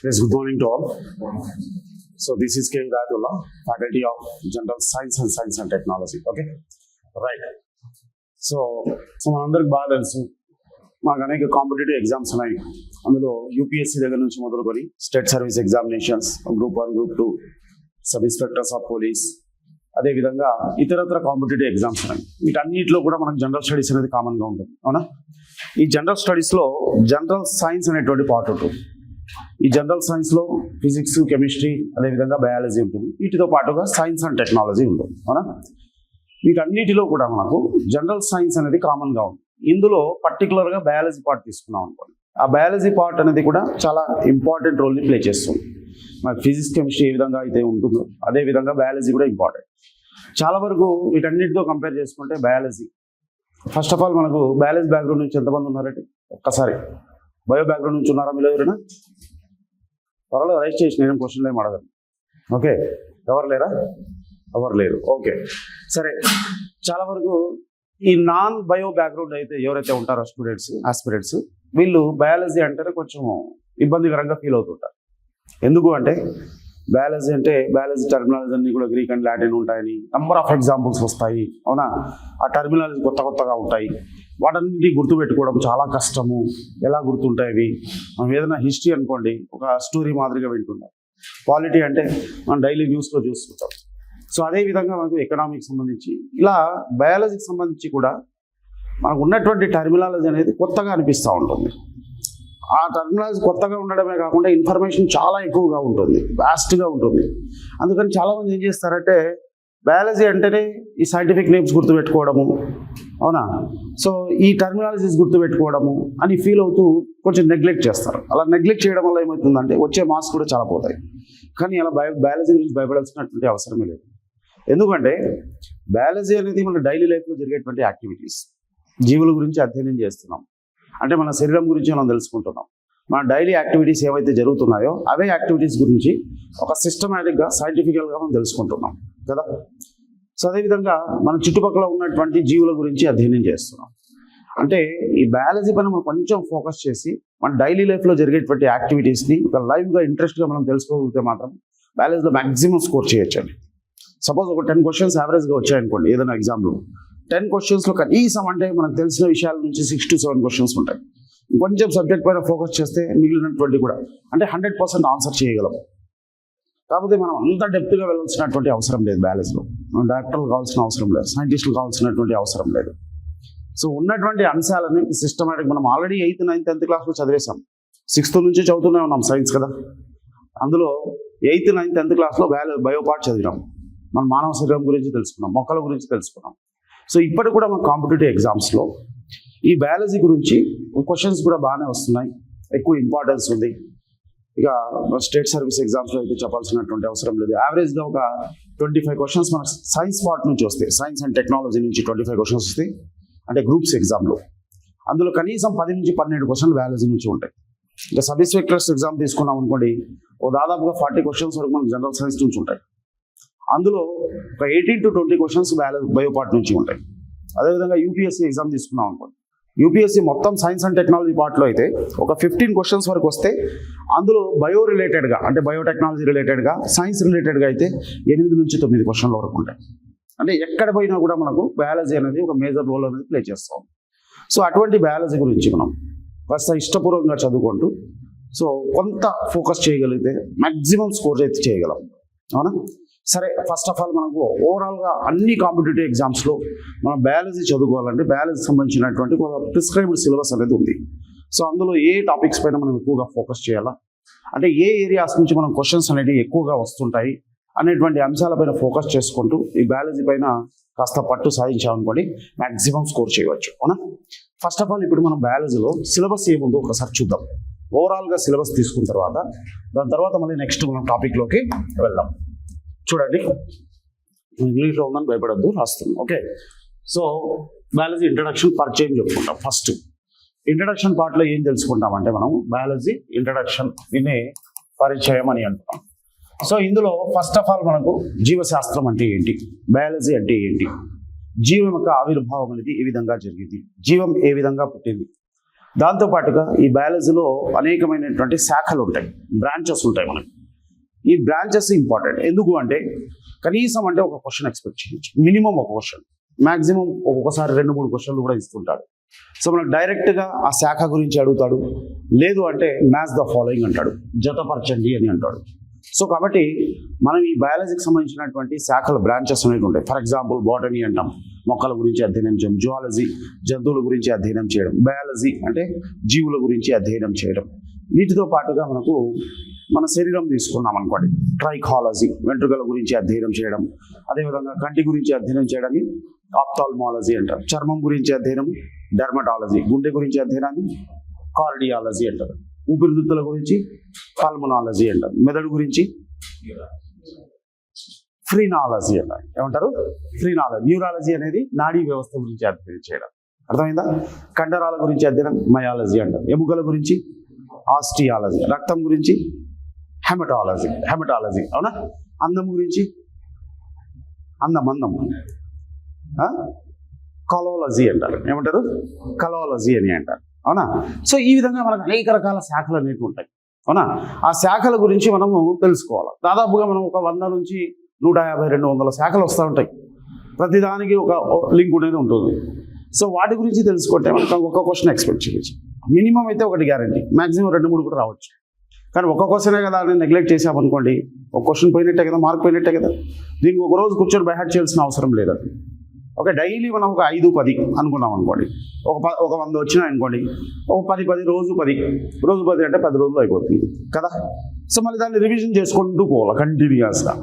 Yes, good morning to all. So this is K. Radullah, Faculty of General Science and Technology. Okay, right. So మనందరికి బాగా తెలుసు మాకు అనేక competitive exams ఉన్నాయి. అందులో యూపీఎస్సీ దగ్గర నుంచి మొదలుకొని state service examinations, group 1, group 2, sub inspectors of police, అదేవిధంగా ఇతరత్ర కాంపిటేటివ్ ఎగ్జామ్స్ ఉన్నాయి. వీటన్నిటిలో కూడా మనకు జనరల్ స్టడీస్ అనేది కామన్గా ఉంటుంది, అవునా? ఈ జనరల్ స్టడీస్లో జనరల్ సైన్స్ అనేటువంటి పార్ట్ ఉంటుంది. ఈ జనరల్ సైన్స్లో ఫిజిక్స్, కెమిస్ట్రీ, అదేవిధంగా బయాలజీ ఉంటుంది. వీటితో పాటుగా సైన్స్ అండ్ టెక్నాలజీ ఉంటుంది, అవునా? వీటన్నిటిలో కూడా మనకు జనరల్ సైన్స్ అనేది కామన్గా ఉంది. ఇందులో పర్టికులర్గా బయాలజీ పార్ట్ తీసుకున్నాం అనుకోండి. ఆ బయాలజీ పార్ట్ అనేది కూడా చాలా ఇంపార్టెంట్ రోల్ని ప్లే చేస్తుంది. మనకు ఫిజిక్స్, కెమిస్ట్రీ ఏ విధంగా అయితే ఉంటుందో అదేవిధంగా బయాలజీ కూడా ఇంపార్టెంట్. చాలా వరకు వీటన్నిటితో కంపేర్ చేసుకుంటే బయాలజీ, ఫస్ట్ ఆఫ్ ఆల్ మనకు బయాలజీ బ్యాక్గ్రౌండ్ నుంచి ఎంతమంది ఉన్నారంటే ఒక్కసారి బయో బ్యాక్గ్రౌండ్ నుంచి ఉన్నారా మీలో ఎవరైనా? త్వరలో రైట్ చేసి నేను క్వశ్చన్లు ఏమి అడగను. ఓకే, ఎవరు లేరా? ఎవరు లేరు. ఓకే, సరే. చాలా వరకు ఈ నాన్ బయో బ్యాక్గ్రౌండ్ అయితే ఎవరైతే ఉంటారో స్టూడెంట్స్, ఆస్పిరెంట్స్, వీళ్ళు బయాలజీ అంటేనే కొంచెం ఇబ్బందికరంగా ఫీల్ అవుతుంటారు. ఎందుకు అంటే బయాలజీ అంటే బయాలజీ టర్మినాలజీ అన్ని కూడా గ్రీక్ అండ్ లాటిన్ ఉంటాయని నంబర్ ఆఫ్ ఎగ్జాంపుల్స్ వస్తాయి, అవునా? ఆ టర్మినాలజీ కొత్తగా ఉంటాయి. వాటన్నిటి గుర్తుపెట్టుకోవడం చాలా కష్టము. ఎలా గుర్తుంటాయి అవి? మనం ఏదైనా హిస్టరీ అనుకోండి, ఒక స్టోరీ మాదిరిగా వింటుంటాం. పాలిటీ అంటే మనం డైలీ న్యూస్లో చూస్తుంటాం. సో అదేవిధంగా మనకు ఎకనామిక్స్ సంబంధించి, ఇలా బయాలజీకి సంబంధించి కూడా మనకు ఉన్నటువంటి టర్మినాలజీ అనేది కొత్తగా అనిపిస్తూ ఉంటుంది. ఆ టర్మినాలజీ కొత్తగా ఉండడమే కాకుండా ఇన్ఫర్మేషన్ చాలా ఎక్కువగా ఉంటుంది, వాస్ట్గా ఉంటుంది. అందుకని చాలామంది ఏం చేస్తారంటే బయాలజీ అంటేనే ఈ సైంటిఫిక్ నేమ్స్ గుర్తుపెట్టుకోవడము, అవునా? సో ఈ టర్మినాలజీస్ గుర్తుపెట్టుకోవడము అని ఫీల్ అవుతూ కొంచెం నెగ్లెక్ట్ చేస్తారు. అలా నెగ్లెక్ట్ చేయడం వల్ల ఏమవుతుందంటే వచ్చే మార్క్స్ కూడా చాలా పోతాయి. కానీ అలా బయాలజీ గురించి భయపడాల్సినటువంటి అవసరమే లేదు. ఎందుకంటే బయాలజీ అనేది మన డైలీ లైఫ్లో జరిగేటువంటి యాక్టివిటీస్. జీవుల గురించి అధ్యయనం చేస్తున్నాం అంటే మన శరీరం గురించి మనం తెలుసుకుంటున్నాం. మన డైలీ యాక్టివిటీస్ ఏవైతే జరుగుతున్నాయో అవే యాక్టివిటీస్ గురించి ఒక సిస్టమేటిక్గా, సైంటిఫికల్గా మనం తెలుసుకుంటున్నాం కదా. సో అదేవిధంగా మన చుట్టుపక్కల ఉన్నటువంటి జీవుల గురించి అధ్యయనం చేస్తున్నాం. అంటే ఈ బయాలజీ పైన మనం కొంచెం ఫోకస్ చేసి మన డైలీ లైఫ్లో జరిగేటువంటి యాక్టివిటీస్ని ఒక లైవ్గా, ఇంట్రెస్ట్గా మనం తెలుసుకోగలిగితే మాత్రం బయాలజీలో మ్యాక్సిమం స్కోర్ చేయొచ్చండి. సపోజ్ ఒక 10 క్వశ్చన్స్ యావరేజ్గా వచ్చాయనుకోండి ఏదైనా ఎగ్జామ్లో, 10 క్వశ్చన్స్లో కనీసం అంటే మనకు తెలిసిన విషయాల నుంచి 6 to 7 క్వశ్చన్స్ ఉంటాయి. కొంచెం సబ్జెక్ట్ పైన ఫోకస్ చేస్తే మిగిలినటువంటి కూడా అంటే 100% ఆన్సర్ చేయగలం. కాకపోతే మనం అంత డెప్త్గా వెళ్ళాల్సినటువంటి అవసరం లేదు. బయాలజీలో మనం డాక్టర్లు కావాల్సిన అవసరం లేదు, సైంటిస్టులు కావాల్సినటువంటి అవసరం లేదు. సో ఉన్నటువంటి అంశాలని సిస్టమేటిక్ మనం ఆల్రెడీ 8th, 9th, 10th క్లాస్లో చదివేశాం. 6th నుంచి చదువుతూనే ఉన్నాం సైన్స్ కదా. అందులో 8th, 9th, 10th క్లాస్లో బయో పార్ట్ చదివినాం. మన మానవ శరీరం గురించి తెలుసుకున్నాం, మొక్కల గురించి తెలుసుకున్నాం. సో ఇప్పటికి కూడా మన కాంపిటేటివ్ ఎగ్జామ్స్లో ఈ బయాలజీ గురించి క్వశ్చన్స్ కూడా బాగానే వస్తున్నాయి, ఎక్కువ ఇంపార్టెన్స్ ఉంది. ఇక స్టేట్ సర్వీస్ ఎగ్జామ్స్లో అయితే చెప్పాల్సినటువంటి అవసరం లేదు. యావరేజ్గా ఒక 25 క్వశ్చన్స్ మన సైన్స్ పార్ట్ నుంచి వస్తాయి, సైన్స్ అండ్ టెక్నాలజీ నుంచి 25 క్వశ్చన్స్ వస్తాయి అంటే గ్రూప్స్ ఎగ్జామ్లో. అందులో కనీసం 10 నుంచి 12 క్వశ్చన్లు బయాలజీ నుంచి ఉంటాయి. ఇక సబ్ ఇన్స్పెక్టర్స్ ఎగ్జామ్ తీసుకున్నాం అనుకోండి, దాదాపుగా 40 క్వశ్చన్స్ వరకు మనకు జనరల్ సైన్స్ నుంచి ఉంటాయి. అందులో ఒక 18 to 20 క్వశ్చన్స్ బయో పార్ట్ నుంచి ఉంటాయి. అదేవిధంగా యూపీఎస్సీ ఎగ్జామ్ తీసుకున్నాం అనుకోండి, యూపీఎస్సీ మొత్తం సైన్స్ అండ్ టెక్నాలజీ పార్ట్లో అయితే ఒక 15 క్వశ్చన్స్ వరకు వస్తే అందులో బయో రిలేటెడ్గా అంటే బయోటెక్నాలజీ రిలేటెడ్గా, సైన్స్ రిలేటెడ్గా అయితే 8 నుంచి 9 క్వశ్చన్ల వరకు ఉంటాయి. అంటే ఎక్కడ పోయినా కూడా మనకు బయాలజీ అనేది ఒక మేజర్ రోల్ అనేది ప్లే చేస్తాం. సో అటువంటి బయాలజీ గురించి మనం కాస్త ఇష్టపూర్వకంగా చదువుకుంటూ సో కొంత ఫోకస్ చేయగలిగితే మ్యాక్సిమం స్కోర్ అయితే చేయగలం, అవునా? సరే, ఫస్ట్ ఆఫ్ ఆల్ మనకు ఓవరాల్గా అన్ని కాంపిటేటివ్ ఎగ్జామ్స్లో మనం బయాలజీ చదువుకోవాలంటే బయాలజీ సంబంధించినటువంటి ఒక ప్రిస్క్రైబ్డ్ సిలబస్ అనేది ఉంది. సో అందులో ఏ టాపిక్స్ పైన మనం ఎక్కువగా ఫోకస్ చేయాలా, అంటే ఏ ఏరియాస్ నుంచి మనం క్వశ్చన్స్ అనేవి ఎక్కువగా వస్తుంటాయి అనేటువంటి అంశాలపైన ఫోకస్ చేసుకుంటూ ఈ బయాలజీ పైన కాస్త పట్టు సాధించామనుకోండి మ్యాక్సిమం స్కోర్ చేయవచ్చు, అవునా? ఫస్ట్ ఆఫ్ ఆల్ ఇప్పుడు మనం బయాలజీలో సిలబస్ ఏముందో ఒకసారి చూద్దాం. ఓవరాల్గా సిలబస్ తీసుకున్న తర్వాత దాని తర్వాత మళ్ళీ నెక్స్ట్ మనం టాపిక్లోకి వెళ్దాం. చూడండి, ఇంగ్లీష్లో ఉందని భయపడద్దు, రాస్తున్నాం. ఓకే, సో బయాలజీ ఇంట్రడక్షన్, పరిచయం చెప్పుకుంటాం. ఫస్ట్ ఇంట్రడక్షన్ పార్ట్లో ఏం తెలుసుకుంటామంటే మనం బయాలజీ ఇంట్రడక్షన్, దీన్నే పరిచయం అని అంటున్నాం. సో ఇందులో ఫస్ట్ ఆఫ్ ఆల్ మనకు జీవశాస్త్రం అంటే ఏంటి, బయాలజీ అంటే ఏంటి, జీవం యొక్క ఆవిర్భావం అనేది ఏ విధంగా జరిగింది, జీవం ఏ విధంగా పుట్టింది, దాంతోపాటుగా ఈ బయాలజీలో అనేకమైనటువంటి శాఖలు ఉంటాయి, బ్రాంచెస్ ఉంటాయి మనకి. ఈ బ్రాంచెస్ ఇంపార్టెంట్ ఎందుకు అంటే కనీసం అంటే ఒక క్వశ్చన్ ఎక్స్పెక్ట్ చేయొచ్చు, మినిమం ఒక క్వశ్చన్, మ్యాక్సిమం ఒక్కొక్కసారి 2-3 క్వశ్చన్లు కూడా ఇస్తుంటాడు. సో మనకు డైరెక్ట్గా ఆ శాఖ గురించి అడుగుతాడు, లేదు అంటే మ్యాచ్ ద ఫాలోయింగ్ అంటాడు, జతపరచండి అని అంటాడు. సో కాబట్టి మనం ఈ బయాలజీకి సంబంధించినటువంటి శాఖల బ్రాంచెస్ అనేవి ఉంటాయి. ఫర్ ఎగ్జాంపుల్ బాటనీ అంటాం, మొక్కల గురించి అధ్యయనం చేయడం, జువాలజీ జంతువుల గురించి అధ్యయనం చేయడం, బయాలజీ అంటే జీవుల గురించి అధ్యయనం చేయడం. వీటితో పాటుగా మనకు మన శరీరం తీసుకున్నాం అనుకోండి, ట్రైకాలజీ వెంట్రుకల గురించి అధ్యయనం చేయడం, అదేవిధంగా కంటి గురించి అధ్యయనం చేయడాన్ని ఆప్థాల్మాలజీ అంటారు, చర్మం గురించి అధ్యయనం డెర్మటాలజీ, గుండె గురించి అధ్యయనాన్ని కార్డియాలజీ అంటారు, ఊపిరితిత్తుల గురించి పల్మనాలజీ అంటారు, మెదడు గురించి ఫ్రీనాలజీ అంటారు. ఏమంటారు? ఫ్రీనాలజీ. న్యూరాలజీ అనేది నాడీ వ్యవస్థ గురించి అధ్యయనం చేయడం, అర్థమైందా? కండరాల గురించి అధ్యయనం మయాలజీ అంటారు, ఎముకల గురించి ఆస్టియాలజీ, రక్తం గురించి హెమటాలజీ, అవునా? అందం గురించి అందం కలోలజీ అంటారు. ఏమంటారు? కలోలజీ అని అంటారు, అవునా? సో ఈ విధంగా మనకు అనేక రకాల శాఖలు అనేవి ఉంటాయి, అవునా? ఆ శాఖల గురించి మనము తెలుసుకోవాలి. దాదాపుగా మనం ఒక 100 నుంచి 150-200 శాఖలు వస్తూ ఉంటాయి. ప్రతిదానికి ఒక లింక్ అనేది ఉంటుంది. సో వాటి గురించి తెలుసుకుంటే మనకు ఒక క్వశ్చన్ ఎక్స్పెక్ట్ చేయొచ్చు. మినిమం అయితే ఒకటి గ్యారంటీ, మ్యాక్సిమం 2-3 కూడా రావచ్చు. కానీ ఒక క్వశ్చనే కదా అని నెగ్లెక్ట్ చేసామనుకోండి, ఒక క్వశ్చన్ పోయినట్టే కదా, మార్క్ పోయినట్టే కదా. దీనికి ఒక రోజు కూర్చొని బైహార్ట్ చేయాల్సిన అవసరం లేదండి. ఒక డైలీ మనం ఒక 5-10 అనుకున్నాం అనుకోండి, ఒక 100 వచ్చినాయి అనుకోండి, ఒక 10 రోజు 10 అంటే 10 రోజులు అయిపోతుంది కదా. సో మళ్ళీ దాన్ని రివిజన్ చేసుకుంటూ పోవాలి కంటిన్యూస్గా.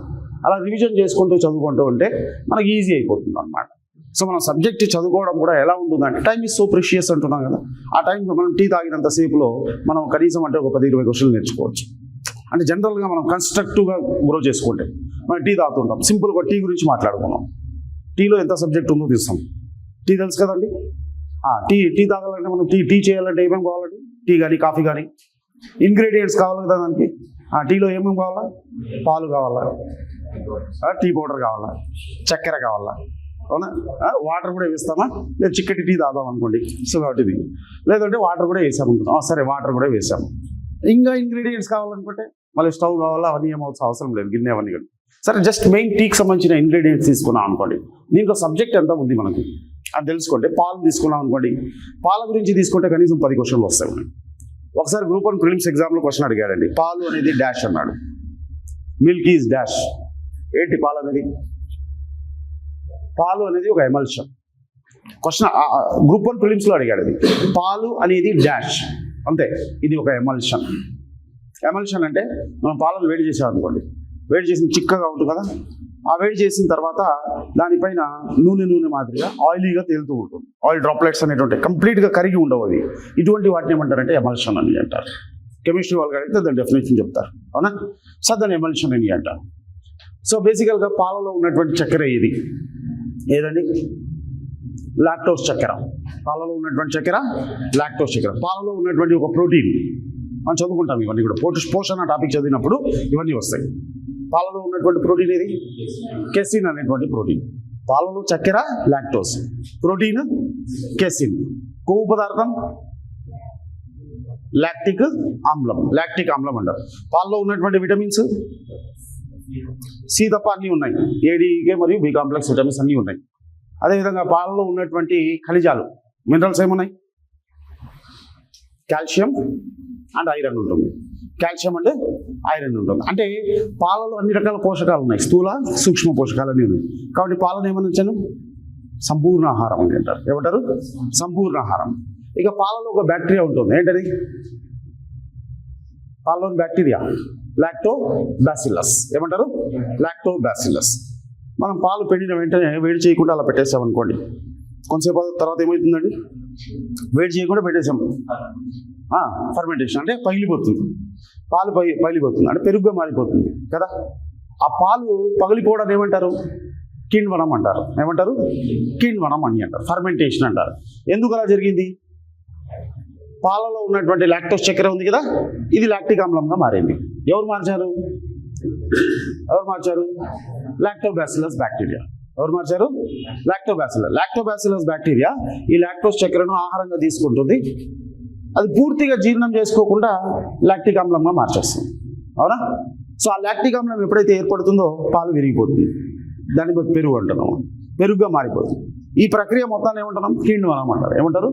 అలా రివిజన్ చేసుకుంటూ చదువుకుంటూ ఉంటే మనకి ఈజీ అయిపోతుంది అనమాట. సో మనం సబ్జెక్ట్ చదువుకోవడం కూడా ఎలా ఉంటుందంటే, టైం ఈజ్ సో ప్రెషియస్ అంటున్నాం కదా, ఆ టైంలో మనం టీ తాగినంతసేపులో మనం కనీసం అంటే ఒక 10-20 క్వశ్చన్లు నేర్చుకోవచ్చు. అంటే జనరల్గా మనం కన్స్ట్రక్టివ్గా గ్రో చేసుకుంటే మనం టీ తాగుతుంటాం, సింపుల్గా టీ గురించి మాట్లాడుకున్నాం, టీలో ఎంత సబ్జెక్ట్ ఉందో తీస్తాం. టీ తెలుసు కదండి. టీ తాగాలంటే మనం టీ చేయాలంటే ఏమేమి కావాలండి? టీ కానీ కాఫీ కానీ ఇంగ్రీడియంట్స్ కావాలి కదా దానికి. టీలో ఏమేమి కావాలా? పాలు కావాలా, టీ పౌడర్ కావాలా, చక్కెర కావాలా, అవునా? వాటర్ కూడా వేస్తామా? లేదా చిక్కటి టీ తాగుదాం అనుకోండి, సో కాబట్టి లేదంటే వాటర్ కూడా వేసాము అనుకుంటాం, సరే వాటర్ కూడా వేసాము. ఇంకా ఇంగ్రీడియంట్స్ కావాలనుకుంటే మళ్ళీ స్టవ్ కావాలా, అవన్నీ ఏమవుతుంది అవసరం లేదు, గిన్నె అవన్నీ కానీ. సరే జస్ట్ మెయిన్ టీకి సంబంధించిన ఇంగ్రీడియంట్స్ తీసుకున్నాం అనుకోండి, దీంట్లో సబ్జెక్ట్ ఎంత ఉంది మనకి అది తెలుసుకోండి. పాలు తీసుకున్నాం అనుకోండి, పాల గురించి తీసుకుంటే కనీసం 10 క్వశ్చన్లు వస్తాయి. ఒకసారి గ్రూప్ 1 ప్రిలిమ్స్ ఎగ్జామ్లో క్వశ్చన్ అడిగాడండి, పాలు అనేది డాష్ అన్నాడు, మిల్క్ ఈజ్ డాష్. ఏంటి పాలు అనేది? పాలు అనేది ఒక ఎమల్షన్. క్వశ్చన్ గ్రూప్ 1 ప్రిలిమ్స్లో అడిగాడు, అది పాలు అనేది డాష్, అంతే. ఇది ఒక ఎమల్షన్. ఎమల్షన్ అంటే మనం పాలను వేడి చేసాం అనుకోండి, వేడి చేసిన చిక్కగా ఉంటుంది కదా, ఆ వేడి చేసిన తర్వాత దానిపైన నూనె మాదిరిగా ఆయిలీగా తేలుతూ ఉంటుంది, ఆయిల్ డ్రాప్లెట్స్ అనేటువంటి కంప్లీట్గా కరిగి ఉండవు. అది ఇటువంటి వాటిని ఏమంటారంటే ఎమల్షన్ అని అంటారు. కెమిస్ట్రీ వాళ్ళు అడిగితే దాని డెఫినేషన్ చెప్తారు, అవునా? సో దాన్ని ఎమల్షన్ అని అంటారు. సో బేసికల్గా పాలలో ఉన్నటువంటి చక్కెర ఏదండి? లాక్టోస్ చక్కెర. పాలలో ఉన్నటువంటి చక్కెర లాక్టోస్ చక్కెర. పాలలో ఉన్నటువంటి ఒక ప్రోటీన్ మనం చదువుకుంటాం, ఇవన్నీ కూడా పోషణ టాపిక్ చదివినప్పుడు ఇవన్నీ వస్తాయి. పాలలో ఉన్నటువంటి ప్రోటీన్ ఏది? కెసిన్ అనేటువంటి ప్రోటీన్. పాలలో చక్కెర లాక్టోస్, ప్రోటీన్ కెసిన్, కొవ్వు పదార్థం లాక్టిక్ ఆమ్లం అంటారు. పాలలో ఉన్నటువంటి విటమిన్స్ సి తప్ప అన్నీ ఉన్నాయి, ఏడీకే మరియు బి కాంప్లెక్స్ విటమిన్స్ అన్నీ ఉన్నాయి. అదేవిధంగా పాలలో ఉన్నటువంటి ఖనిజాలు మినరల్స్ ఏమున్నాయి? కాల్షియం అండ్ ఐరన్ ఉంటుంది. కాల్షియం అంటే ఐరన్ ఉంటుంది. అంటే పాలలో అన్ని రకాల పోషకాలు ఉన్నాయి, స్థూల సూక్ష్మ పోషకాలు అన్నీ ఉన్నాయి. కాబట్టి పాలను ఏమని వచ్చాను? సంపూర్ణ ఆహారం అని అంటారు. ఏమంటారు? సంపూర్ణ ఆహారం. ఇక పాలలో ఒక బ్యాక్టీరియా ఉంటుంది, ఏంటది? పాలలోని బ్యాక్టీరియా లాక్టోబాసిల్లస్. ఏమంటారు? లాక్టోబాసిల్లస్. మనం పాలు పెండిన వెంటనే వేడి చేయకుండా అలా పెట్టేసాం అనుకోండి, కొంతసేపు తర్వాత ఏమవుతుందండి? వేడి చేయకుండా పెట్టేసాం, ఫర్మెంటేషన్ అంటే పగిలిపోతుంది, పాలు పగిలిపోతుంది, అంటే పెరుగుగా మారిపోతుంది కదా. ఆ పాలు పగిలిపోవడం ఏమంటారు? కిణ్వనం అంటారు. ఏమంటారు? కిణ్వనం అని అంటారు, ఫర్మెంటేషన్ అంటారు. ఎందుకు అలా జరిగింది? పాలలో ఉన్నటువంటి లాక్టోస్ చక్కెర ఉంది కదా, ఇది లాక్టిక్ ఆమ్లంగా మారింది. ఎవరు మార్చారు? Lactobacillus bacteria. ఎవరు మార్చారు? లాక్టోబాసిల్లస్ బ్యాక్టీరియా ఈ లాక్టోస్ చక్కెరను ఆహారంగా తీసుకుంటుంది. అది పూర్తిగా జీర్ణం చేసుకోకుండా లాక్టిక్ ఆమ్లంగా మార్చేస్తుంది. అవునా? సో ఆ లాక్టిక్ ఆమ్లం ఎప్పుడైతే ఏర్పడుతుందో పాలు విరిగిపోతుంది. దాన్ని పెరుగు అంటున్నాం, పెరుగుగా మారిపోతుంది. ఈ ప్రక్రియ మొత్తాన్ని ఏమంటున్నాం? కీండవనం అంటారు. ఏమంటారు?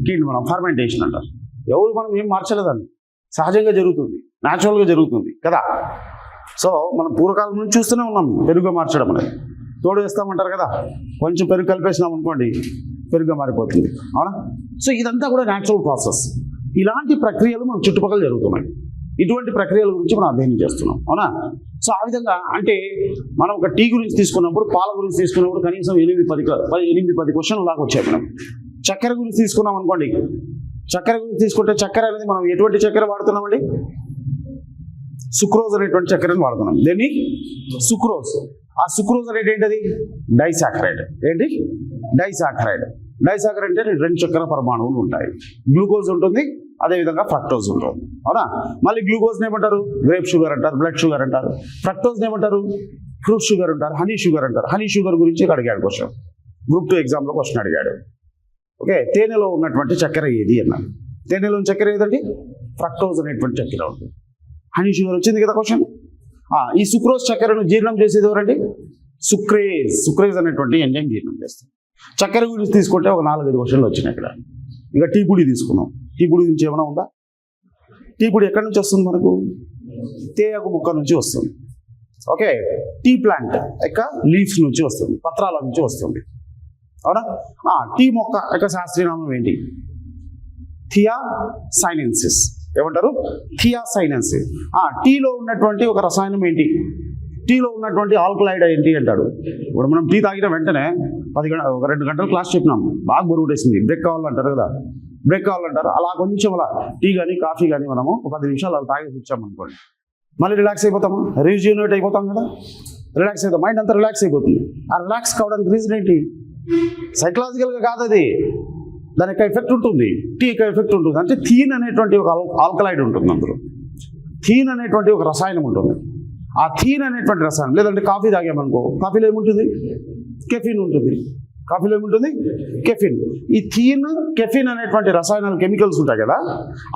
కీండవనం, ఫర్మెంటేషన్ అంటారు. ఎవరు మనం ఏం మార్చలేదండి, సహజంగా జరుగుతుంది, న్యాచురల్గా జరుగుతుంది కదా. సో మనం పూర్వకాలం నుంచి చూస్తూనే ఉన్నాం పెరుగుగా మార్చడం అనేది. తోడు వేస్తామంటారు కదా, కొంచెం పెరుగు కలిపేసినాం అనుకోండి పెరుగుగా మారిపోతుంది. అవునా? సో ఇదంతా కూడా న్యాచురల్ ప్రాసెస్. ఇలాంటి ప్రక్రియలు మన చుట్టుపక్కల జరుగుతున్నాయి. ఇటువంటి ప్రక్రియల గురించి మనం అధ్యయనం చేస్తున్నాం. అవునా? సో ఆ విధంగా అంటే మనం ఒక టీ గురించి తీసుకున్నప్పుడు, పాల గురించి తీసుకున్నప్పుడు కనీసం 8-10 క్వశ్చన్లు లాగా వచ్చాయి. మనం చక్కెర గురించి తీసుకున్నాం అనుకోండి, చక్కెర గురించి తీసుకుంటే చక్కెర అనేది మనం ఎటువంటి చక్కెర వాడుతున్నామండి? సుక్రోజ్ అనేటువంటి చక్కెరని వాడుతున్నాం. దేన్ని? సుక్రోజ్. ఆ సుక్రోజ్ అనేది ఏంటది? డైసాకరైడ్. ఏంటి? డైసాకరైడ్. డైసాకరైడ్ అంటే 2 చక్కెర పరమాణువులు ఉంటాయి. గ్లూకోజ్ ఉంటుంది, అదేవిధంగా ఫ్రక్టోజ్ ఉంటుంది. అవునా? మళ్ళీ గ్లూకోజ్ని ఏమంటారు? గ్రేప్ షుగర్ అంటారు, బ్లడ్ షుగర్ అంటారు. ఫ్రక్టోజ్ని ఏమంటారు? ఫ్రూట్ షుగర్ అంటారు, హనీ షుగర్ అంటారు. హనీ షుగర్ గురించి అడిగాడు క్వశ్చన్, గ్రూప్ 2 ఎగ్జామ్లో క్వశ్చన్ అడిగాడు. ఓకే, తేనెలో ఉన్నటువంటి చక్కెర ఏది అన్నారు. తేనెలో చక్కెర ఏదండి? ఫ్రక్టోజ్ అనేటువంటి చక్కెర ఉంటుంది. హనీ షుగర్ వచ్చింది కదా క్వశ్చన్. ఈ సుక్రోజ్ చక్కెరను జీర్ణం చేసేది ఎవరండి? సుక్రేజ్. సుక్రేజ్ అనేటువంటి ఎంజైమ్ జీర్ణం చేస్తుంది. చక్కెర గురించి తీసుకుంటే ఒక 4-5 క్వశ్చన్లు వచ్చినాయి ఇక్కడ. ఇక టీ పొడి తీసుకున్నాం. టీ పొడి నుంచి ఏమైనా ఉందా? టీ పొడి ఎక్కడి నుంచి వస్తుంది మనకు? తేయాకు మొక్క నుంచి వస్తుంది. ఓకే, టీ ప్లాంట్ యొక్క లీవ్స్ నుంచి వస్తుంది, పత్రాల నుంచి వస్తుంది. అవునా? టీ మొక్క యొక్క శాస్త్రీయనామం ఏంటి? థియాసైనెన్సిస్. ఏమంటారు? థియాసైనెన్సిస్. టీలో ఉన్నటువంటి ఒక రసాయనం ఏంటి? టీలో ఉన్నటువంటి ఆల్కలైడ్ ఏంటి అంటాడు. ఇప్పుడు మనం టీ తాగిన వెంటనే 2 గంటలు క్లాస్ చెప్పినాం, బాగా బరువుటేసింది, బ్రేక్ కావాలంటారు కదా, బ్రేక్ కావాలంటారు. అలా కొంచెం అలా టీ కానీ కాఫీ కానీ మనము ఒక 10 నిమిషాలు అలా తాగేసి వచ్చామనుకోండి, మళ్ళీ రిలాక్స్ అయిపోతాము, రీజ్యూనేట్ అయిపోతాం కదా, రిలాక్స్ అవుతాం, మైండ్ అంతా రిలాక్స్ అయిపోతుంది. ఆ రిలాక్స్ కావడానికి రీజన్ ఏంటి? సైకలాజికల్గా కాదు, అది దాని యొక్క ఎఫెక్ట్ ఉంటుంది, టీ యొక్క ఎఫెక్ట్ ఉంటుంది. అంటే థీన్ అనేటువంటి ఒక ఆల్కలైడ్ ఉంటుంది అందులో, థీన్ అనేటువంటి ఒక రసాయనం ఉంటుంది. ఆ థీన్ అనేటువంటి రసాయనం, లేదంటే కాఫీ తాగామనుకో, కాఫీలో ఏముంటుంది? కెఫిన్ ఉంటుంది. కాఫీలో ఏముంటుంది? కెఫిన్. ఈ థీన్, కెఫిన్ అనేటువంటి రసాయనాలు, కెమికల్స్ ఉంటాయి కదా,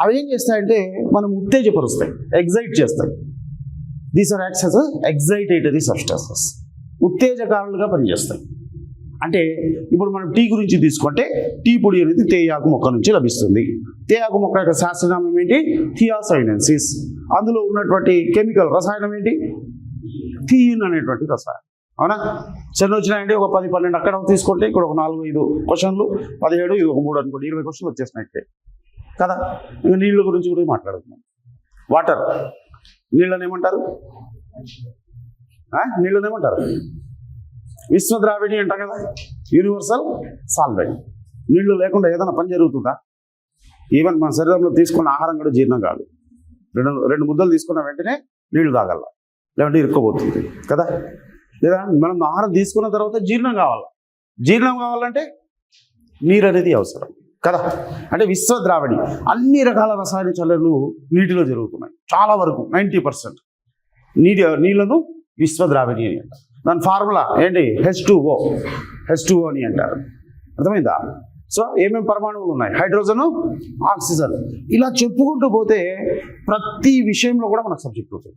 అవి ఏం చేస్తాయంటే మనం ఉత్తేజపరుస్తాయి, ఎగ్జైట్ చేస్తాయి. These are acts as excitatory substances, ఉత్తేజకారులుగా పనిచేస్తాయి. అంటే ఇప్పుడు మనం టీ గురించి తీసుకుంటే టీ పొడి అనేది తేయాకు మొక్క నుంచి లభిస్తుంది. తేయాకు మొక్క యొక్క శాస్త్రనామం ఏంటి? థియాసైనెన్సిస్. అందులో ఉన్నటువంటి కెమికల్ రసాయనం ఏంటి? థీన్ అనేటువంటి రసాయనం. అవునా? చిన్న వచ్చినాయండి, ఒక 10-12 అక్కడ తీసుకుంటే ఇక్కడ ఒక 4-5 క్వశ్చన్లు, 17, ఇది ఒక 3 అనుకోండి, 20 క్వశ్చన్లు వచ్చేసినట్టే కదా. ఇంకా నీళ్ళ గురించి కూడా మాట్లాడుతున్నాం. వాటర్, నీళ్ళని ఏమంటారు? నీళ్ళని ఏమంటారు? విశ్వద్రావిణి అంటాం కదా, యూనివర్సల్ సాల్వెంట్. నీళ్లు లేకుండా ఏదైనా పని జరుగుతుందా? ఈవెన్ మన శరీరంలో తీసుకున్న ఆహారం కూడా జీర్ణం కాదు. 2 ముద్దలు తీసుకున్న వెంటనే నీళ్లు తాగాల, లేదంటే ఇరుక్కోబోతుంది కదా. లేదా మనం ఆహారం తీసుకున్న తర్వాత జీర్ణం కావాలి, జీర్ణం కావాలంటే నీరు అనేది అవసరం కదా. అంటే విశ్వద్రావిణి, అన్ని రకాల రసాయన చర్యలు నీటిలో జరుగుతున్నాయి. చాలా వరకు 90% నీళ్లను విశ్వద్రావిణి అని అంటారు. దాని ఫార్ములా ఏంటి? H2O అని అంటారు. అర్థమైందా? సో ఏమేమి పరమాణువులు ఉన్నాయి? Hydrogen, oxygen. ఇలా చెప్పుకుంటూ పోతే ప్రతి విషయంలో కూడా మనకు సబ్జెక్ట్ ఉంటుంది,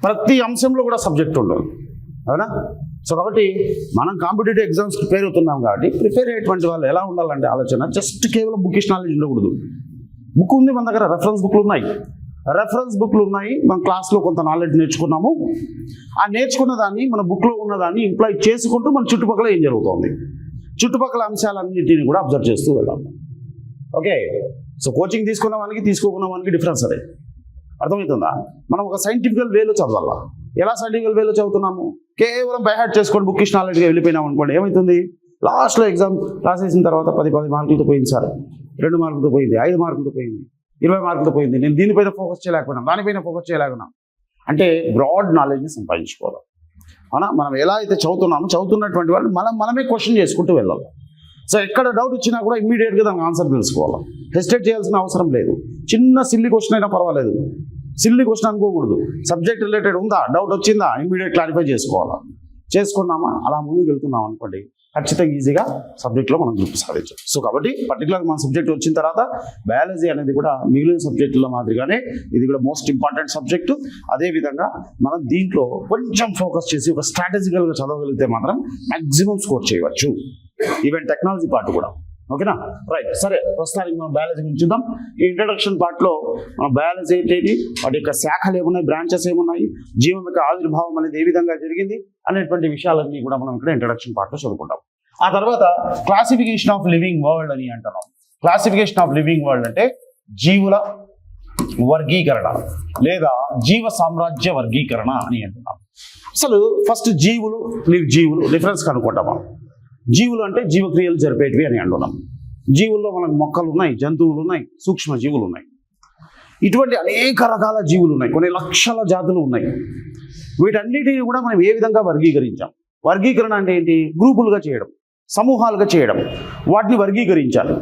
ప్రతి అంశంలో కూడా సబ్జెక్ట్ ఉండదు. అవునా? సో కాబట్టి మనం కాంపిటేటివ్ ఎగ్జామ్స్కి ప్రిపేర్ అవుతున్నాం కాబట్టి ప్రిపేర్ అయ్యేటువంటి వాళ్ళు ఎలా ఉండాలంటే ఆలోచన జస్ట్ కేవలం బుకిష్ నాలెడ్జ్ ఉండకూడదు. బుక్ ఉంది మన దగ్గర, రెఫరెన్స్ బుక్లు ఉన్నాయి, మన క్లాస్లో కొంత నాలెడ్జ్ నేర్చుకున్నాము. ఆ నేర్చుకున్న దాన్ని మన బుక్లో ఉన్నదాన్ని ఇంప్లాయ్ చేసుకుంటూ మన చుట్టుపక్కల ఏం జరుగుతుంది, చుట్టుపక్కల అంశాలన్నింటినీ కూడా అబ్జర్వ్ చేస్తూ వెళ్ళాలి. ఓకే, సో కోచింగ్ తీసుకున్న వానికి తీసుకోకున్న వానికి డిఫరెన్స్ అదే. అర్థమవుతుందా? మనం ఒక సైంటిఫికల్ వేలో చదవాలా. ఎలా సైంటిఫికల్ వేలో చదువుతున్నాము? కేవలం బైహార్ట్ చేసుకొని బుకిష్ నాలెడ్జ్గా వెళ్ళిపోయినాం అనుకోండి, ఏమవుతుంది? లాస్ట్లో ఎగ్జామ్ రాసేసిన తర్వాత 10 మార్కులతో పోయింది సార్, 2 మార్కులతో పోయింది, 5 మార్కులతో పోయింది, 20 మార్కులతో పోయింది. నేను దీనిపైన ఫోకస్ చేయలేకపోయినా, దానిపైన ఫోకస్ చేయలేకున్నాం. అంటే బ్రాడ్ నాలెడ్జ్ని సంపాదించుకోవాలి. అవునా? మనం ఎలా అయితే చదువుతున్నటువంటి వాళ్ళు మనమే క్వశ్చన్ చేసుకుంటూ వెళ్ళాలి. సో ఎక్కడ డౌట్ వచ్చినా కూడా ఇమ్మీడియట్గా దానికి ఆన్సర్ తెలుసుకోవాలి. హెసిటేట్ చేయాల్సిన అవసరం లేదు. చిన్న సిల్లీ క్వశ్చన్ అయినా పర్వాలేదు, సిల్లీ క్వశ్చన్ అనుకోకూడదు. సబ్జెక్ట్ రిలేటెడ్ ఉందా, డౌట్ వచ్చిందా, ఇమ్మీడియట్ క్లారిఫై చేసుకోవాలి. చేసుకున్నామా అలా ముందుకు వెళ్తున్నాం అనుకోండి, ఖచ్చితంగా ఈజీగా సబ్జెక్ట్లో మనం గ్రూప్ సాధించాం. సో కాబట్టి పర్టికులర్గా మన సబ్జెక్ట్ వచ్చిన తర్వాత బయాలజీ అనేది కూడా మిగిలిన సబ్జెక్టుల మాదిరిగానే ఇది కూడా మోస్ట్ ఇంపార్టెంట్ సబ్జెక్టు. అదేవిధంగా మనం దీంట్లో కొంచెం ఫోకస్ చేసి ఒక స్ట్రాటజికల్గా చదవగలిగితే మాత్రం మ్యాక్సిమం స్కోర్ చేయవచ్చు. ఈవెన్ టెక్నాలజీ పార్ట్ కూడా. ఓకేనా, రైట్. సరే, ప్రస్తుతానికి మనం బయాలజీ గురించి చూద్దాం. ఈ ఇంట్రడక్షన్ పార్ట్లో మన బయాలజీ ఏంటి, వాటి యొక్క శాఖలు ఏమున్నాయి, బ్రాంచెస్ ఏమున్నాయి, జీవం యొక్క ఆవిర్భావం అనేది ఏ విధంగా జరిగింది అనేటువంటి విషయాలన్నీ కూడా మనం ఇక్కడ ఇంట్రడక్షన్ పార్ట్లో చదువుకుంటాం. ఆ తర్వాత క్లాసిఫికేషన్ ఆఫ్ లివింగ్ వరల్డ్ అని అంటున్నాం. క్లాసిఫికేషన్ ఆఫ్ లివింగ్ వరల్డ్ అంటే జీవుల వర్గీకరణ లేదా జీవ సామ్రాజ్య వర్గీకరణ అని అంటున్నాం. అసలు ఫస్ట్ జీవులు డిఫరెన్స్ కనుక్కుంటామా. జీవులు అంటే జీవక్రియలు జరిపేటివి అని అంటున్నాం. జీవుల్లో మనకు మొక్కలు ఉన్నాయి, జంతువులు ఉన్నాయి, సూక్ష్మ జీవులు ఉన్నాయి. ఇటువంటి అనేక రకాల జీవులు ఉన్నాయి, కొన్ని లక్షల జాతులు ఉన్నాయి. వీటన్నిటిని కూడా మనం ఏ విధంగా వర్గీకరించాం. వర్గీకరణ అంటే ఏంటి, గ్రూపులుగా చేయడం, సమూహాలుగా చేయడం, వాటిని వర్గీకరించాలి.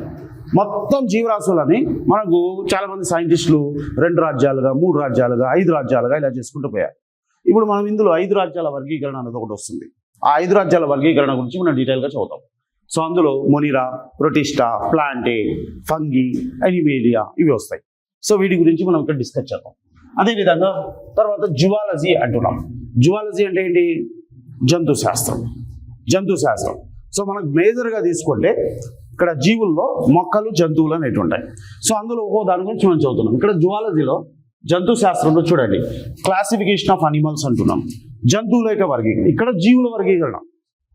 మొత్తం జీవరాశులని మనకు చాలామంది సైంటిస్టులు 2 రాజ్యాలుగా, 3 రాజ్యాలుగా, 5 రాజ్యాలుగా ఇలా చేసుకుంటూ పోయారు. ఇప్పుడు మనం ఇందులో 5 రాజ్యాల వర్గీకరణ అనేది ఒకటి వస్తుంది. ఆ 5 రాజ్యాల వర్గీకరణ గురించి మనం డీటెయిల్గా చదువుతాం. సో అందులో మొనిరా, ప్రొటిస్టా, ప్లాంటే, ఫంగి, అనిమేలియా ఇవి వస్తాయి. సో వీటి గురించి మనం ఇక్కడ డిస్కస్ చేద్దాం. అదేవిధంగా తర్వాత జువాలజీ అంటున్నాం. జువాలజీ అంటే ఏంటి, జంతు శాస్త్రం. సో మనకు మేజర్గా తీసుకుంటే ఇక్కడ జీవుల్లో మొక్కలు, జంతువులు అనేవి ఉంటాయి. సో అందులో దాని గురించి మనం చదువుతున్నాం. ఇక్కడ జువాలజీలో జంతు శాస్త్రంలో చూడండి, క్లాసిఫికేషన్ ఆఫ్ అనిమల్స్ అంటున్నాం. జంతువుల యొక్క వర్గీకరణ, ఇక్కడ జీవుల వర్గీకరణ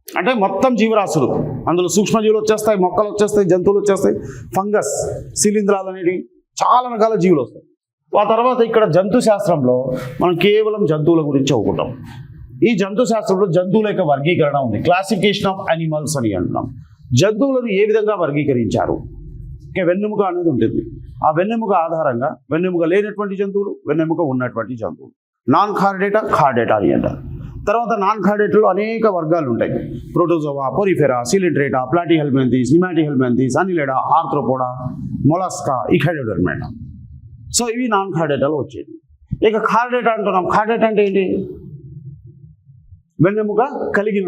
అంటే మొత్తం జీవరాశులు, అందులో సూక్ష్మజీవులు వచ్చేస్తాయి, మొక్కలు వచ్చేస్తాయి, జంతువులు వచ్చేస్తాయి, ఫంగస్, శిలీంధ్రాలు అనేవి చాలా రకాల జీవులు వస్తాయి. ఆ తర్వాత ఇక్కడ జంతు శాస్త్రంలో మనం కేవలం జంతువుల గురించి చదువుకుంటాం. ఈ జంతు శాస్త్రంలో జంతువుల యొక్క వర్గీకరణ ఉంది, క్లాసిఫికేషన్ ఆఫ్ అనిమల్స్ అని అంటున్నాం. జంతువులను ఏ విధంగా వర్గీకరించారు, వెన్నెముక అనేది ఉంటుంది. ఆ వెన్నెముక ఆధారంగా వెన్నెముక లేనటువంటి జంతువులు, వెన్నెముక ఉన్నటువంటి జంతువులు, నాన్ కార్డేటా, కార్డేటా అని అంటారు. తర్వాత నాన్ కార్డేటాలో అనేక వర్గాలు ఉంటాయి. Protozoa, Porifera, Coelenterata, Platyhelminthes, Nemathelminthes, Annelida, Arthropoda, Mollusca, Echinodermata. So ఇవి నాన్ కార్డేటాలో వచ్చేది. ఇక కార్డేటా అంటున్నాం. కార్డేటా అంటే ఏంటి, వెన్నెముక కలిగి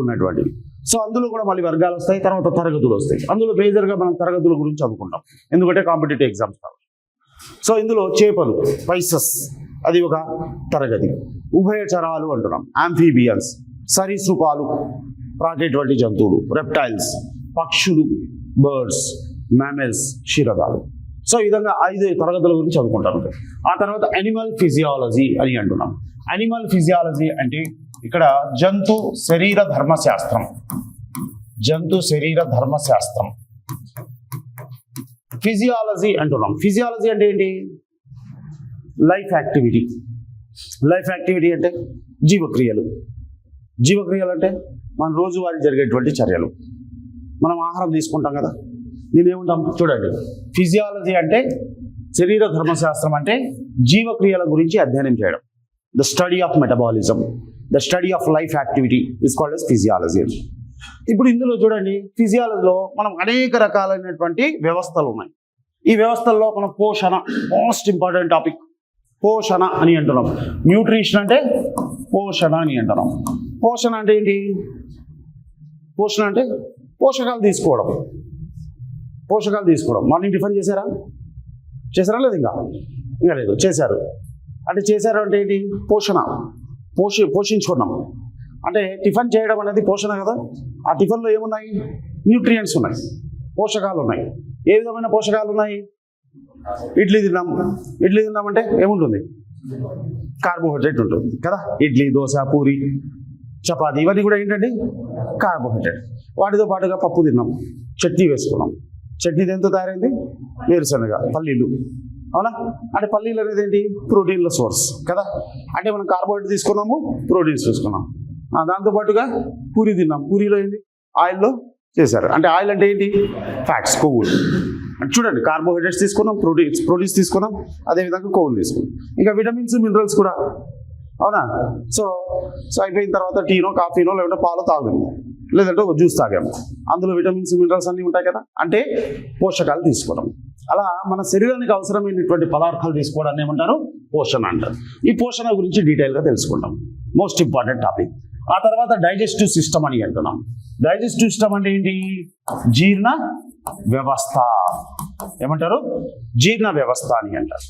ఉన్నటువంటి. సో అందులో కూడా మళ్ళీ వర్గాలు వస్తాయి, తర్వాత తరగతులు వస్తాయి. అందులో మేజర్గా మనం తరగతుల గురించి చదువుకుంటాం, ఎందుకంటే కాంపిటేటివ్ ఎగ్జామ్స్ కావాలి. సో ఇందులో చేపలు, పైసస్, అది ఒక తరగతి. ఉభయచరాలు అంటున్నాం, ఆంఫీబియన్స్, సరీసృపాలు, ప్రాకేటువంటి జంతువులు, రెప్టైల్స్, పక్షులు, బర్డ్స్, మ్యామెల్స్, క్షీరదాలు. సో ఈ విధంగా 5 తరగతుల గురించి చదువుకుంటాం. ఆ తర్వాత అనిమల్ ఫిజియాలజీ అని అంటున్నాం. అనిమల్ ఫిజియాలజీ అంటే ఇక్కడ జంతు శరీర ధర్మశాస్త్రం. ఫిజియాలజీ అంటున్నాం. ఫిజియాలజీ అంటే ఏంటి, లైఫ్ యాక్టివిటీ అంటే జీవక్రియలు అంటే మన రోజువారీ జరిగేటువంటి చర్యలు. మనం ఆహారం తీసుకుంటాం కదా, నేనేమంటాం చూడండి, ఫిజియాలజీ అంటే శరీర ధర్మశాస్త్రం అంటే జీవక్రియల గురించి అధ్యయనం చేయడం. The study of metabolism, the study of life activity is called as physiology. ఇప్పుడు ఇందులో చూడండి, ఫిజియాలజీలో మనం అనేక రకాలైనటువంటి వ్యవస్థలు ఉన్నాయి. ఈ వ్యవస్థల్లో మనం పోషణ, మోస్ట్ ఇంపార్టెంట్ టాపిక్, పోషణ అని అంటున్నాం. న్యూట్రిషన్ అంటే పోషణ అని అంటున్నాం. పోషణ అంటే ఏంటి, పోషణ అంటే పోషకాలు తీసుకోవడం. మార్నింగ్ టిఫిన్ చేశారా లేదు, ఇంకా లేదు, చేశారు అంటే ఏంటి, పోషించుకున్నాం అంటే టిఫిన్ చేయడం అనేది పోషణ కదా. ఆ టిఫిన్లో ఏమున్నాయి, న్యూట్రియంట్స్ ఉన్నాయి, పోషకాలు ఉన్నాయి. ఏ విధమైన పోషకాలు ఉన్నాయి, ఇడ్లీ తిన్నామంటే ఏముంటుంది, కార్బోహైడ్రేట్ ఉంటుంది కదా. ఇడ్లీ, దోశ, పూరి, చపాతి ఇవన్నీ కూడా ఏంటండి, కార్బోహైడ్రేట్. వాటితో పాటుగా పప్పు తిన్నాం, చట్నీ వేసుకున్నాం. చట్నీ దేంతో తయారైంది, వేరుశనగ, పల్లీలు, అవునా. అంటే పల్లీలు అనేది ఏంటి, ప్రోటీన్ల సోర్స్ కదా. అంటే మనం కార్బోహైడ్రేట్ తీసుకున్నాము, ప్రోటీన్స్ తీసుకున్నాం. దాంతోపాటుగా పూరి తిన్నాం, పూరిలో ఏంటి, ఆయిల్లో చేశారు. అంటే ఆయిల్ అంటే ఏంటి, ఫ్యాట్స్, కొవ్వులు. అంటే చూడండి, కార్బోహైడ్రేట్స్ తీసుకున్నాం, ప్రోటీన్స్ తీసుకున్నాం, అదేవిధంగా కొవ్వులు తీసుకున్నాం. ఇంకా విటమిన్స్, మినరల్స్ కూడా, అవునా. సో అయిపోయిన తర్వాత టీనో, కాఫీనో, లేదంటే పాలు తాగాము, లేదంటే ఒక జ్యూస్ తాగాము. అందులో విటమిన్స్, మినరల్స్ అన్నీ ఉంటాయి కదా, అంటే పోషకాలు తీసుకోవడం. అలా మన శరీరానికి అవసరమైనటువంటి పదార్థాలు తీసుకోవడాన్ని ఏమంటారు, పోషణ అంటారు. ఈ పోషణ గురించి డీటెయిల్గా తెలుసుకుంటాం, మోస్ట్ ఇంపార్టెంట్ టాపిక్. ఆ తర్వాత డైజెస్టివ్ సిస్టమ్ అని అంటున్నాం. డైజెస్టివ్ సిస్టమ్ అంటే ఏంటి? జీర్ణ వ్యవస్థ. ఏమంటారు? జీర్ణ వ్యవస్థ అని అంటారు.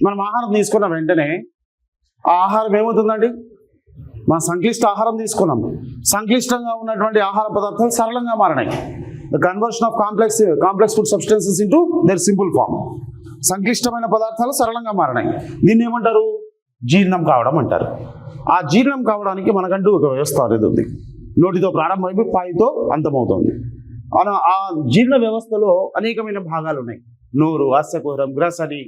మనం ఆహారం తీసుకున్న వెంటనే ఆ ఆహారం ఏమవుతుందండి? మనం సంక్లిష్ట ఆహారం తీసుకున్నాం, సంక్లిష్టంగా ఉన్నటువంటి ఆహార పదార్థాలు సరళంగా మారినాయి. The conversion of complex food substances into their simple form. సంక్లిష్టమైన పదార్థాలు సరళంగా మారినాయి. దీన్ని ఏమంటారు? జీర్ణం కావడం అంటారు. ఆ జీర్ణం కావడానికి మనకంటూ ఒక వ్యవస్థ అనేది ఉంది. నోటితో ప్రారంభమైపోయి పాయితో అంతమవుతుంది. ఆ జీర్ణ వ్యవస్థలో అనేకమైన భాగాలు ఉన్నాయి. నోరు, అస్యకుహరం, గ్రసని,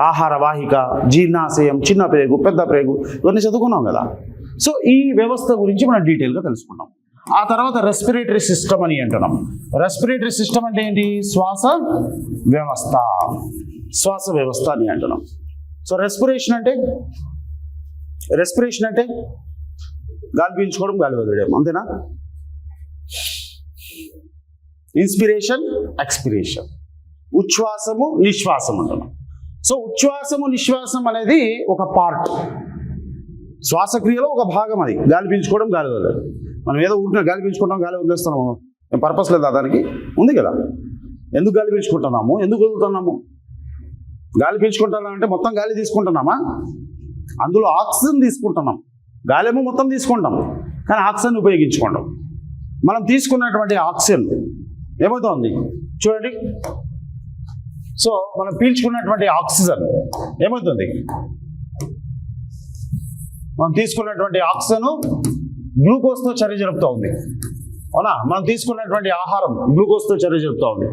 ఆహార వాహిక, జీర్ణాశయం, చిన్న ప్రేగు, పెద్ద ప్రేగు, ఇవన్నీ చదువుకున్నాం కదా. సో ఈ వ్యవస్థ గురించి మనం డీటెయిల్గా తెలుసుకున్నాం. ఆ తర్వాత రెస్పిరేటరీ సిస్టమ్ అని అంటున్నాం. రెస్పిరేటరీ సిస్టమ్ అంటే ఏంటి? శ్వాస వ్యవస్థ. శ్వాస వ్యవస్థ అని అంటున్నాం. సో రెస్పిరేషన్ అంటే గాలి పీల్చుకోవడం, గాలి వదిలేయడం, అంతేనా? Inspiration, expiration. ఉచ్ఛ్వాసము, నిశ్వాసం అంటున్నాం. సో ఉచ్ఛ్వాసము, నిశ్వాసం అనేది ఒక పార్ట్, శ్వాసక్రియలో ఒక భాగం. అది గాలి పీల్చుకోవడం, గాలి వదిలేయడం. మనం ఏదో ఊరికే గాలి పీల్చుకుంటాం, గాలి వదిలేస్తున్నాము, పర్పస్ లేదా? దానికి ఉంది కదా. ఎందుకు గాలి పీల్చుకుంటున్నాము, ఎందుకు వదులుతున్నాము? గాలి పీల్చుకుంటున్నాం అంటే మొత్తం గాలి తీసుకుంటున్నామా? అందులో ఆక్సిజన్ తీసుకుంటున్నాం. గాలి ఏమో మొత్తం తీసుకుంటాం, కానీ ఆక్సిజన్ ఉపయోగించుకుంటాం. మనం తీసుకున్నటువంటి ఆక్సిజన్ ఏమవుతుంది చూడండి. సో మనం పీల్చుకున్నటువంటి ఆక్సిజన్ ఏమవుతుంది? మనం తీసుకున్నటువంటి ఆక్సిజన్ గ్లూకోజ్తో చర్య జరుపుతూ ఉంది, అవునా? మనం తీసుకున్నటువంటి ఆహారం గ్లూకోజ్తో చర్య జరుపుతూ ఉంది.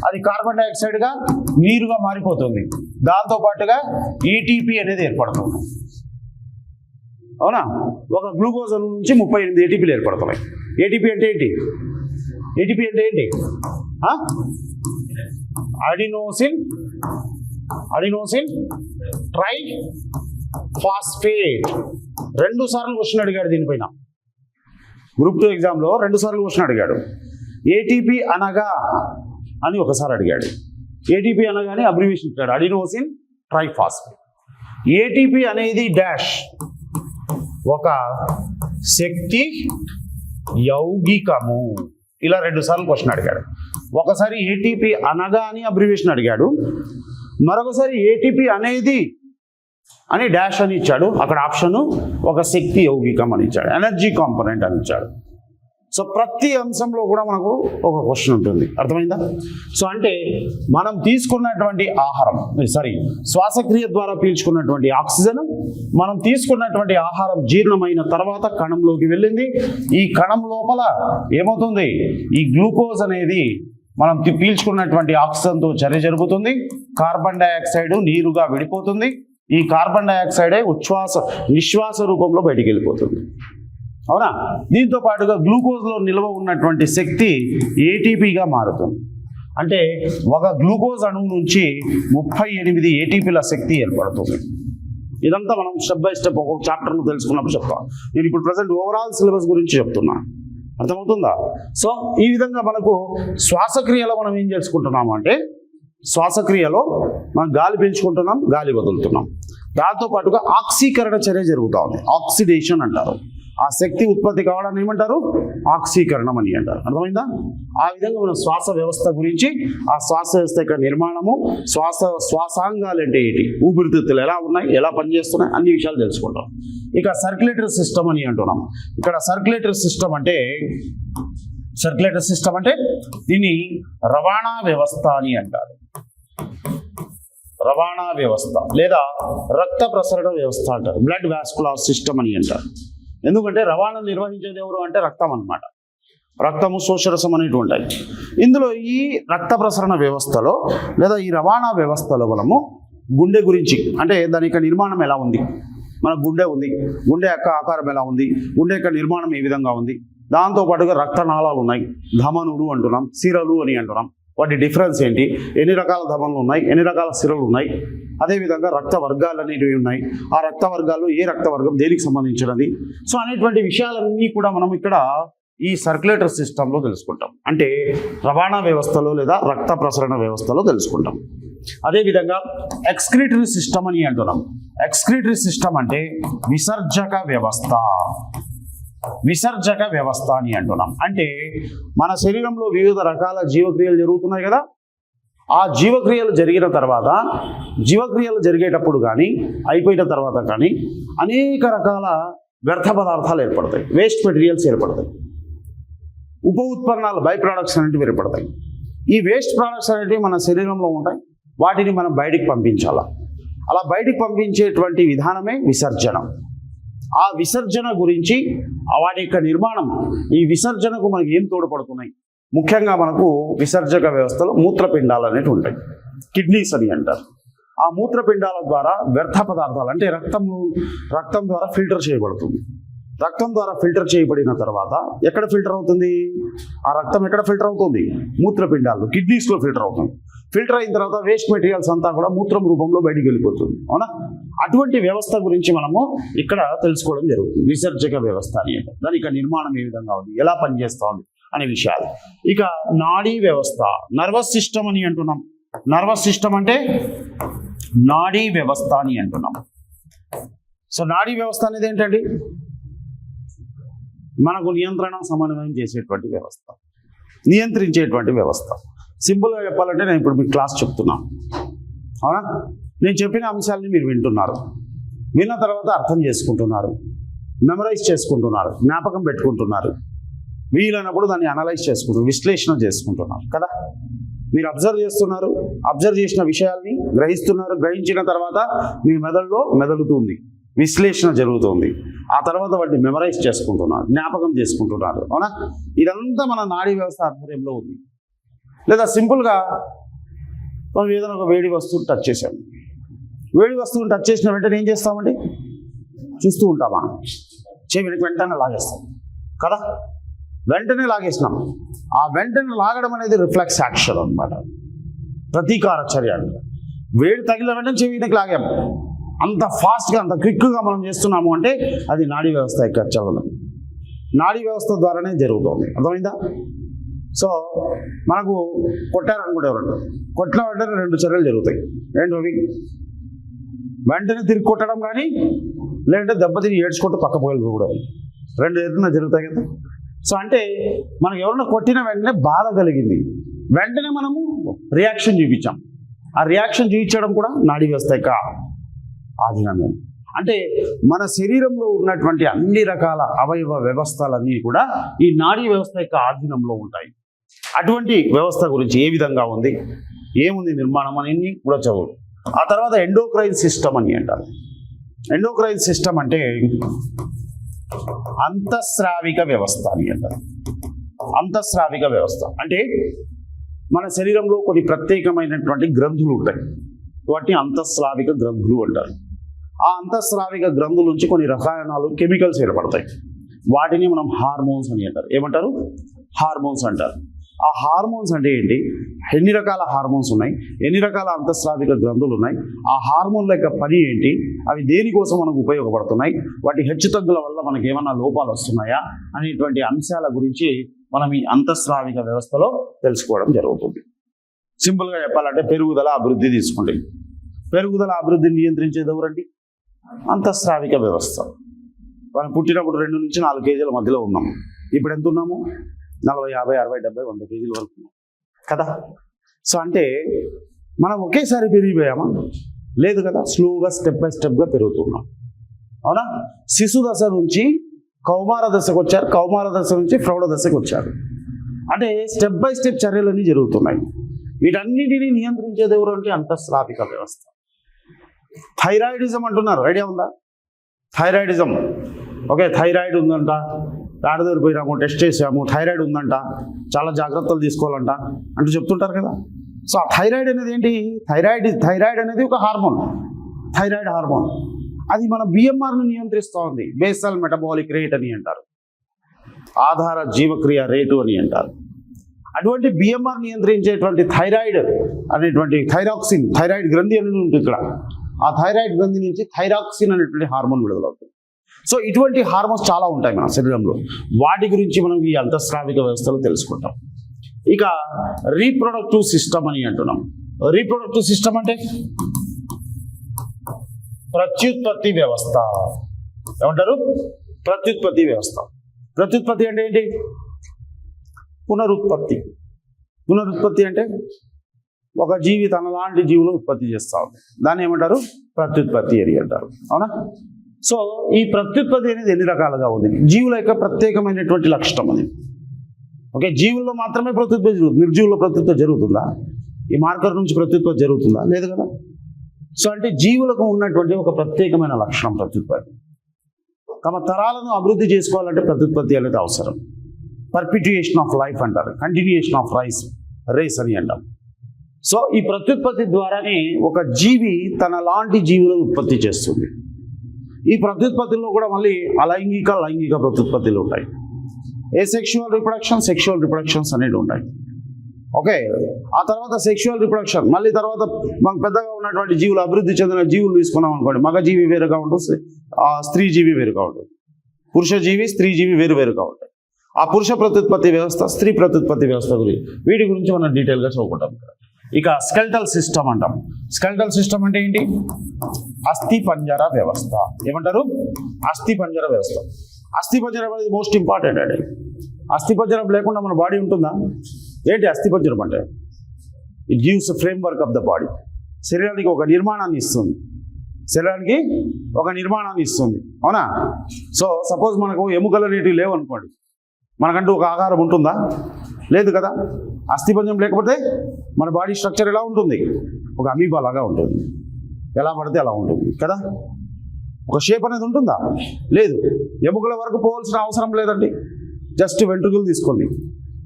అది కార్బన్ డైఆక్సైడ్గా, నీరుగా మారిపోతుంది. దాంతోపాటుగా ఏటీపీ అనేది ఏర్పడుతుంది, అవునా? ఒక గ్లూకోజ్ నుంచి 38 ఏటీపీలు ఏర్పడుతున్నాయి. ఏటీపీ అంటే ఏంటి? ఏటీపీ అంటే ఏంటి? Adenosine try phosphate. 2 సార్లు క్వశ్చన్ అడిగాడు దీనిపైన. గ్రూప్ 2 ఎగ్జామ్లో 2 సార్లు క్వశ్చన్ అడిగాడు. ఏటీపీ అనగా అని ఒకసారి అడిగాడు. ఏటీపీ అనగానే అబ్రివేషన్ ఇచ్చాడు, అడినోసిన్ ట్రైఫాస్ఫేట్. ఏటీపీ అనేది డాష్, ఒక శక్తి యౌగికము. ఇలా 2 సార్లు క్వశ్చన్ అడిగాడు. ఒకసారి ఏటీపీ అనగా అని అబ్రివేషన్ అడిగాడు, మరొకసారి ఏటీపీ అనేది అని డాష్ అని ఇచ్చాడు. అక్కడ ఆప్షన్ ఒక శక్తి యౌగికం అని ఇచ్చాడు, ఎనర్జీ కాంపోనెంట్ అని ఇచ్చాడు. సో ప్రతి అంశంలో కూడా మనకు ఒక క్వశ్చన్ ఉంటుంది, అర్థమైందా? సో అంటే మనం తీసుకున్నటువంటి ఆహారం, శ్వాసక్రియ ద్వారా పీల్చుకున్నటువంటి ఆక్సిజన్, మనం తీసుకున్నటువంటి ఆహారం జీర్ణమైన తర్వాత కణంలోకి వెళ్ళింది. ఈ కణం లోపల ఏమవుతుంది? ఈ గ్లూకోజ్ అనేది మనం పీల్చుకున్నటువంటి ఆక్సిజన్తో చర్య జరుగుతుంది. కార్బన్ డైఆక్సైడ్ నీరుగా విడిపోతుంది. ఈ కార్బన్ డైఆక్సైడే నిశ్వాస రూపంలో బయటికి వెళ్ళిపోతుంది, అవునా? దీంతో పాటుగా గ్లూకోజ్లో నిల్వ ఉన్నటువంటి శక్తి ఏటీపీగా మారుతుంది. అంటే ఒక గ్లూకోజ్ అణువు నుంచి 38 ఏటీపీల శక్తి ఏర్పడుతుంది. ఇదంతా మనం స్టెప్ బై స్టెప్ ఒక్కొక్క చాప్టర్ను తెలుసుకున్నప్పుడు చెప్తాం. నేను ఇప్పుడు ప్రజెంట్ ఓవరాల్ సిలబస్ గురించి చెప్తున్నా, అర్థమవుతుందా? సో ఈ విధంగా మనకు శ్వాసక్రియలో మనం ఏం చేసుకుంటున్నాము అంటే, శ్వాసక్రియలో మనం గాలి పీల్చుకుంటున్నాం, గాలి వదులుతున్నాం. దాంతోపాటుగా ఆక్సీకరణ చర్య జరుగుతూ ఉంది, ఆక్సిడేషన్ అంటారు. ఆ శక్తి ఉత్పత్తి కావడాన్ని ఏమంటారు? ఆక్సీకరణం అని అంటారు, అర్థమైందా? ఆ విధంగా మనం శ్వాస వ్యవస్థ గురించి, ఆ శ్వాస వ్యవస్థ యొక్క నిర్మాణము, శ్వాసాంగాలు అంటే ఏంటి, ఊపిరితిత్తులు ఎలా ఉన్నాయి, ఎలా పనిచేస్తున్నాయి, అన్ని విషయాలు తెలుసుకుంటాం. ఇక సర్క్యులేటరీ సిస్టమ్ అని అంటున్నాం. ఇక్కడ సర్క్యులేటరీ సిస్టమ్ అంటే దీన్ని రవాణా వ్యవస్థ అని అంటారు. రవాణా వ్యవస్థ లేదా రక్త ప్రసరణ వ్యవస్థ అంటారు, బ్లడ్ వాస్కులర్ సిస్టమ్ అని అంటారు. ఎందుకంటే రవాణా నిర్వహించేది ఎవరు అంటే రక్తం అన్నమాట. రక్తము, శోషరసం అనేవి ఉంటాయి. ఇందులో ఈ రక్త ప్రసరణ వ్యవస్థలో లేదా ఈ రవాణా వ్యవస్థలో మనము గుండె గురించి, అంటే దాని యొక్క నిర్మాణం ఎలా ఉంది, మన గుండె ఉంది, గుండె యొక్క ఆకారం ఎలా ఉంది, గుండె యొక్క నిర్మాణం ఏ విధంగా ఉంది, దాంతోపాటుగా రక్తనాళాలు ఉన్నాయి, ధమనులు అంటున్నాం, సిరలు అని అంటున్నాం. వాటి డిఫరెన్స్ ఏంటి, ఎన్ని రకాల ధమనులు ఉన్నాయి, ఎన్ని రకాల సిరలు ఉన్నాయి, అదేవిధంగా రక్త వర్గాలు అనేటివి ఉన్నాయి, ఆ రక్త వర్గాల్లో ఏ రక్త వర్గం దేనికి సంబంధించినది, సో అనేటువంటి విషయాలన్నీ కూడా మనం ఇక్కడ ఈ సర్క్యులేటరీ సిస్టంలో తెలుసుకుంటాం. అంటే రవాణా వ్యవస్థలో లేదా రక్త ప్రసరణ వ్యవస్థలో తెలుసుకుంటాం. అదేవిధంగా ఎక్స్క్రీటరీ సిస్టమ్ అని అంటున్నాం. ఎక్స్క్రీటరీ సిస్టమ్ అంటే విసర్జక వ్యవస్థ. విసర్జక వ్యవస్థ అని అంటున్నాం. అంటే మన శరీరంలో వివిధ రకాల జీవక్రియలు జరుగుతున్నాయి కదా, ఆ జీవక్రియలు జరిగిన తర్వాత, జీవక్రియలు జరిగేటప్పుడు కానీ అయిపోయిన తర్వాత కానీ అనేక రకాల వ్యర్థ పదార్థాలు ఏర్పడతాయి, వేస్ట్ మెటీరియల్స్ ఏర్పడతాయి, ఉప ఉత్పన్నాలు బై ప్రోడక్ట్స్ అనేటివి ఏర్పడతాయి. ఈ వేస్ట్ ప్రోడక్ట్స్ అనేటివి మన శరీరంలో ఉంటాయి, వాటిని మనం బయటికి పంపించాలా. అలా బయటికి పంపించేటువంటి విధానమే విసర్జనం. ఆ విసర్జన గురించి, వాటి యొక్క నిర్మాణం, ఈ విసర్జనకు మనకి ఏం తోడ్పడుతున్నాయి, ముఖ్యంగా మనకు విసర్జక వ్యవస్థలో మూత్రపిండాలు అనేవి ఉంటాయి, కిడ్నీస్ అని అంటారు. ఆ మూత్రపిండాల ద్వారా వ్యర్థ పదార్థాలు అంటే రక్తం ద్వారా ఫిల్టర్ చేయబడుతుంది. రక్తం ద్వారా ఫిల్టర్ చేయబడిన తర్వాత ఎక్కడ ఫిల్టర్ అవుతుంది? ఆ రక్తం ఎక్కడ ఫిల్టర్ అవుతుంది? మూత్రపిండాలు, కిడ్నీస్లో ఫిల్టర్ అవుతుంది. ఫిల్టర్ అయిన తర్వాత వేస్ట్ మెటీరియల్స్ అంతా కూడా మూత్రం రూపంలో బయటికి వెళ్ళిపోతుంది, అవునా? అటువంటి వ్యవస్థ గురించి మనము ఇక్కడ తెలుసుకోవడం జరుగుతుంది. విసర్జక వ్యవస్థ అని అంటే దాని యొక్క నిర్మాణం ఏ విధంగా ఉంది, ఎలా పనిచేస్తుంది అనే విషయాలు. ఇక నాడీ వ్యవస్థ, నర్వస్ సిస్టమ్ అని అంటున్నాం. నర్వస్ సిస్టమ్ అంటే నాడీ వ్యవస్థ అని అంటున్నాం. సో నాడీ వ్యవస్థ అనేది ఏంటండి? మనకు నియంత్రణ సమన్వయం చేసేటువంటి వ్యవస్థ, నియంత్రించేటువంటి వ్యవస్థ. సింపుల్గా చెప్పాలంటే నేను ఇప్పుడు మీకు క్లాస్ చెప్తున్నాను, అవునా? నేను చెప్పిన అంశాలని మీరు వింటున్నారు, విన్న తర్వాత అర్థం చేసుకుంటున్నారు, మెమరైజ్ చేసుకుంటున్నారు, జ్ఞాపకం పెట్టుకుంటున్నారు, వీలైనప్పుడు దాన్ని అనలైజ్ చేసుకుంటున్నారు, విశ్లేషణ చేసుకుంటున్నారు కదా. మీరు అబ్జర్వ్ చేస్తున్నారు, అబ్జర్వ్ చేసిన విషయాల్ని గ్రహిస్తున్నారు, గ్రహించిన తర్వాత మీ మెదడులో మెదలుతుంది, విశ్లేషణ జరుగుతుంది. ఆ తర్వాత వాటిని మెమరైజ్ చేసుకుంటున్నారు, జ్ఞాపకం చేసుకుంటున్నారు, అవునా? ఇదంతా మన నాడీ వ్యవస్థ ఆధ్వర్యంలో ఉంది. లేదా సింపుల్గా మనం ఏదైనా ఒక వేడి వస్తువుని టచ్ చేసాం, వేడి వస్తువుని టచ్ చేసిన వెంటనే ఏం చేస్తామండి? చూస్తూ ఉంటామా? వెంటనే లాగేస్తాం కదా, వెంటనే లాగేసినాం. ఆ వెంటనే లాగడం అనేది రిఫ్లెక్స్ యాక్షన్ అనమాట, ప్రతీకార చర్య. వేడి తగిలిన వెంటనే చెవికి లాగాము, అంత ఫాస్ట్గా అంత క్విక్గా మనం చేస్తున్నాము అంటే అది నాడీ వ్యవస్థ యొక్క చలనం, నాడీ వ్యవస్థ ద్వారానే జరుగుతుంది. అర్థమైందా? సో మనకు కొట్టారనుకుంటే ఎవరంటారు, కొట్టిన వెంటనే రెండు చర్యలు జరుగుతాయి. ఏంటవి? వెంటనే తిరిగి కొట్టడం కానీ, లేదంటే దెబ్బతిని ఏడ్చుకుంటూ పక్క పోయి కూడా, రెండు ఏదైనా జరుగుతాయి కదా. సో అంటే మనకు ఎవరైనా కొట్టిన వెంటనే బాధ కలిగింది, వెంటనే మనము రియాక్షన్ చూపించాం. ఆ రియాక్షన్ చూపించడం కూడా నాడీ వ్యవస్థ యొక్క ఆధీనమే. అంటే మన శరీరంలో ఉన్నటువంటి అన్ని రకాల అవయవ వ్యవస్థలన్నీ కూడా ఈ నాడీ వ్యవస్థ యొక్క ఆధీనంలో ఉంటాయి. అటువంటి వ్యవస్థ గురించి ఏ విధంగా ఉంది, ఏముంది నిర్మాణం అనేది కూడా చదువు. ఆ తర్వాత ఎండోక్రైన్ సిస్టమ్ అని అంటారు. ఎండోక్రైన్ సిస్టమ్ అంటే అంతఃస్రావిక వ్యవస్థ అని అంటారు. అంతఃస్రావిక వ్యవస్థ అంటే మన శరీరంలో కొన్ని ప్రత్యేకమైనటువంటి గ్రంథులు ఉంటాయి, వాటిని అంతఃస్రావిక గ్రంథులు అంటారు. ఆ అంతఃస్రావిక గ్రంథుల నుంచి కొన్ని రసాయనాలు, కెమికల్స్ ఏర్పడతాయి, వాటిని మనం హార్మోన్స్ అని అంటారు. ఏమంటారు? హార్మోన్స్ అంటారు. ఆ హార్మోన్స్ అంటే ఏంటి, ఎన్ని రకాల హార్మోన్స్ ఉన్నాయి, ఎన్ని రకాల అంతఃస్రావిక గ్రంథులు ఉన్నాయి, ఆ హార్మోన్ల యొక్క పని ఏంటి, అవి దేనికోసం మనకు ఉపయోగపడుతున్నాయి, వాటి హెచ్చుతగ్గుల వల్ల మనకి ఏమన్నా లోపాలు వస్తున్నాయా అనేటువంటి అంశాల గురించి మనం ఈ అంతఃస్రావిక వ్యవస్థలో తెలుసుకోవడం జరుగుతుంది. సింపుల్గా చెప్పాలంటే పెరుగుదల అభివృద్ధి తీసుకుంటే, పెరుగుదల అభివృద్ధిని నియంత్రించేది ఎవరండి? అంతఃస్రావిక వ్యవస్థ. మనం పుట్టినప్పుడు 2 నుంచి 4 కేజీల మధ్యలో ఉన్నాము, ఇప్పుడు ఎంత ఉన్నాము? 40, 50, 60, 70, 100 కేజీల వరకు ఉన్నాం కదా. సో అంటే మనం ఒకేసారి పెరిగిపోయామా? లేదు కదా, స్లోగా స్టెప్ బై స్టెప్గా పెరుగుతున్నాం, అవునా? శిశు దశ నుంచి కౌమార దశకు వచ్చారు, కౌమార దశ నుంచి ప్రౌఢ దశకు వచ్చారు. అంటే స్టెప్ బై స్టెప్ చర్యలన్నీ జరుగుతున్నాయి. వీటన్నిటినీ నియంత్రించేది ఎవరు అంటే అంతఃస్రావిక వ్యవస్థ. థైరాయిడిజం అంటున్నారు, ఐడియా ఉందా? థైరాయిడిజం, ఓకే, థైరాయిడ్ ఉందంట, డాక్టర్ పోయినాము, టెస్ట్ చేసాము, థైరాయిడ్ ఉందంట, చాలా జాగ్రత్తలు తీసుకోవాలంట అంటూ చెప్తుంటారు కదా. సో ఆ థైరాయిడ్ అనేది ఏంటి? థైరాయిడ్ అనేది ఒక హార్మోన్, థైరాయిడ్ హార్మోన్. అది మన బిఎంఆర్ను నియంత్రిస్తూ ఉంది, బేసల్ మెటబాలిక్ రేట్ అని అంటారు, ఆధార జీవక్రియ రేటు అని అంటారు. అటువంటి బిఎంఆర్ నియంత్రించేటువంటి థైరాయిడ్ అనేటువంటి థైరాక్సిన్, థైరాయిడ్ గ్రంథి అనేది ఉంటుంది ఇక్కడ. ఆ థైరాయిడ్ గ్రంథి నుంచి థైరాక్సిన్ అనేటువంటి హార్మోన్ విడుదలవుతుంది. సో ఇటువంటి హార్మోన్స్ చాలా ఉంటాయి మన శరీరంలో, వాటి గురించి మనం ఈ అంతఃస్రావిక వ్యవస్థలో తెలుసుకుంటాం. ఇక రీప్రొడక్టివ్ సిస్టమ్ అని అంటున్నాం. రీప్రొడక్టివ్ సిస్టమ్ అంటే ప్రత్యుత్పత్తి వ్యవస్థ. ఏమంటారు? ప్రత్యుత్పత్తి వ్యవస్థ. ప్రత్యుత్పత్తి అంటే ఏంటి? పునరుత్పత్తి. పునరుత్పత్తి అంటే ఒక జీవి తనలాంటి జీవులు ఉత్పత్తి చేస్తూ ఉంది, దాన్ని ఏమంటారు? ప్రత్యుత్పత్తి అని అంటారు. అవునా? సో ఈ ప్రత్యుత్పత్తి అనేది ఎన్ని రకాలుగా ఉంది? జీవుల యొక్క ప్రత్యేకమైనటువంటి లక్షణం అది. ఓకే, జీవుల్లో మాత్రమే ప్రత్యుత్పత్తి జరుగుతుంది, నిర్జీవుల్లో ప్రత్యుత్పత్తి జరుగుతుందా? ఈ మార్కర్ నుంచి ప్రత్యుత్పత్తి జరుగుతుందా? లేదు కదా. సో అంటే జీవులకు ఉన్నటువంటి ఒక ప్రత్యేకమైన లక్షణం ప్రత్యుత్పత్తి. తమ తరాలను అభివృద్ధి చేసుకోవాలంటే ప్రత్యుత్పత్తి అనేది అవసరం. పర్పిట్యుయేషన్ ఆఫ్ లైఫ్ అంటారు, కంటిన్యూయేషన్ ఆఫ్ రేస్ అని అంటాం. సో ఈ ప్రత్యుత్పత్తి ద్వారానే ఒక జీవి తన లాంటి జీవులను ఉత్పత్తి చేస్తుంది. ఈ ప్రత్యుత్పత్తిలో కూడా మళ్ళీ లైంగిక ప్రత్యుత్పత్తులు ఉంటాయి. సెక్షువల్ రిప్రొడక్షన్స్ అనేవి ఉంటాయి. ఓకే, ఆ తర్వాత సెక్షువల్ రిప్రొడక్షన్, మళ్ళీ తర్వాత మనకు పెద్దగా ఉన్నటువంటి జీవులు, అభివృద్ధి చెందిన జీవులు తీసుకున్నాం అనుకోండి, మగ జీవి వేరుగా ఉంటుంది, స్త్రీ జీవి వేరుగా ఉంటుంది, పురుష జీవి స్త్రీ జీవి వేరుగా ఉంటాయి. ఆ పురుష ప్రత్యుత్పత్తి వ్యవస్థ, స్త్రీ ప్రత్యుత్పత్తి వ్యవస్థ వీటి గురించి మనం డీటెయిల్గా చదువుకుంటాం. ఇక స్కెల్టల్ సిస్టమ్ అంటాం. స్కెల్టల్ సిస్టమ్ అంటే ఏంటి? అస్థి పంజర వ్యవస్థ. ఏమంటారు? అస్థి పంజర వ్యవస్థ. అస్థి పంజరం అనేది మోస్ట్ ఇంపార్టెంట్ అండి. అస్థి పంజరం లేకుండా మన బాడీ ఉంటుందా? ఏంటి అస్థి పంజరం అంటే? It gives frame work of the body. శరీరానికి ఒక నిర్మాణాన్ని ఇస్తుంది. అవునా? సో సపోజ్ మనకు ఎముకలు అనేటివి లేవు అనుకోండి, మనకంటూ ఒక ఆకారం ఉంటుందా? లేదు కదా. అస్థిపంజరం లేకపోతే మన బాడీ స్ట్రక్చర్ ఎలా ఉంటుంది? ఒక అమీబా లాగా ఉంటుంది, ఎలా పడితే అలా ఉంటుంది కదా. ఒక షేప్ అనేది ఉంటుందా? లేదు. ఎముకల వరకు పోవాల్సిన అవసరం లేదండి. జస్ట్ వెంట్రుకలు తీసుకోండి.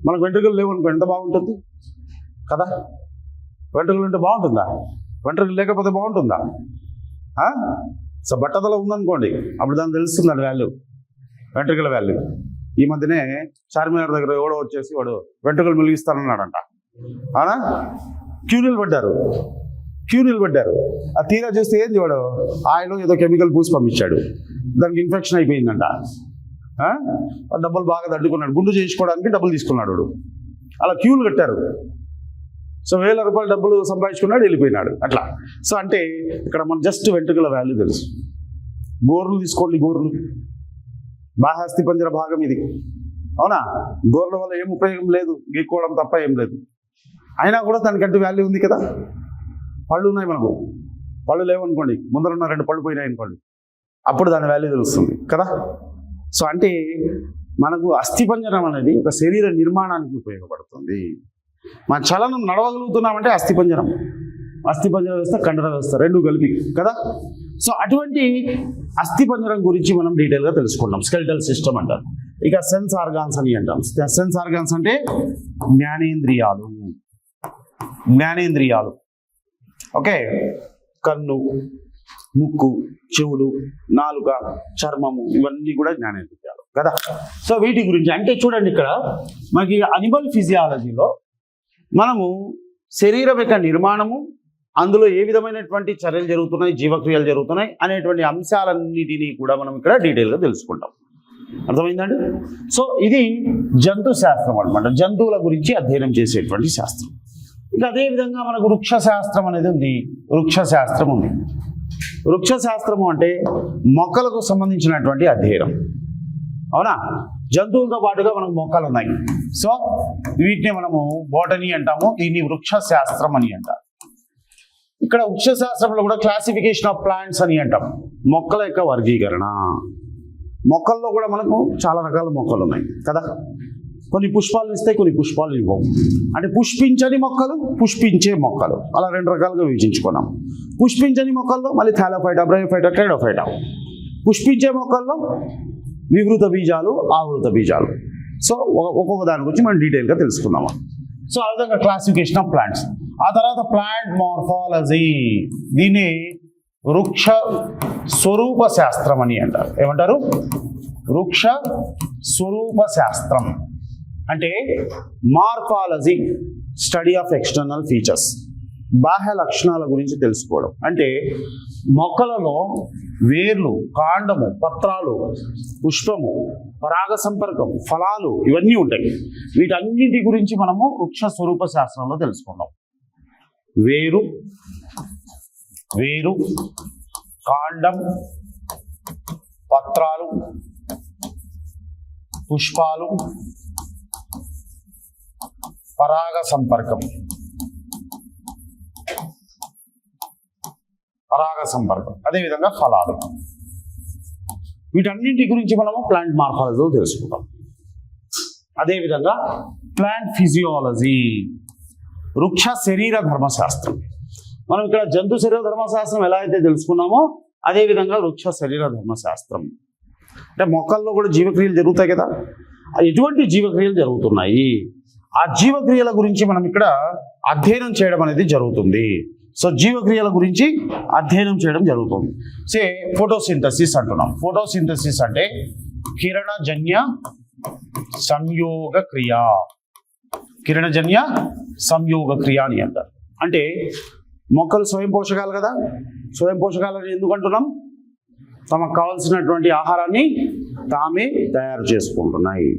మనకు వెంట్రుకలు లేవు అనుకో, ఎంత బాగుంటుంది కదా. వెంట్రుకలు ఉంటే బాగుంటుందా? వెంట్రుకలు లేకపోతే బాగుంటుందా? సో బట్టతల ఉందనుకోండి, అప్పుడు దాన్ని తెలుస్తుంది వాల్యూ, వెంట్రుకల వాల్యూ. ఈ మధ్యనే చార్మినార్ దగ్గర ఎవడో వచ్చేసి వాడు వెంట్రుకలు మెలిగిస్తానన్నాడంట. అవునా? క్యూనిల్ పడ్డారు. ఆ తీరా చూస్తే ఏంది, వాడు ఆయిల్ ఏదో కెమికల్ పూసి పంపించాడు, దానికి ఇన్ఫెక్షన్ అయిపోయిందంట. డబ్బులు బాగా తట్టుకున్నాడు, గుండు చేయించుకోవడానికి డబ్బులు తీసుకున్నాడు వాడు. అలా క్యూలు కట్టారు. సో 1000 రూపాయలు డబ్బులు సంపాదించుకున్నాడు, వెళ్ళిపోయినాడు అట్లా. సో అంటే ఇక్కడ మన జస్ట్ వెంట్రుకల వాల్యూ తెలుసు. గోర్లు తీసుకోండి, గోర్లు బాహాస్తి పంజర భాగం ఇది. అవునా? గోర్ల వల్ల ఏం ఉపయోగం లేదు, గీక్కోవడం తప్ప ఏం లేదు. అయినా కూడా దానికంటూ వాల్యూ ఉంది కదా. పళ్ళు ఉన్నాయి మనకు, పళ్ళు లేవనుకోండి, ముందరున్న 2 పళ్ళు పోయినాయి అనుకోండి, అప్పుడు దాని వాల్యూ తెలుస్తుంది కదా. సో అంటే మనకు అస్థిపంజరం అనేది ఒక శరీర నిర్మాణానికి ఉపయోగపడుతుంది. మన చలనం నడవగలుగుతున్నామంటే అస్థిపంజరం వ్యవస్థ, కండర వ్యవస్థ రెండు కలిపి కదా. సో అటువంటి అస్థిపంజరం గురించి మనం డీటెయిల్గా తెలుసుకుంటాం. స్కెల్టల్ సిస్టమ్ అంటారు. ఇక సెన్స్ ఆర్గాన్స్ అని అంటాం. సెన్స్ ఆర్గాన్స్ అంటే జ్ఞానేంద్రియాలు. ఓకే, కన్ను, ముక్కు, చెవులు, నాలుక, చర్మము, ఇవన్నీ కూడా జ్ఞానేంద్రియాలు కదా. సో వీటి గురించి అంటే చూడండి, ఇక్కడ మనకి అనిమల్ ఫిజియాలజీలో మనము శరీరం యొక్క నిర్మాణము, అందులో ఏ విధమైనటువంటి చర్యలు జరుగుతున్నాయి, జీవక్రియలు జరుగుతున్నాయి అనేటువంటి అంశాలన్నిటినీ కూడా మనం ఇక్కడ డీటెయిల్గా తెలుసుకుంటాం. అర్థమైందండి? సో ఇది జంతు శాస్త్రం అనమాట, జంతువుల గురించి అధ్యయనం చేసేటువంటి శాస్త్రం. ఇంకా అదేవిధంగా మనకు వృక్ష శాస్త్రం అనేది ఉంది. వృక్ష శాస్త్రము అంటే మొక్కలకు సంబంధించినటువంటి అధ్యయనం. అవునా? జంతువులతో పాటుగా మనకు మొక్కలు ఉన్నాయి. సో వీటిని మనము బోటనీ అంటాము, దీన్ని వృక్ష శాస్త్రం అని అంటారు. ఇక్కడ వృక్ష శాస్త్రంలో కూడా క్లాసిఫికేషన్ ఆఫ్ ప్లాంట్స్ అని అంటాం, మొక్కల యొక్క వర్గీకరణ. మొక్కల్లో కూడా మనకు చాలా రకాల మొక్కలు ఉన్నాయి కదా. కొన్ని పుష్పాలు ఇస్తాయి, కొన్ని పుష్పాలు ఇవ్వవు. అంటే పుష్పించని మొక్కలు, పుష్పించే మొక్కలు, అలా 2 రకాలుగా విభజించుకున్నాం. పుష్పించని మొక్కల్లో మళ్ళీ థాలోఫైటా, బ్రయోఫైటా, టెరిడోఫైటా. పుష్పించే మొక్కల్లో వివృత బీజాలు, ఆవృత బీజాలు. సో ఒక్కొక్క దాని గురించి మనం డీటెయిల్గా తెలుసుకుందాము. సో ఆ విధంగా క్లాసిఫికేషన్ ఆఫ్ ప్లాంట్స్. ఆ తర్వాత ప్లాంట్ మార్ఫాలజీ, దీన్ని వృక్ష స్వరూప శాస్త్రం అని అంటారు. ఏమంటారు? వృక్ష స్వరూప శాస్త్రం అంటే morphology, study of external features, బాహ్య లక్షణాల గురించి తెలుసుకోవడం. అంటే మొక్కలలో వేర్లు, కాండము, పత్రాలు, పుష్పము, పరాగ సంపర్కం, ఫలాలు ఇవన్నీ ఉంటాయి. వీటన్నిటి గురించి మనము వృక్ష స్వరూప శాస్త్రంలో తెలుసుకుందాం. వేరు, కాండం, పత్రాలు, పుష్పాలు, పరాగ సంపర్కం, అదేవిధంగా ఫలాలు. వీటన్నింటి గురించి మనము ప్లాంట్ మార్ఫాలజీలో తెలుసుకుంటాం. అదేవిధంగా ప్లాంట్ ఫిజియాలజీ, వృక్ష శరీర ధర్మశాస్త్రం. మనం ఇక్కడ జంతు శరీర ధర్మశాస్త్రం ఎలా అయితే తెలుసుకున్నామో అదేవిధంగా వృక్ష శరీర ధర్మశాస్త్రం అంటే మొక్కల్లో కూడా జీవక్రియలు జరుగుతాయి కదా, ఎటువంటి జీవక్రియలు జరుగుతున్నాయి, ఆ జీవక్రియల గురించి మనం ఇక్కడ అధ్యయనం చేయడం అనేది జరుగుతుంది. సో జీవక్రియల గురించి అధ్యయనం చేయడం జరుగుతుంది. సే ఫోటోసింథసిస్ అంటున్నాం. ఫోటోసింథసిస్ అంటే కిరణజన్య సంయోగ క్రియ, కిరణజన్య సంయోగ క్రియ అని అంటారు. అంటే మొక్కలు స్వయం పోషకాలు కదా, స్వయం పోషకాలని ఎందుకు అంటున్నాం? తమకు కావాల్సినటువంటి ఆహారాన్ని తామే తయారు చేసుకుంటున్నాయి.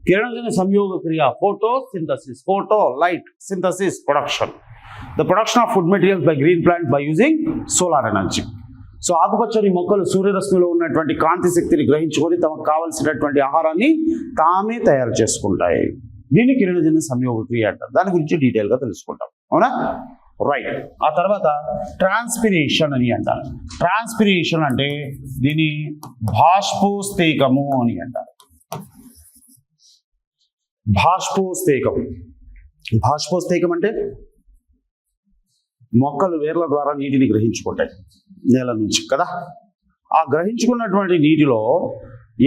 కిరణజన్య సంయోగ క్రియ, photosynthesis, photo light, synthesis production, the production of food materials by green plant by using solar energy. So ఆకుపచ్చని మొక్కలు సూర్యరశ్మిలో ఉన్నటువంటి కాంతి శక్తిని గ్రహించుకొని తమకు కావలసినటువంటి ఆహారాన్ని తామే తయారు చేసుకుంటాయి. దీన్ని కిరణజన్య సంయోగ క్రియ అంటారు. దాని గురించి డీటెయిల్గా తెలుసుకుంటాం. అవునా? రైట్. ఆ తర్వాత ట్రాన్స్పిరేషన్ అని అంటారు. ట్రాన్స్పిరేషన్ అంటే దీని బాష్పోస్తేకము అని అంటారు. బాష్పోస్తేకం, బాష్పోస్తేకం అంటే మొక్కలు వేర్ల ద్వారా నీటిని గ్రహించుకుంటాయి నేల నుంచి కదా. ఆ గ్రహించుకున్నటువంటి నీటిలో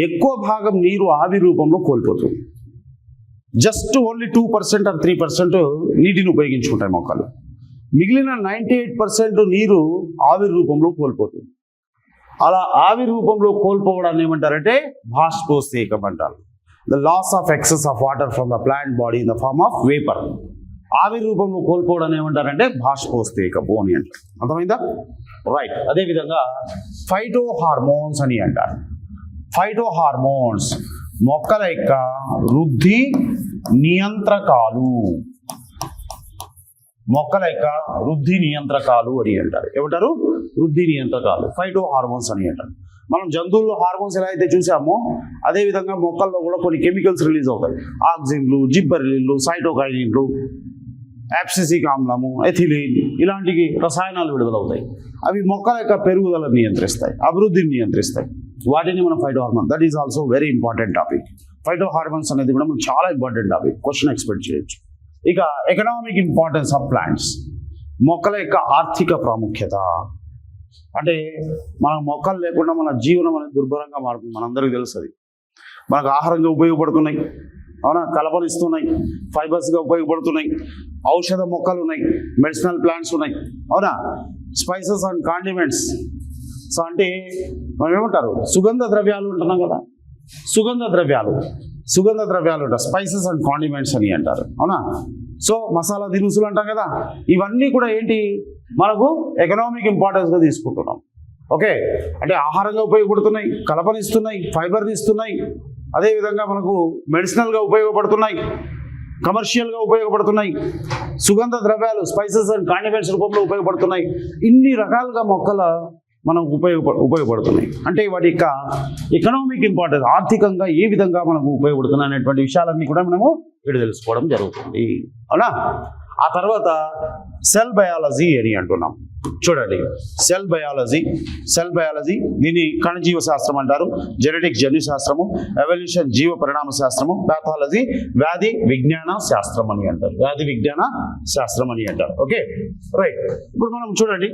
ఎక్కువ భాగం నీరు ఆవిరి రూపంలో కోల్పోతుంది. జస్ట్ ఓన్లీ 2% or 3% నీటిని ఉపయోగించుకుంటాయి మొక్కలు. మిగిలిన 98% నీరు ఆవిరి రూపంలో కోల్పోతుంది. అలా ఆవిరి రూపంలో కోల్పోవడాన్ని ఏమంటారంటే బాష్పోస్తేకం అంటారు. The loss of excess of water from the plant body in the form of vapour. ఆవిరి రూపంలో కోల్పోవడం ఏమంటారంటే బాష్పోస్తేకము అని అంటారు. అర్థమైందా? రైట్. అదేవిధంగా ఫైటో హార్మోన్స్ అని అంటారు. ఫైటో హార్మోన్స్ మొక్కల యొక్క వృద్ధి నియంత్రకాలు, మొక్కల యొక్క వృద్ధి నియంత్రకాలు అని అంటారు. ఏమంటారు? వృద్ధి నియంత్రకాలు, ఫైటో హార్మోన్స్ అని అంటారు. మనం జంతువుల్లో హార్మోన్స్ ఎలా అయితే చూసామో అదేవిధంగా మొక్కల్లో కూడా కొన్ని కెమికల్స్ రిలీజ్ అవుతాయి. ఆక్సిన్లు, జిబ్బెర్లిన్లు, సైటోకైనిన్లు, యాబ్సిసిక్ ఆమ్లము, ఎథిలిన్ ఇలాంటి రసాయనాలు విడుదలవుతాయి. అవి మొక్కల యొక్క పెరుగుదలను నియంత్రిస్తాయి, అభివృద్ధిని నియంత్రిస్తాయి. వాటిని మనం phyto hormone, that is also very important topic. Phyto hormones అనేది కూడా మనం చాలా ఇంపార్టెంట్ టాపిక్, క్వశ్చన్ ఎక్స్పెక్ట్ చేయొచ్చు. ఇక ఎకనామిక్ ఇంపార్టెన్స్ ఆఫ్ ప్లాంట్స్, మొక్కల యొక్క ఆర్థిక ప్రాముఖ్యత. అంటే మన మొక్కలు లేకుండా మన జీవనం అనేది దుర్భరంగా మారుతుంది. మనందరికీ తెలుస్తుంది. మనకు ఆహారంగా ఉపయోగపడుతున్నాయి, అవునా, కలపనిస్తున్నాయి, ఫైబర్స్గా ఉపయోగపడుతున్నాయి, ఔషధ మొక్కలు ఉన్నాయి, మెడిసినల్ ప్లాంట్స్ ఉన్నాయి, అవునా, స్పైసెస్ అండ్ కాండిమెంట్స్. సో అంటే మనం ఏమంటారు, సుగంధ ద్రవ్యాలు ఉంటున్నాం కదా, సుగంధ ద్రవ్యాలు ఉంటాయి, స్పైసెస్ అండ్ కాండిమెంట్స్ అని అంటారు. అవునా? సో మసాలా దినుసులు అంటాం కదా, ఇవన్నీ కూడా ఏంటి మనకు ఎకనామిక్ ఇంపార్టెన్స్గా తీసుకుంటున్నాం. ఓకే, అంటే ఆహారంగా ఉపయోగపడుతున్నాయి, కలపనిస్తున్నాయి, ఫైబర్ని ఇస్తున్నాయి, అదేవిధంగా మనకు మెడిసినల్గా ఉపయోగపడుతున్నాయి, కమర్షియల్గా ఉపయోగపడుతున్నాయి, సుగంధ ద్రవ్యాలు స్పైసెస్ అండ్ కాండిమెంట్స్ రూపంలో ఉపయోగపడుతున్నాయి. ఇన్ని రకాలుగా మొక్కల మనకు ఉపయోగపడుతున్నాయి. అంటే వాటి యొక్క ఎకనామిక్ ఇంపార్టెన్స్, ఆర్థికంగా ఏ విధంగా మనకు ఉపయోగపడుతున్నాయి అనేటువంటి విషయాలన్నీ కూడా మనము ఇక్కడ తెలుసుకోవడం జరుగుతుంది. అవునా? ఆ తర్వాత సెల్ బయాలజీ అని అంటున్నాం. చూడండి, సెల్ బయాలజీ దీన్ని కణజీవ శాస్త్రం అంటారు, జెనెటిక్స్ జన్యు శాస్త్రము, ఎవల్యూషన్ జీవ పరిణామ శాస్త్రము, పాథాలజీ వ్యాధి విజ్ఞాన శాస్త్రం అని అంటారు, వ్యాధి విజ్ఞాన శాస్త్రం అని అంటారు. Okay, right. ఇప్పుడు మనం చూడండి,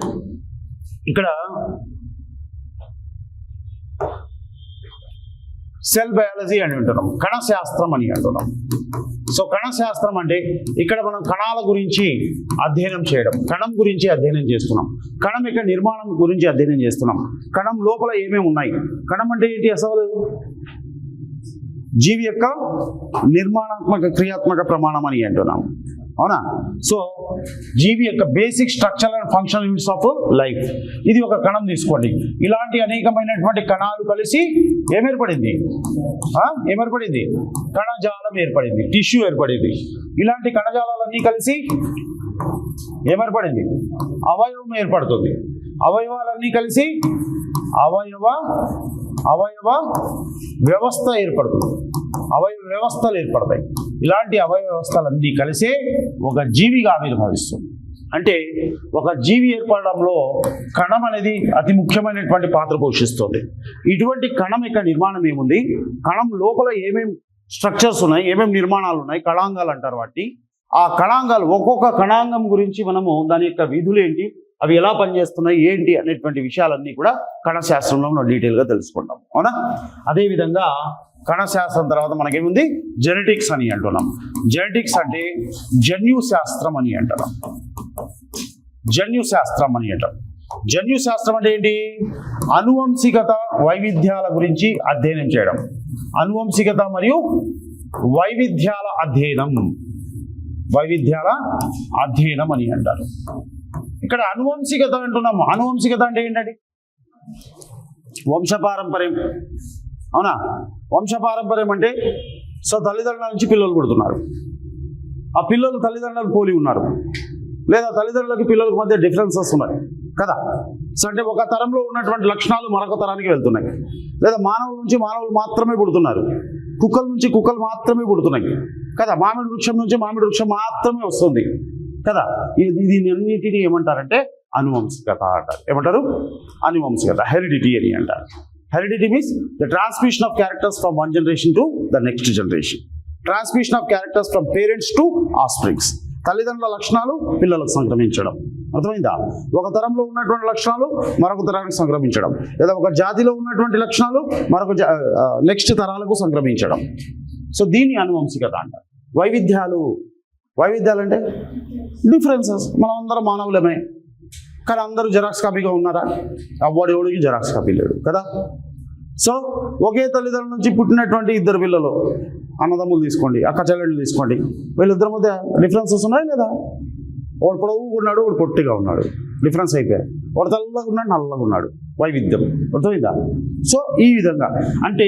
ఇక్కడ సెల్ బయాలజీ అని అంటున్నాం, కణశాస్త్రం అని అంటున్నాం. సో కణశాస్త్రం అంటే ఇక్కడ మనం కణాల గురించి అధ్యయనం చేయడం, కణం గురించి అధ్యయనం చేస్తున్నాం, కణం యొక్క నిర్మాణం గురించి అధ్యయనం చేస్తున్నాం, కణం లోపల ఏమేమి ఉన్నాయి, కణం అంటే ఏంటి అసలు, జీవి యొక్క నిర్మాణాత్మక క్రియాత్మక ప్రమాణం అని అంటున్నాం. అవునా? సో జీవి యొక్క basic structure and functional units of life, ఇది ఒక కణం తీసుకోండి. ఇలాంటి అనేకమైనటువంటి కణాలు కలిసి ఏమేర్పడింది, కణజాలం ఏర్పడింది, టిష్యూ ఏర్పడింది. ఇలాంటి కణజాలాలన్నీ కలిసి ఏమేర్పడింది? అవయవం ఏర్పడుతుంది. అవయవాలన్నీ కలిసి అవయవ వ్యవస్థ ఏర్పడుతుంది. అవయవ వ్యవస్థలు ఏర్పడతాయి. ఇలాంటి అవయవ వ్యవస్థలన్నీ కలిసే ఒక జీవిగా ఆవిర్భవిస్తుంది. అంటే ఒక జీవి ఏర్పడడంలో కణం అనేది అతి ముఖ్యమైనటువంటి పాత్ర పోషిస్తుంది. ఇటువంటి కణం యొక్క నిర్మాణం ఏముంది, కణం లోపల ఏమేమి స్ట్రక్చర్స్ ఉన్నాయి, ఏమేమి నిర్మాణాలు ఉన్నాయి, కణాంగాలు అంటారు వాటిని. ఆ కణాంగాలు ఒక్కొక్క కణాంగం గురించి మనము దాని యొక్క విధులు ఏంటి, అవి ఎలా పనిచేస్తున్నాయి ఏంటి అనేటువంటి విషయాలన్నీ కూడా కణశాస్త్రంలో మనం డీటెయిల్గా తెలుసుకుంటాం. అవునా? అదేవిధంగా కణశాస్త్రం తర్వాత మనకేముంది, జెనెటిక్స్ అని అంటున్నాం. జెనెటిక్స్ అంటే జన్యుశాస్త్రం అని అంటున్నాం. జన్యుశాస్త్రం అని అంటాం. జన్యుశాస్త్రం అంటే ఏంటి? అనువంశికత వైవిధ్యాల గురించి అధ్యయనం చేయడం. అనువంశికత మరియు వైవిధ్యాల అధ్యయనం, వైవిధ్యాల అధ్యయనం అని అంటారు. ఇక్కడ అనువంశికత అంటున్నాము. అనువంశికత అంటే ఏంటండి? వంశపారంపర్యం. అవునా? వంశపారంపర్యం అంటే తల్లిదండ్రుల నుంచి పిల్లలు పుడుతున్నారు. ఆ పిల్లలు తల్లిదండ్రులు పోలి ఉన్నారు, లేదా తల్లిదండ్రులకి పిల్లలకు మధ్య డిఫరెన్సెస్ ఉన్నాయి కదా. అంటే ఒక తరంలో ఉన్నటువంటి లక్షణాలు మరొక తరానికి వెళ్తున్నాయి. లేదా మానవుల నుంచి మానవులు మాత్రమే పుడుతున్నారు, కుక్కల నుంచి కుక్కలు మాత్రమే పుడుతున్నాయి కదా. మామిడి వృక్షం నుంచి మామిడి వృక్షం మాత్రమే వస్తుంది కదా. దీని అన్నిటినీ ఏమంటారంటే అనువంశికత అంటారు. ఏమంటారు? అనువంశికత, హెరిడిటీ అని అంటారు. Heredity means the transmission of characters from one generation to the next generation. Transmission of characters from parents to ఆఫ్స్ప్రింగ్స్. తల్లిదండ్రుల లక్షణాలు పిల్లలకు సంక్రమించడం. అర్థమైందా? ఒక తరంలో ఉన్నటువంటి లక్షణాలు మరొక తరానికి సంక్రమించడం, లేదా ఒక జాతిలో ఉన్నటువంటి లక్షణాలు మరొక నెక్స్ట్ తరాలకు సంక్రమించడం. దీన్ని అనువంశికత అంటారు. వైవిధ్యాలు అంటే డిఫరెన్సెస్. మనం అందరం మానవులమే, కానీ అందరూ జెరాక్స్ కాపీగా ఉన్నారా? ఎవడికి జెరాక్స్ కాపీ లేడు కదా. ఒకే తల్లిదండ్రుల నుంచి పుట్టినటువంటి ఇద్దరు పిల్లలు, అన్నదమ్ములు తీసుకోండి, అక్క చెల్లెళ్ళు తీసుకోండి, వీళ్ళిద్దరి మధ్య డిఫరెన్సెస్ ఉన్నాయి లేదా? వాడు పొడవుగా ఉన్నాడు, వాడు పొట్టిగా ఉన్నాడు, డిఫరెన్స్ అయిపోయాయి. వాడు తెల్లగా ఉన్నాడు, నల్లగా ఉన్నాడు, వైవిధ్యం. అర్థమైందా? ఈ విధంగా అంటే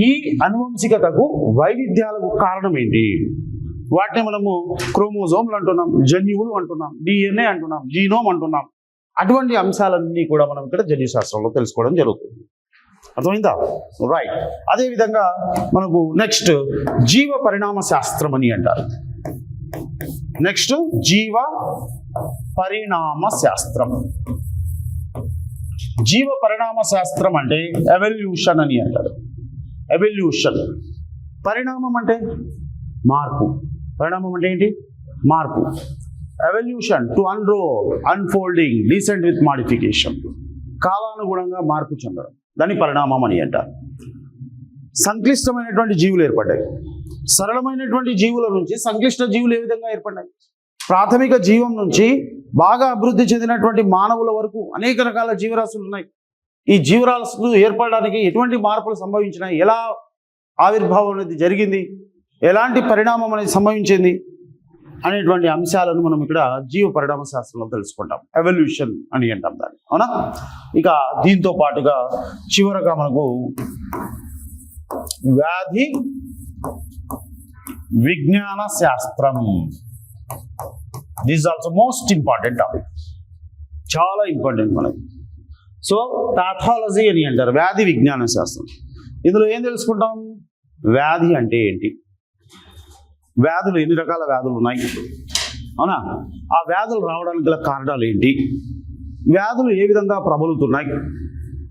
ఈ అనువంశికతకు వైవిధ్యాలకు కారణం ఏంటి? వాటిని మనము క్రోమోజోమ్లు అంటున్నాం, జన్యువులు అంటున్నాం, DNA అంటున్నాం, జీనోమ్ అంటున్నాం. అటువంటి అంశాలన్నీ కూడా మనం ఇక్కడ జన్యుశాస్త్రంలో తెలుసుకోవడం జరుగుతుంది. అర్థమైందా? రైట్. అదేవిధంగా మనకు నెక్స్ట్ జీవ పరిణామ శాస్త్రం అని అంటారు. నెక్స్ట్ జీవ పరిణామ శాస్త్రం. జీవ పరిణామ శాస్త్రం అంటే ఎవల్యూషన్ అని అంటారు. ఎవల్యూషన్. పరిణామం అంటే మార్పు. పరిణామం అంటే ఏంటి? మార్పు. Evolution to unroll, unfolding, decent with modification. కాలానుగుణంగా మార్పు చెందడం, దాన్ని పరిణామం అని అంటారు. సంక్లిష్టమైనటువంటి జీవులు ఏర్పడ్డాయి. సరళమైనటువంటి జీవుల నుంచి సంక్లిష్ట జీవులు ఏ విధంగా ఏర్పడ్డాయి? ప్రాథమిక జీవం నుంచి బాగా అభివృద్ధి చెందినటువంటి మానవుల వరకు అనేక రకాల జీవరాశులు ఉన్నాయి. ఈ జీవరాశులు ఏర్పడడానికి ఎటువంటి మార్పులు సంభవించినాయి, ఎలా ఆవిర్భావం అనేది జరిగింది, ఎలాంటి పరిణామం అనేది సంభవించింది అనేటువంటి అంశాలను మనం ఇక్కడ జీవ పరిణామ శాస్త్రంలో తెలుసుకుంటాం. ఎవల్యూషన్ అని అంటాం దాన్ని. అవునా? ఇక దీంతో పాటుగా చివరగా మనకు వ్యాధి విజ్ఞాన శాస్త్రం. This also most important topic, చాలా ఇంపార్టెంట్ మనకి. పాథాలజీ అని అంటారు, వ్యాధి విజ్ఞాన శాస్త్రం. ఇందులో ఏం తెలుసుకుంటాం? వ్యాధి అంటే ఏంటి, వ్యాధులు ఎన్ని రకాల వ్యాధులు ఉన్నాయి, అవునా, ఆ వ్యాధులు రావడానికి గల కారణాలు ఏంటి, వ్యాధులు ఏ విధంగా ప్రబలుతున్నాయి,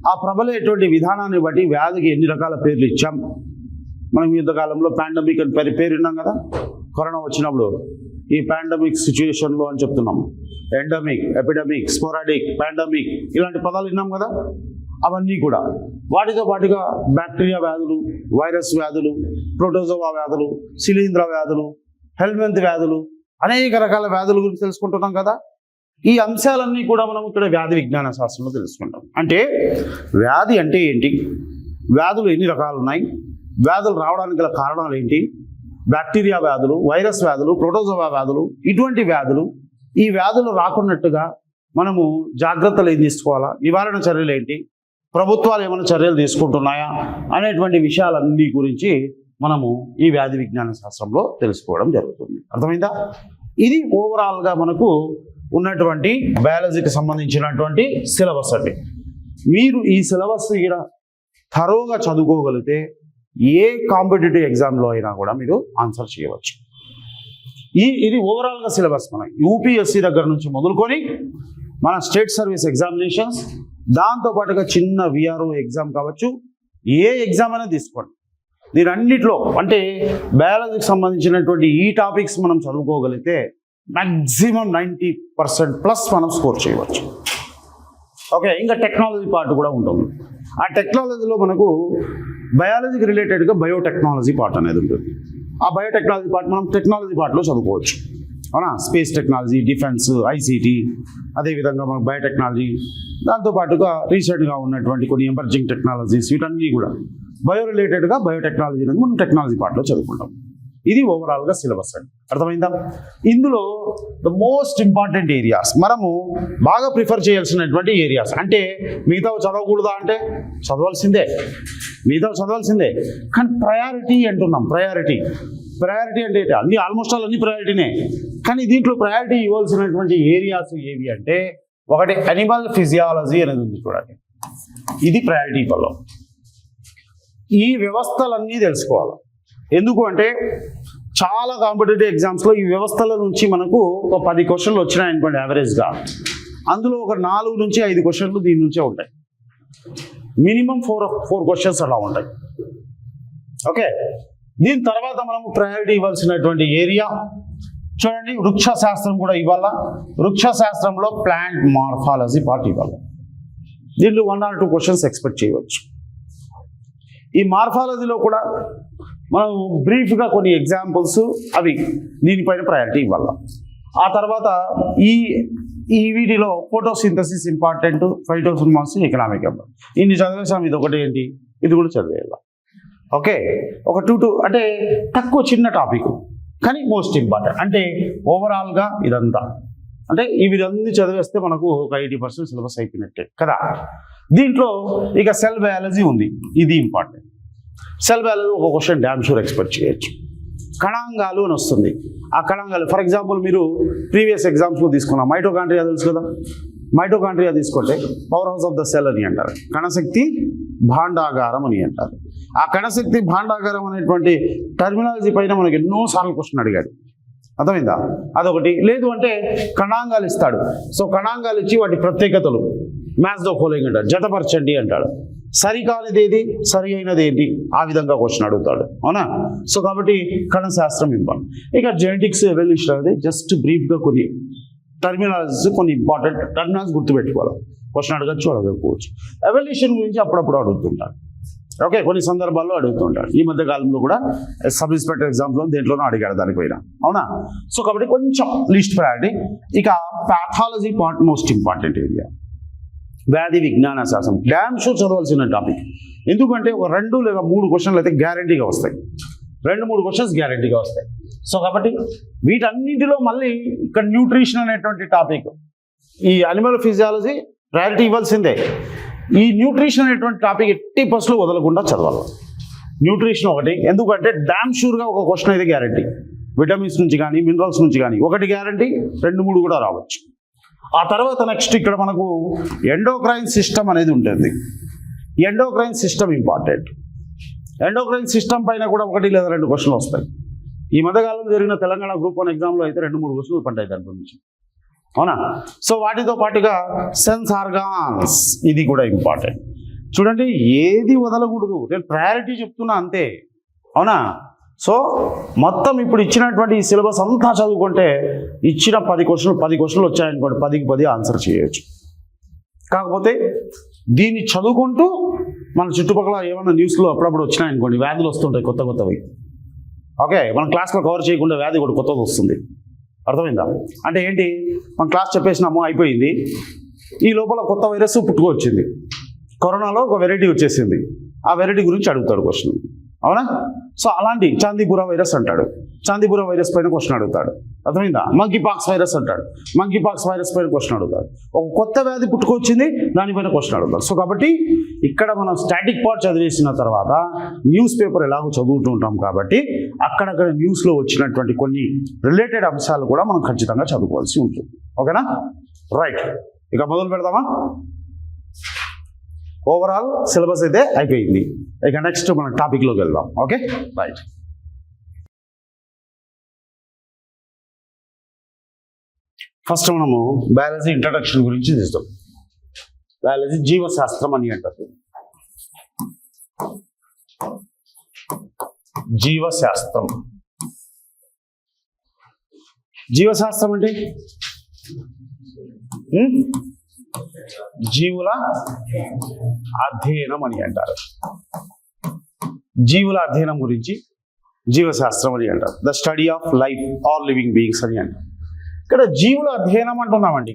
ఆ ప్రబలేటువంటి విధానాన్ని బట్టి వ్యాధికి ఎన్ని రకాల పేర్లు ఇచ్చాం. మనం యుద్ధకాలంలో పాండమిక్ అని పేరు విన్నాం కదా. కరోనా వచ్చినప్పుడు ఈ పాండమిక్ సిచ్యువేషన్లో అని చెప్తున్నాం. ఎండమిక్, ఎపిడమిక్, స్పోరాడిక్, పాండమిక్ ఇలాంటి పదాలు విన్నాం కదా. అవన్నీ కూడా వాటితో పాటుగా బ్యాక్టీరియా వ్యాధులు, వైరస్ వ్యాధులు, ప్రోటోజోవా వ్యాధులు, శిలీంధ్ర వ్యాధులు, హెల్మెంత్ వ్యాధులు, అనేక రకాల వ్యాధుల గురించి తెలుసుకుంటున్నాం కదా. ఈ అంశాలన్నీ కూడా మనం ఇక్కడ వ్యాధి విజ్ఞాన శాస్త్రంలో తెలుసుకుంటాం. అంటే వ్యాధి అంటే ఏంటి, వ్యాధులు ఎన్ని రకాలు ఉన్నాయి, వ్యాధులు రావడానికి గల కారణాలు ఏంటి, బ్యాక్టీరియా వ్యాధులు, వైరస్ వ్యాధులు, ప్రోటోజోవా వ్యాధులు, ఇటువంటి వ్యాధులు, ఈ వ్యాధులు రాకున్నట్టుగా మనము జాగ్రత్తలు ఏం తీసుకోవాలా, నివారణ చర్యలు ఏంటి, ప్రభుత్వాలు ఏమైనా చర్యలు తీసుకుంటున్నాయా అనేటువంటి విషయాలన్నీ గురించి మనము ఈ వ్యాధి విజ్ఞాన శాస్త్రంలో తెలుసుకోవడం జరుగుతుంది. అర్థమైందా? ఇది ఓవరాల్గా మనకు ఉన్నటువంటి బయాలజీకి సంబంధించినటువంటి సిలబస్ అండి. మీరు ఈ సిలబస్ ఇక్కడ థరోగా చదువుకోగలిగితే ఏ కాంపిటేటివ్ ఎగ్జామ్లో అయినా కూడా మీరు ఆన్సర్ చేయవచ్చు. ఇది ఓవరాల్గా సిలబస్ మన యూపీఎస్సీ దగ్గర నుంచి మొదలుకొని మన స్టేట్ సర్వీస్ ఎగ్జామినేషన్స్, దాంతోపాటుగా చిన్న విఆర్ఓ ఎగ్జామ్ కావచ్చు, ఏ ఎగ్జామ్ అయినా తీసుకోండి. దీని అన్నిట్లో అంటే బయాలజీకి సంబంధించినటువంటి ఈ టాపిక్స్ మనం చదువుకోగలిగితే మ్యాక్సిమం 90% మనం స్కోర్ చేయవచ్చు. ఓకే, ఇంకా టెక్నాలజీ పార్ట్ కూడా ఉంటుంది. ఆ టెక్నాలజీలో మనకు బయాలజీకి రిలేటెడ్గా బయోటెక్నాలజీ పార్ట్ అనేది ఉంటుంది. ఆ బయోటెక్నాలజీ పార్ట్ మనం టెక్నాలజీ పార్ట్లో చదువుకోవచ్చు. అవునా, స్పేస్ టెక్నాలజీ, డిఫెన్స్, ఐసీటీ, అదేవిధంగా మన బయోటెక్నాలజీ, దాంతోపాటుగా రీసెంట్గా ఉన్నటువంటి కొన్ని ఎమర్జింగ్ టెక్నాలజీస్, వీటన్నీ కూడా బయో రిలేటెడ్గా బయోటెక్నాలజీ అనేది మనం టెక్నాలజీ పార్ట్లో చదువుకుంటాం. ఇది ఓవరాల్గా సిలబస్ అండి. అర్థమైందా? ఇందులో ద మోస్ట్ ఇంపార్టెంట్ ఏరియాస్ మనము బాగా ప్రిఫర్ చేయాల్సినటువంటి ఏరియాస్, అంటే మిగతావి చదవకూడదా అంటే చదవాల్సిందే, మిగతావి చదవాల్సిందే, కానీ ప్రయారిటీ అంటున్నాం. ప్రయారిటీ అంటే అన్ని ఆల్మోస్ట్ అన్ని ప్రయారిటీనే, కానీ దీంట్లో ప్రయారిటీ ఇవ్వాల్సినటువంటి ఏరియాస్ ఏవి అంటే ఒకటి అనిమల్ ఫిజియాలజీ అనేది ఉంది చూడండి, ఇది ప్రయారిటీ పల్లో. ఈ వ్యవస్థలన్నీ తెలుసుకోవాలి. ఎందుకు అంటే చాలా కాంపిటేటివ్ ఎగ్జామ్స్లో ఈ వ్యవస్థల నుంచి మనకు ఒక 10 క్వశ్చన్లు వచ్చినాయనుకోండి యావరేజ్గా, అందులో ఒక 4 నుంచి 5 క్వశ్చన్లు దీని నుంచే ఉంటాయి. మినిమం 4 క్వశ్చన్స్ అలా ఉంటాయి. ఓకే, దీని తర్వాత మనము ప్రయారిటీ ఇవ్వాల్సినటువంటి ఏరియా చూడండి, వృక్ష శాస్త్రం కూడా ఇవ్వాలా. వృక్ష శాస్త్రంలో ప్లాంట్ మార్ఫాలజీ పార్ట్ ఇవ్వాలి. దీంట్లో 1 or 2 క్వశ్చన్స్ ఎక్స్పెక్ట్ చేయవచ్చు. ఈ మార్ఫాలజీలో కూడా మనం బ్రీఫ్గా కొన్ని ఎగ్జాంపుల్స్ అవి దీనిపైన ప్రయారిటీ ఇవ్వాలి. ఆ తర్వాత ఈ వీటిలో ఫోటోసింథసిస్ ఇంపార్టెంట్, ఫైటోసిన్మాసిస్, ఎకనామిక్ ఎంబర్, ఇన్ని చదివేసాం. ఇది ఒకటి ఏంటి, ఇది కూడా చదివేయాలి. ఓకే, ఒక 2 అంటే తక్కువ చిన్న టాపిక్ కానీ మోస్ట్ ఇంపార్టెంట్. అంటే ఓవరాల్గా ఇదంతా అంటే ఇవన్నీ చదివేస్తే మనకు ఒక 80% సిలబస్ అయిపోయినట్టే కదా. దీంట్లో ఇక సెల్ బయాలజీ ఉంది, ఇది ఇంపార్టెంట్. సెల్ బయాలజీ ఒక క్వశ్చన్ డ్యామ్ షూర్ ఎక్స్పెక్ట్ చేయొచ్చు. కణాంగాలు అని వస్తుంది. ఆ కణాంగాలు ఫర్ ఎగ్జాంపుల్ మీరు ప్రీవియస్ ఎగ్జామ్స్లో తీసుకున్నాం, మైటోకాండ్రియా తెలుసు కదా. మైటోకాండ్రియా తీసుకుంటే power house of the cell అని అంటారు, కణశక్తి భాండాగారం అని అంటారు. ఆ కణశక్తి భాండాగారం అనేటువంటి టర్మినాలజీ పైన మనకి ఎన్నోసార్లు క్వశ్చన్ అడిగాడు. అర్థమైందా? అదొకటి. లేదు అంటే కణాంగాలు ఇస్తాడు. సో కణాంగాలు ఇచ్చి వాటి ప్రత్యేకతలు మ్యాచ్ ద ఫాలోయింగ్ అంటాడు, జతపరచండి అంటాడు. సరికానిది ఏది, సరి అయినది ఏంటి, ఆ విధంగా క్వశ్చన్ అడుగుతాడు. అవునా? సో కాబట్టి కణశాస్త్రం ఇంపార్టెంట్. ఇక జెనెటిక్స్, ఎవల్యూషన్ అనేది జస్ట్ బ్రీఫ్గా కొన్ని టర్మినాలజీస్, కొన్ని ఇంపార్టెంట్ టర్మినాలజీ గుర్తుపెట్టుకోవాలి. క్వశ్చన్ అడగచ్చు, అడగకపోవచ్చు. ఎవల్యూషన్ గురించి అప్పుడప్పుడు అడుగుతుంటాడు. ఓకే, కొన్ని సందర్భాల్లో అడుగుతుంటాడు. ఈ మధ్య కాలంలో కూడా సబ్ ఇన్స్పెక్టర్ ఎగ్జామ్లో దేంట్లోనూ అడిగాడు దానిపైన. అవునా? సో కాబట్టి కొంచెం లిస్ట్ ప్రయారిటీ. ఇక pathology part most important area. వ్యాధి విజ్ఞాన శాస్త్రం డ్యామ్ షూర్ చదవాల్సిన టాపిక్. ఎందుకంటే ఒక 2 లేదా 3 క్వశ్చన్లు అయితే గ్యారంటీగా వస్తాయి. 2-3 క్వశ్చన్స్ గ్యారంటీగా వస్తాయి. సో కాబట్టి వీటన్నింటిలో మళ్ళీ ఇక్కడ న్యూట్రిషన్ అనేటువంటి టాపిక్, ఈ అనిమల్ ఫిజియాలజీ ప్రయారిటీ ఇవ్వాల్సిందే. ఈ న్యూట్రిషన్ అనేటువంటి టాపిక్ 80% వదలకుండా చదవాలి. న్యూట్రిషన్ ఒకటి, ఎందుకంటే డ్యామ్ షూర్గా ఒక క్వశ్చన్ అయితే గ్యారంటీ. విటమిన్స్ నుంచి కానీ మినరల్స్ నుంచి కానీ ఒకటి గ్యారంటీ, 2-3 కూడా రావచ్చు. ఆ తర్వాత నెక్స్ట్ ఇక్కడ మనకు ఎండోక్రైన్ సిస్టమ్ అనేది ఉంటుంది. Endocrine system important. Endocrine system పైన కూడా 1 లేదా 2 క్వశ్చన్లు వస్తాయి. ఈ మధ్యకాలంలో జరిగిన తెలంగాణ గ్రూప్ 1 ఎగ్జామ్లో అయితే 2-3 క్వశ్చన్లు పడ్డాయి దాని గురించి. అవునా? సో వాటితో పాటుగా సెన్స్ ఆర్గాన్స్, ఇది కూడా ఇంపార్టెంట్. చూడండి, ఏది వదలకూడదు, నేను ప్రయారిటీ చెప్తున్నా అంతే. అవునా? సో మొత్తం ఇప్పుడు ఇచ్చినటువంటి ఈ సిలబస్ అంతా చదువుకుంటే ఇచ్చిన 10 క్వశ్చన్లు వచ్చాయనుకోండి, 10కి 10 ఆన్సర్ చేయొచ్చు. కాకపోతే దీన్ని చదువుకుంటూ మన చుట్టుపక్కల ఏమైనా న్యూస్లో అప్పుడప్పుడు వచ్చినాయనుకోండి, వ్యాధులు వస్తుంటాయి కొత్తవి. ఓకే, మన క్లాస్లో కవర్ చేయకుండా వ్యాధి కూడా కొత్తది వస్తుంది. అర్థమైందా? అంటే ఏంటి, మన క్లాస్ చెప్పేసినాము అయిపోయింది, ఈ లోపల కొత్త వైరస్ పుట్టుకొచ్చింది. కరోనాలో ఒక వెరైటీ వచ్చేసింది, ఆ వెరైటీ గురించి అడుగుతాడు క్వశ్చన్. అవునా? సో అలాంటి చాందీపుర వైరస్ అంటాడు. చాందీపుర వైరస్ పైన క్వశ్చన్ అడుగుతాడు. అర్థమైందా? మంకీ పాక్స్ వైరస్ అంటాడు, మంకీ పాక్స్ వైరస్ పైన క్వశ్చన్ అడుగుతాడు. ఒక కొత్త వ్యాధి పుట్టుకొచ్చింది, దానిపైన క్వశ్చన్ అడుగుతాడు. సో కాబట్టి ఇక్కడ మనం స్టాటిక్ పార్ట్ చదివేసిన తర్వాత న్యూస్ పేపర్ ఎలాగో చదువుతూ ఉంటాం కాబట్టి అక్కడక్కడ న్యూస్లో వచ్చినటువంటి కొన్ని రిలేటెడ్ అంశాలు కూడా మనం ఖచ్చితంగా చదువుకోవాల్సి ఉంటుంది. ఓకేనా? రైట్, ఇక మొదలు పెడదామా? ఓవరాల్ సిలబస్ అయితే అయిపోయింది. ఇక నెక్స్ట్ మన టాపిక్లోకి వెళ్దాం. Okay, right. ఫస్ట్ మనము బయాలజీ ఇంట్రడక్షన్ గురించి చూస్తాం. బయాలజీ జీవశాస్త్రం అని అంటారు. జీవశాస్త్రం, జీవశాస్త్రం అంటే జీవుల అధ్యయనం అని అంటారు. జీవుల అధ్యయనం గురించి జీవశాస్త్రం అని అంటారు. The study of life or living beings అని అంటారు. ఇక్కడ జీవుల అధ్యయనం అంటున్నామండి.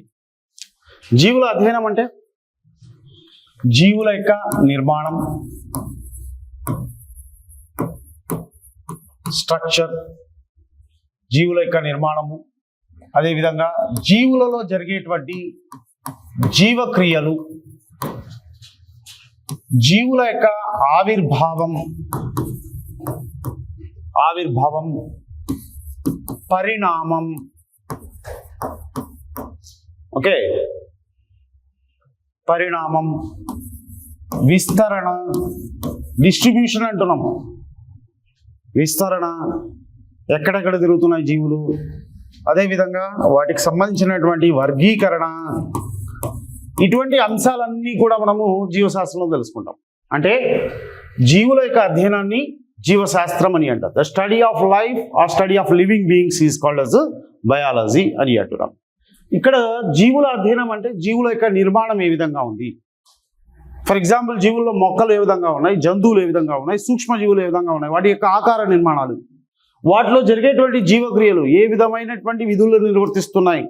జీవుల అధ్యయనం అంటే జీవుల యొక్క నిర్మాణం, స్ట్రక్చర్, జీవుల యొక్క నిర్మాణము, అదేవిధంగా జీవులలో జరిగేటువంటి జీవక్రియలు, జీవుల యొక్క ఆవిర్భావం, పరిణామం. ఓకే, పరిణామం, విస్తరణ, డిస్ట్రిబ్యూషన్ అంటున్నాం. విస్తరణ, ఎక్కడెక్కడ తిరుగుతున్నాయి జీవులు, అదేవిధంగా వాటికి సంబంధించినటువంటి వర్గీకరణ, ఇటువంటి అంశాలన్నీ కూడా మనము జీవశాస్త్రంలో తెలుసుకుంటాం. అంటే జీవుల యొక్క అధ్యయనాన్ని జీవశాస్త్రం అని అంటారు. The study of life or study of living beings is called as biology అని అంటున్నాం. ఇక్కడ జీవుల అధ్యయనం అంటే జీవుల యొక్క నిర్మాణం ఏ విధంగా ఉంది. ఫర్ ఎగ్జాంపుల్, జీవుల్లో మొక్కలు ఏ విధంగా ఉన్నాయి, జంతువులు ఏ విధంగా ఉన్నాయి, సూక్ష్మజీవులు ఏ విధంగా ఉన్నాయి, వాటి యొక్క ఆకార నిర్మాణాలు, వాటిలో జరిగేటువంటి జీవక్రియలు ఏ విధమైనటువంటి విధులను నిర్వర్తిస్తున్నాయి,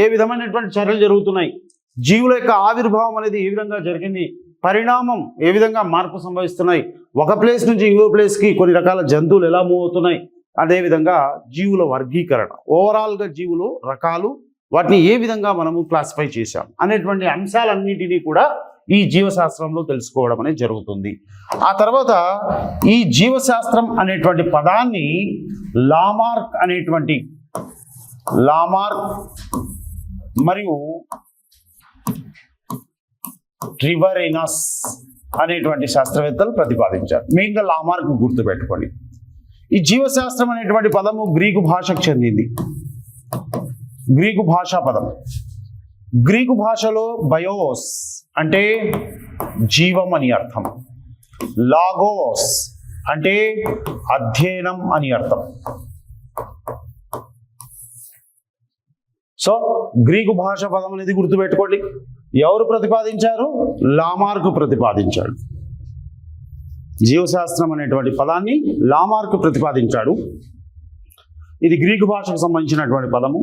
ఏ విధమైనటువంటి చర్యలు జరుగుతున్నాయి, జీవుల యొక్క ఆవిర్భావం అనేది ఏ విధంగా జరిగింది, పరిణామం ఏ విధంగా మార్పు సంభవిస్తున్నాయి, ఒక ప్లేస్ నుంచి ఇంకో ప్లేస్కి కొన్ని రకాల జంతువులు ఎలా మూవ్ అవుతున్నాయి, అదేవిధంగా జీవుల వర్గీకరణ, ఓవరాల్గా జీవులు రకాలు, వాటిని ఏ విధంగా మనము క్లాసిఫై చేశాం అనేటువంటి అంశాలన్నింటినీ కూడా ఈ జీవశాస్త్రంలో తెలుసుకోవడం అనేది జరుగుతుంది. ఆ తర్వాత ఈ జీవశాస్త్రం అనేటువంటి పదాన్ని లామార్క్ మరియు రివరేనస్ అనేటువంటి శాస్త్రవేత్తలు ప్రతిపాదించారు. మెయిన్గా లామార్క్ గుర్తుపెట్టుకోండి. ఈ జీవశాస్త్రం అనేటువంటి పదము గ్రీకు భాషకు చెందింది. గ్రీకు భాషా పదం. గ్రీకు భాషలో బయోస్ అంటే జీవం అని అర్థం, లాగోస్ అంటే అధ్యయనం అని అర్థం. సో గ్రీకు భాష పదం అనేది గుర్తుపెట్టుకోండి. ఎవరు ప్రతిపాదించారు? లామార్క్ ప్రతిపాదించాడు. జీవశాస్త్రం అనేటువంటి పదాన్ని లామార్క్ ప్రతిపాదించాడు. ఇది గ్రీకు భాషకు సంబంధించినటువంటి పదము.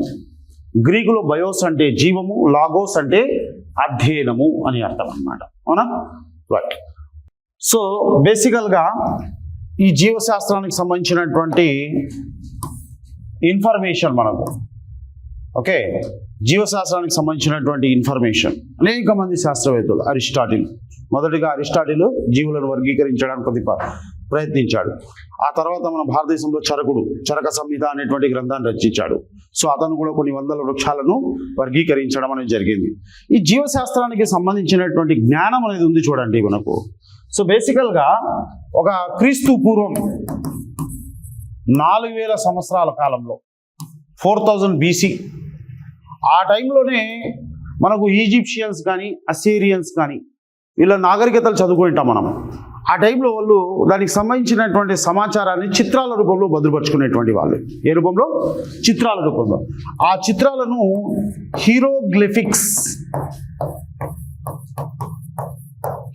గ్రీకులో బయోస్ అంటే జీవము, లాగోస్ అంటే అధ్యయనము అని అర్థం అన్నమాట. అవునా? రైట్. సో బేసికల్గా ఈ జీవశాస్త్రానికి సంబంధించినటువంటి ఇన్ఫర్మేషన్ మనకు, ఓకే, జీవశాస్త్రానికి సంబంధించినటువంటి ఇన్ఫర్మేషన్ అనేక మంది శాస్త్రవేత్తలు, అరిస్టాటిల్ మొదటిగా అరిస్టాటిల్ జీవులను వర్గీకరించడానికి ప్రయత్నించాడు. ఆ తర్వాత మన భారతదేశంలో చరక సంహిత అనేటువంటి గ్రంథాన్ని రచించాడు. సో అతను కూడా కొన్ని వందల వృక్షాలను వర్గీకరించడం అనేది జరిగింది. ఈ జీవశాస్త్రానికి సంబంధించినటువంటి జ్ఞానం అనేది ఉంది చూడండి మనకు. సో బేసికల్గా ఒక క్రీస్తు పూర్వం 4000 సంవత్సరాల కాలంలో 4000 BC ఆ టైంలోనే మనకు ఈజిప్షియన్స్ కానీ అసీరియన్స్ కానీ వీళ్ళ నాగరికతలు చదువుకుంటాం మనం. ఆ టైంలో వాళ్ళు దానికి సంబంధించినటువంటి సమాచారాన్ని చిత్రాల రూపంలో భద్రపరుచుకునేటువంటి వాళ్ళు. ఏ రూపంలో? చిత్రాల రూపంలో. ఆ చిత్రాలను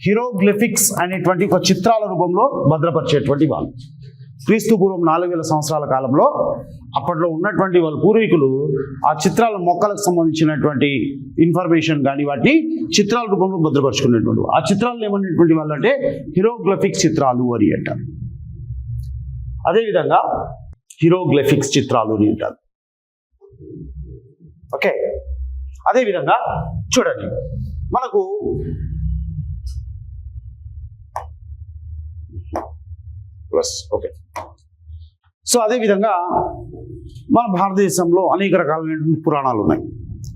హీరోగ్లిఫిక్స్ అనేటువంటి ఒక చిత్రాల రూపంలో భద్రపరిచేటువంటి వాళ్ళు. క్రీస్తు పూర్వం 4000 సంవత్సరాల కాలంలో అప్పట్లో ఉన్నటువంటి వాళ్ళ పూర్వీకులు ఆ చిత్రాల మొక్కలకు సంబంధించినటువంటి ఇన్ఫర్మేషన్ కానీ వాటిని చిత్రాల రూపంలో భద్రపరుచుకునేటువంటి ఆ చిత్రాలు ఏమనేటువంటి వాళ్ళు అంటే హీరోగ్లిఫిక్ చిత్రాలు అని అంటారు. అదేవిధంగా హీరోగ్లిఫిక్స్ చిత్రాలు అని అంటారు. ఓకే, అదేవిధంగా చూడండి మనకు ఓకే. సో అదేవిధంగా మన భారతదేశంలో అనేక రకాలైనటువంటి పురాణాలు ఉన్నాయి.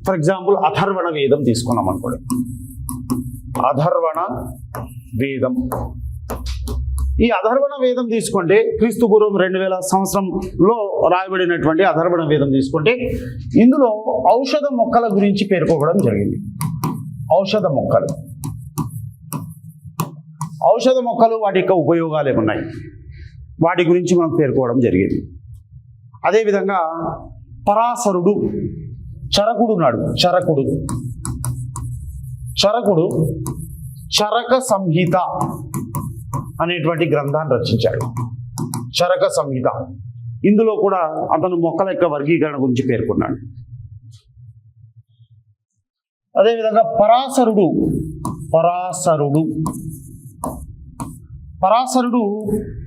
ఫర్ ఎగ్జాంపుల్ అథర్వణ వేదం తీసుకున్నాం అనుకోండి. అథర్వణ వేదం, ఈ అథర్వణ వేదం తీసుకుంటే క్రీస్తు పూర్వం 2000 సంవత్సరంలో రాయబడినటువంటి అథర్వణ వేదం తీసుకుంటే ఇందులో ఔషధ మొక్కల గురించి పేర్కోవడం జరిగింది. ఔషధ మొక్కలు వాటి యొక్క ఉపయోగాలు ఏమున్నాయి వాటి గురించి మనం పేర్కోవడం జరిగింది. అదేవిధంగా పరాశరుడు, చరకుడు నాడు, చరకుడు చరక సంహిత అనేటువంటి గ్రంథాన్ని రచించాడు. చరక సంహిత, ఇందులో కూడా అతను మొక్కల యొక్క వర్గీకరణ గురించి పేర్కొన్నాడు. అదేవిధంగా పరాశరుడు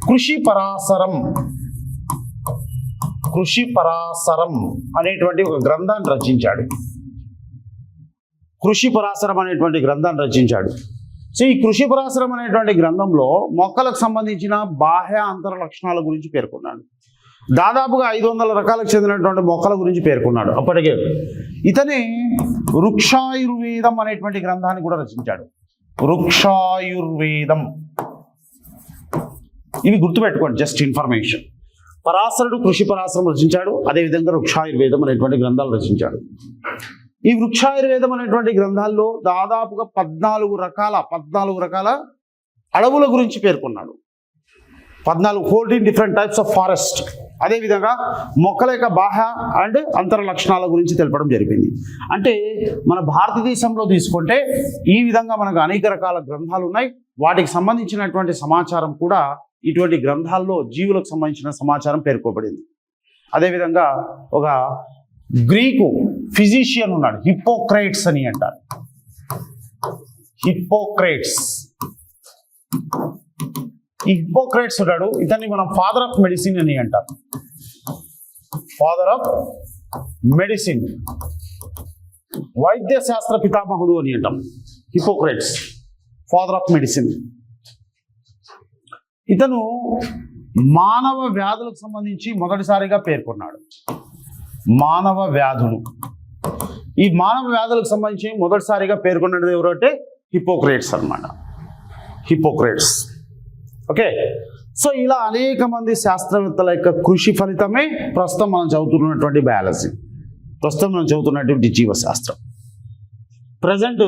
కృషి పరాశరం అనేటువంటి ఒక గ్రంథాన్ని రచించాడు. సో ఈ కృషి పరాశరం అనేటువంటి గ్రంథంలో మొక్కలకు సంబంధించిన బాహ్య అంతర లక్షణాల గురించి పేర్కొన్నాడు. దాదాపుగా 500 రకాలకు చెందినటువంటి మొక్కల గురించి పేర్కొన్నాడు. అప్పటికే ఇతనే వృక్షాయుర్వేదం అనేటువంటి గ్రంథాన్ని కూడా రచించాడు. వృక్షాయుర్వేదం, ఇవి గుర్తుపెట్టుకోండి, జస్ట్ ఇన్ఫర్మేషన్. పరాశరుడు కృషి పరాశరం రచించాడు, అదేవిధంగా వృక్షాయుర్వేదం అనేటువంటి గ్రంథాలు రచించాడు. ఈ వృక్షాయుర్వేదం అనేటువంటి గ్రంథాల్లో దాదాపుగా 14 రకాల అడవుల గురించి పేర్కొన్నాడు. 14 డిఫరెంట్ టైప్స్ ఆఫ్ ఫారెస్ట్. అదేవిధంగా మొక్కల యొక్క బాహ్య అండ్ అంతర లక్షణాల గురించి తెలపడం జరిగింది. అంటే మన భారతదేశంలో తీసుకుంటే ఈ విధంగా మనకు అనేక రకాల గ్రంథాలు ఉన్నాయి. వాటికి సంబంధించినటువంటి సమాచారం కూడా ఇటువంటి గ్రంథాల్లో జీవులకు సంబంధించిన సమాచారం పేర్కొబడింది. అదేవిధంగా ఒక గ్రీకు ఫిజిషియన్ ఉన్నాడు, హిప్పోక్రేట్స్ అని అంటారు. ఈ హిప్పోక్రేట్స్ ఉన్నాడు, ఇతన్ని మనం ఫాదర్ ఆఫ్ మెడిసిన్ అని అంటాం. వైద్య శాస్త్ర పితామహుడు అని అంటాం. Hippocrates father of medicine. ఇతను మానవ వ్యాధులకు సంబంధించి మొదటిసారిగా పేర్కొన్నాడు. ఈ మానవ వ్యాధులకు సంబంధించి మొదటిసారిగా పేర్కొన్నది ఎవరంటే హిప్పోక్రేట్స్ అన్నమాట. ఓకే. సో ఇలా అనేక మంది శాస్త్రవేత్తల యొక్క కృషి ఫలితమే ప్రస్తుతం మనం చదువుతున్నటువంటి బయాలజీ, ప్రస్తుతం మనం చదువుతున్నటువంటి జీవశాస్త్రం. ప్రజెంట్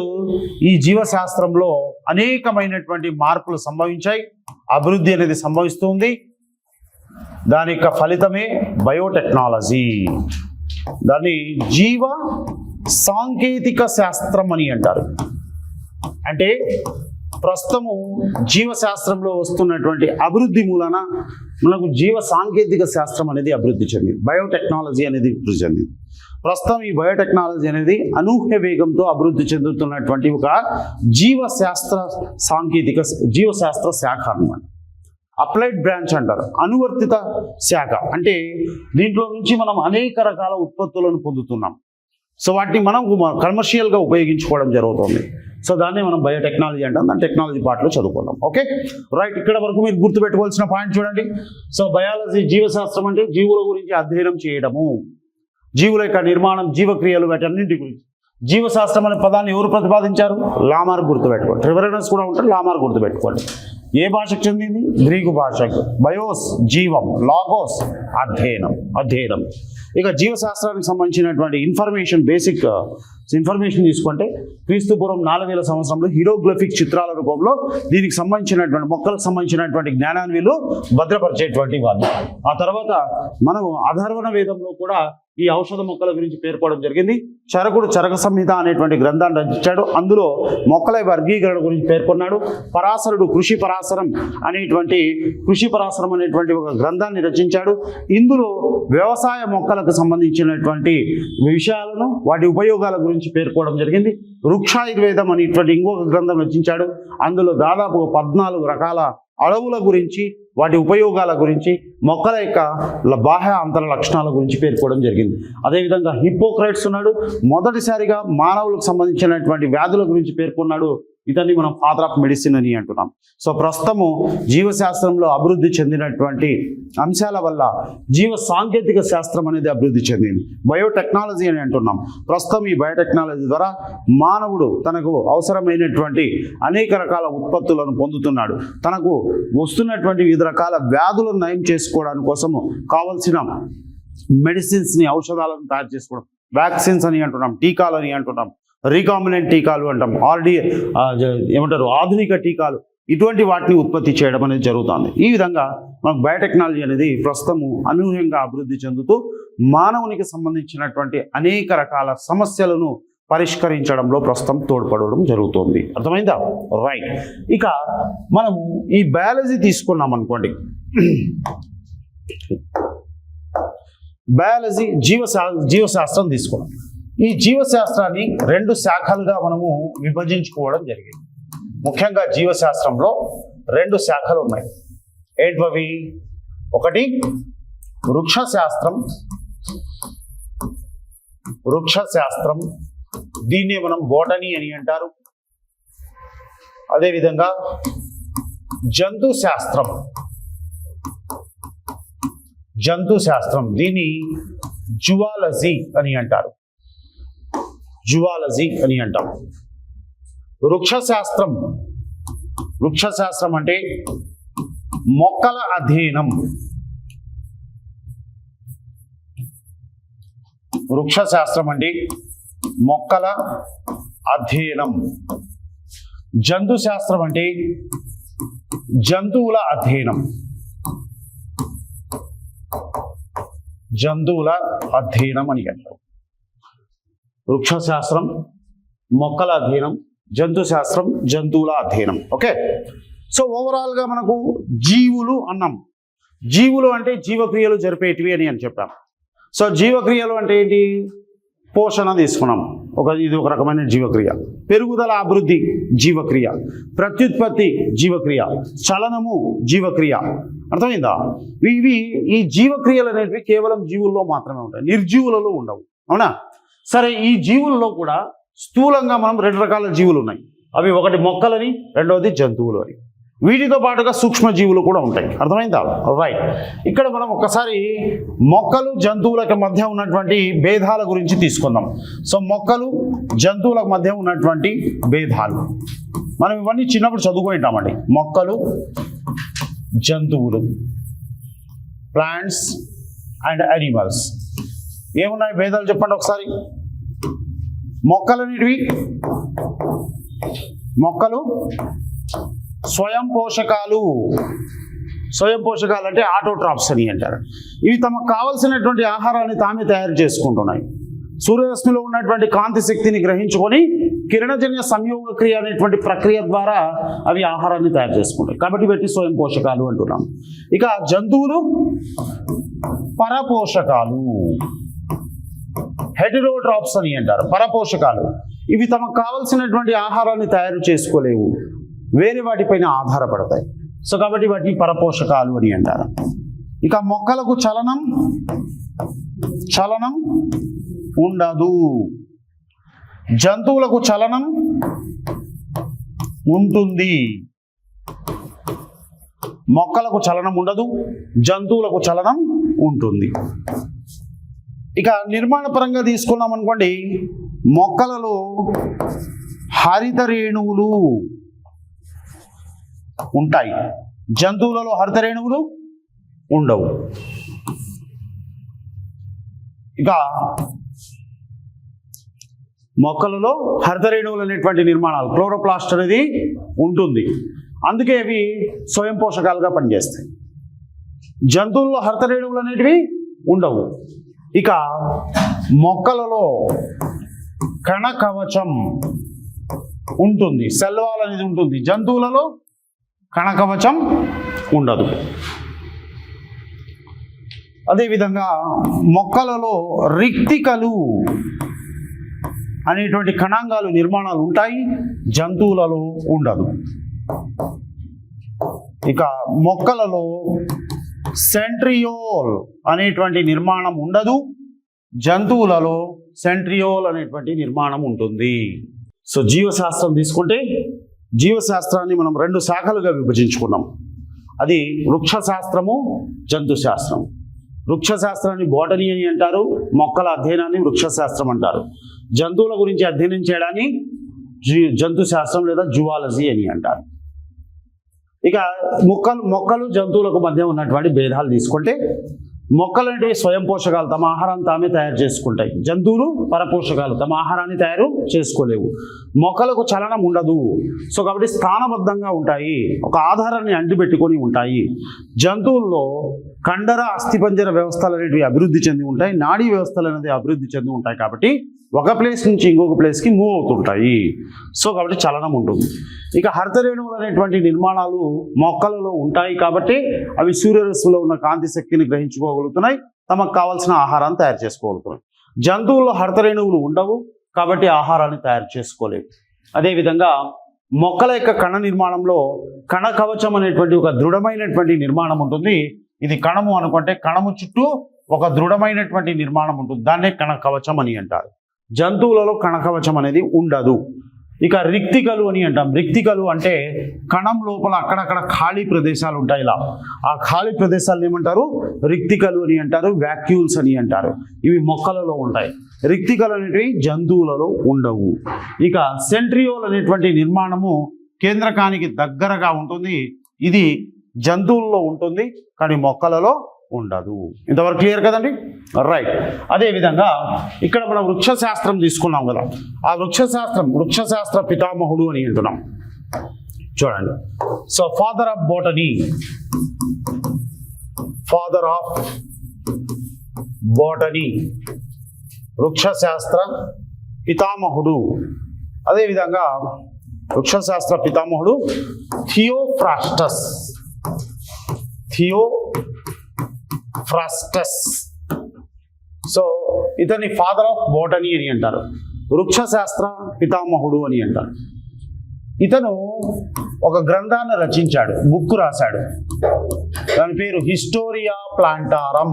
ఈ జీవశాస్త్రంలో అనేకమైనటువంటి మార్పులు సంభవించాయి, అభివృద్ధి అనేది సంభవిస్తుంది. దాని యొక్క ఫలితమే బయోటెక్నాలజీ. దాన్ని జీవ సాంకేతిక శాస్త్రం అని అంటారు. అంటే ప్రస్తుతము జీవశాస్త్రంలో వస్తున్నటువంటి అభివృద్ధి మూలన మనకు జీవ సాంకేతిక శాస్త్రం అనేది అభివృద్ధి చెందింది, బయోటెక్నాలజీ అనేది అభివృద్ధి చెందింది. ప్రస్తుతం ఈ బయోటెక్నాలజీ అనేది అనూహ్య వేగంతో అభివృద్ధి చెందుతున్నటువంటి ఒక జీవశాస్త్ర శాఖ అన్నమాట. అప్లైడ్ బ్రాంచ్ అంటారు, అనువర్తిత శాఖ. అంటే దీంట్లో నుంచి మనం అనేక రకాల ఉత్పత్తులను పొందుతున్నాం. సో వాటిని మనం కమర్షియల్గా ఉపయోగించుకోవడం జరుగుతుంది. సో దాన్ని మనం బయోటెక్నాలజీ అంటాం. దాని టెక్నాలజీ పార్ట్లో చదువుకుందాం. Okay right. ఇక్కడ వరకు మీరు గుర్తుపెట్టుకోవాల్సిన పాయింట్ చూడండి. సో బయాలజీ జీవశాస్త్రం అంటే జీవుల గురించి అధ్యయనం చేయడము, జీవుల యొక్క నిర్మాణం, జీవక్రియలు, వాటన్నింటి గురించి. జీవశాస్త్రం అనే పదాన్ని ఎవరు ప్రతిపాదించారు? లామార్క్ గుర్తుపెట్టుకోండి. ట్రివెరనస్ కూడా ఉంటారు, లామార్క్ గుర్తుపెట్టుకోండి. ఏ భాషకు చెందింది? గ్రీకు భాషకు. బయోస్ జీవం, లాగోస్ అధ్యయనం. ఇక జీవశాస్త్రానికి సంబంధించినటువంటి బేసిక్ ఇన్ఫర్మేషన్ తీసుకుంటే క్రీస్తు పూర్వం 4000 సంవత్సరంలో హీరోగ్లిఫిక్ చిత్రాల రూపంలో దీనికి సంబంధించినటువంటి మొక్కలకు సంబంధించినటువంటి జ్ఞానాన్ని వీళ్ళు భద్రపరిచేటువంటి వాళ్ళు. ఆ తర్వాత మనం అథర్వణ వేదంలో కూడా ఈ ఔషధ మొక్కల గురించి పేర్కోవడం జరిగింది. చరకుడు చరక సంహిత అనేటువంటి గ్రంథాన్ని రచించాడు. అందులో మొక్కల వర్గీకరణ గురించి పేర్కొన్నాడు. పరాశరుడు కృషి పరాశరం అనేటువంటి ఒక గ్రంథాన్ని రచించాడు. ఇందులో వ్యవసాయ మొక్కలకు సంబంధించినటువంటి విషయాలను, వాటి ఉపయోగాల గురించి పేర్కోవడం జరిగింది. వృక్షాయుర్వేదం అనేటువంటి ఇంకొక గ్రంథం రచించాడు. అందులో దాదాపు 14 రకాల అడవుల గురించి, వాటి ఉపయోగాల గురించి, మొక్కల యొక్క బాహ్య అంతర లక్షణాల గురించి పేర్కోవడం జరిగింది. అదేవిధంగా హిప్పోక్రేట్స్ ఉన్నాడు, మొదటిసారిగా మానవులకు సంబంధించినటువంటి వ్యాధుల గురించి పేర్కొన్నాడు. ఇతన్ని మనం ఫాదర్ ఆఫ్ మెడిసిన్ అని అంటున్నాం. సో ప్రస్తుతము జీవశాస్త్రంలో అభివృద్ధి చెందినటువంటి అంశాల వల్ల జీవ సాంకేతిక శాస్త్రం అనేది అభివృద్ధి చెందింది. బయోటెక్నాలజీ అని అంటున్నాం. ప్రస్తుతం ఈ బయోటెక్నాలజీ ద్వారా మానవుడు తనకు అవసరమైనటువంటి అనేక రకాల ఉత్పత్తులను పొందుతున్నాడు. తనకు వస్తున్నటువంటి వివిధ రకాల వ్యాధులను నయం చేసుకోవడానికి కోసము కావలసిన మెడిసిన్స్ని, ఔషధాలను తయారు చేసుకోవడం, వ్యాక్సిన్స్ అని అంటున్నాం, టీకాలు అని అంటున్నాం, రీకాంబినెంట్ టీకాలు అంటాం, ఆధునిక టీకాలు, ఇటువంటి వాటిని ఉత్పత్తి చేయడం అనేది జరుగుతుంది. ఈ విధంగా మనకు బయోటెక్నాలజీ అనేది ప్రస్తుతము అనూహ్యంగా అభివృద్ధి చెందుతూ మానవునికి సంబంధించినటువంటి అనేక రకాల సమస్యలను పరిష్కరించడంలో ప్రస్తుతం తోడ్పడడం జరుగుతుంది. అర్థమైందా? రైట్. ఇక మనము ఈ బయాలజీ తీసుకున్నాం అనుకోండి, బయాలజీ జీవశాస్త్రం తీసుకున్నాం. ఈ జీవశాస్త్రాన్ని 2 శాఖలుగా మనము విభజించుకోవడం జరిగింది. ముఖ్యంగా జీవశాస్త్రంలో 2 శాఖలు ఉన్నాయి. ఏంటవి? ఒకటి వృక్షశాస్త్రం, దీన్నే మనం బోటనీ అని అంటారు. అదేవిధంగా జంతుశాస్త్రం, దీన్ని జువాలజీ అని అంటారు. వృక్షశాస్త్రం అంటే మొక్కల అధ్యయనం. జంతుశాస్త్రం అంటే జంతువుల అధ్యయనం. అని అంటారు. వృక్షశాస్త్రం మొక్కల అధ్యయనం, జంతుశాస్త్రం జంతువుల అధ్యయనం. ఓకే. సో ఓవరాల్గా మనకు జీవులు అన్నాం. జీవులు అంటే జీవక్రియలు జరిపేటివి అని చెప్పాం. సో జీవక్రియలు అంటే ఏంటి? పోషణ తీసుకున్నాం, ఇది ఒక రకమైన జీవక్రియ. పెరుగుదల, అభివృద్ధి జీవక్రియ. ప్రత్యుత్పత్తి జీవక్రియ. చలనము జీవక్రియ. అర్థమైందా? ఈ జీవక్రియలు అనేవి కేవలం జీవుల్లో మాత్రమే ఉంటాయి, నిర్జీవులలో ఉండవు. అవునా? సరే, ఈ జీవులలో కూడా స్థూలంగా మనం 2 రకాల జీవులు ఉన్నాయి. అవి ఒకటి మొక్కలని, రెండవది జంతువులు అని. వీటితో పాటుగా సూక్ష్మ జీవులు కూడా ఉంటాయి. అర్థమైందా? రైట్. ఇక్కడ మనం ఒకసారి మొక్కలు జంతువులకు మధ్య ఉన్నటువంటి భేదాల గురించి తీసుకుందాం. సో మొక్కలు జంతువులకు మధ్య ఉన్నటువంటి భేదాలు మనం ఇవన్నీ చిన్నప్పుడు చదువుకుంటామండి. మొక్కలు, జంతువులు, ప్లాంట్స్ అండ్ యానిమల్స్. ఏమున్నాయి భేదాలు చెప్పండి ఒకసారి. మొక్కలు స్వయం పోషకాలు అంటే ఆటోట్రాప్స్ అని అంటారు. ఇవి తమకు కావలసినటువంటి ఆహారాన్ని తామే తయారు చేసుకుంటున్నాయి. సూర్యరశ్మిలో ఉన్నటువంటి కాంతి శక్తిని గ్రహించుకొని కిరణజన్య సంయోగ క్రియ అనేటువంటి ప్రక్రియ ద్వారా అవి ఆహారాన్ని తయారు చేసుకుంటాయి. కాబట్టి వీటి స్వయం పోషకాలు అంటున్నాం. ఇక జంతువులు పరపోషకాలు, హెటెరోట్రాప్స్ అని అంటారు. పరపోషకాలు ఇవి తమకు కావలసినటువంటి ఆహారాన్ని తయారు చేసుకోలేవు, వేరే వాటిపైన ఆధారపడతాయి. సో కాబట్టి వాటిని పరపోషకాలు అని అంటారు. ఇక మొక్కలకు చలనం ఉండదు, జంతువులకు చలనం ఉంటుంది. మొక్కలకు చలనం ఉండదు, జంతువులకు చలనం ఉంటుంది. ఇక నిర్మాణ పరంగా తీసుకున్నాం అనుకోండి, మొక్కలలో హరిత రేణువులు ఉంటాయి, జంతువులలో హరిత రేణువులు ఉండవు. ఇక మొక్కలలో హరిత రేణువులు అనేటువంటి నిర్మాణాలు, క్లోరోప్లాస్ట్ అనేది ఉంటుంది. అందుకే అవి స్వయం పోషకాలుగా పనిచేస్తాయి. జంతువుల్లో హరిత రేణువులు అనేటివి ఉండవు. ఇక మొక్కలలో కణ కవచం ఉంటుంది, సెల్ వాల్ అనేది ఉంటుంది. జంతువులలో కణ కవచం ఉండదు. అదేవిధంగా మొక్కలలో రిక్తికలు అనేటువంటి కణాంగాలు నిర్మాణాలు ఉంటాయి, జంతువులలో ఉండదు. ఇక మొక్కలలో సెంట్రియోల్ అనేటువంటి నిర్మాణం ఉండదు, జంతువులలో సెంట్రియోల్ అనేటువంటి నిర్మాణం ఉంటుంది. సో జీవశాస్త్రం తీసుకుంటే జీవశాస్త్రాన్ని మనం 2 శాఖలుగా విభజించుకున్నాం. అది వృక్షశాస్త్రము, జంతుశాస్త్రం. వృక్షశాస్త్రాన్ని బోటనీ అని అంటారు, మొక్కల అధ్యయనాన్ని వృక్షశాస్త్రం అంటారు. జంతువుల గురించి అధ్యయనం చేయడాన్ని జంతుశాస్త్రం లేదా జువాలజీ అని అంటారు. ఇక మొక్కలు జంతువులకు మధ్య ఉన్నటువంటి భేదాలు తీసుకుంటే మొక్కలు అంటే స్వయం పోషకాలు, తమ ఆహారాన్ని తామే తయారు చేసుకుంటాయి. జంతువులు పరపోషకాలు, తమ ఆహారాన్ని తయారు చేసుకోలేవు. మొక్కలకు చలనం ఉండదు, సో కాబట్టి స్థానబద్ధంగా ఉంటాయి, ఒక ఆధారాన్ని అంటిపెట్టుకొని ఉంటాయి. జంతువుల్లో కండర అస్థిపంజర వ్యవస్థలు అనేవి అభివృద్ధి చెంది ఉంటాయి, నాడీ వ్యవస్థలు అనేది అభివృద్ధి చెంది ఉంటాయి. కాబట్టి ఒక ప్లేస్ నుంచి ఇంకొక ప్లేస్కి మూవ్ అవుతుంటాయి, సో కాబట్టి చలనం ఉంటుంది. ఇక హరితరేణువులు అనేటువంటి నిర్మాణాలు మొక్కలలో ఉంటాయి కాబట్టి అవి సూర్యరశ్మిలో ఉన్న కాంతి శక్తిని గ్రహించుకోగలుగుతున్నాయి, తమకు కావాల్సిన ఆహారాన్ని తయారు చేసుకోగలుగుతున్నాయి. జంతువుల్లో హరితరేణువులు ఉండవు కాబట్టి ఆహారాన్ని తయారు చేసుకోలేవు. అదేవిధంగా మొక్కల యొక్క కణ నిర్మాణంలో కణ కవచం అనేటువంటి ఒక దృఢమైనటువంటి నిర్మాణం ఉంటుంది. ఇది కణము అనుకుంటే కణము చుట్టూ ఒక దృఢమైనటువంటి నిర్మాణం ఉంటుంది, దాన్నే కణ కవచం అని అంటారు. జంతువులలో కణ కవచం అనేది ఉండదు. ఇక రిక్తికలు అని అంటాం. రిక్తికలు అంటే కణం లోపల అక్కడక్కడ ఖాళీ ప్రదేశాలు ఉంటాయి. ఇలా ఆ ఖాళీ ప్రదేశాలను ఏమంటారు? రిక్తికలు అని అంటారు, వ్యాక్యూల్స్ అని అంటారు. ఇవి మొక్కలలో ఉంటాయి. రిక్తికలు అనేటివి జంతువులలో ఉండవు. ఇక సెంట్రియోల్ అనేటువంటి నిర్మాణము కేంద్రకానికి దగ్గరగా ఉంటుంది. ఇది జంతువుల్లో ఉంటుంది కానీ మొక్కలలో ఉండదు. ఇంతవరకు క్లియర్ కదండి? రైట్. అదేవిధంగా ఇక్కడ మనం వృక్షశాస్త్రం తీసుకున్నాం కదా, ఆ వృక్షశాస్త్ర పితామహుడు అని అంటున్నాం. చూడండి, సో ఫాదర్ ఆఫ్ బోటనీ, వృక్షశాస్త్ర పితామహుడు. అదేవిధంగా వృక్షశాస్త్ర పితామహుడు థియోఫ్రాస్టస్. సో ఇతని ఫాదర్ ఆఫ్ బోటనీ అని అంటారు, వృక్షశాస్త్ర పితామహుడు అని అంటారు. ఇతను ఒక గ్రంథాన్ని రచించాడు, బుక్ రాశాడు. దాని పేరు హిస్టోరియా ప్లాంటారం.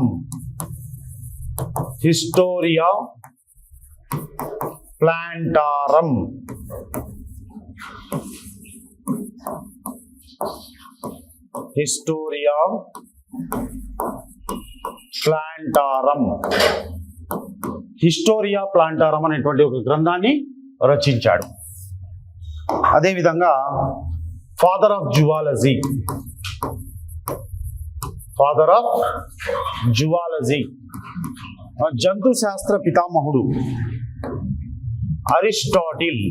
హిస్టోరియా ప్లాంటారం అనేటువంటి ఒక గ్రంథాన్ని రచించాడు. అదేవిధంగా ఫాదర్ ఆఫ్ జువాలజీ, జంతు శాస్త్ర పితామహుడు అరిస్టాటిల్.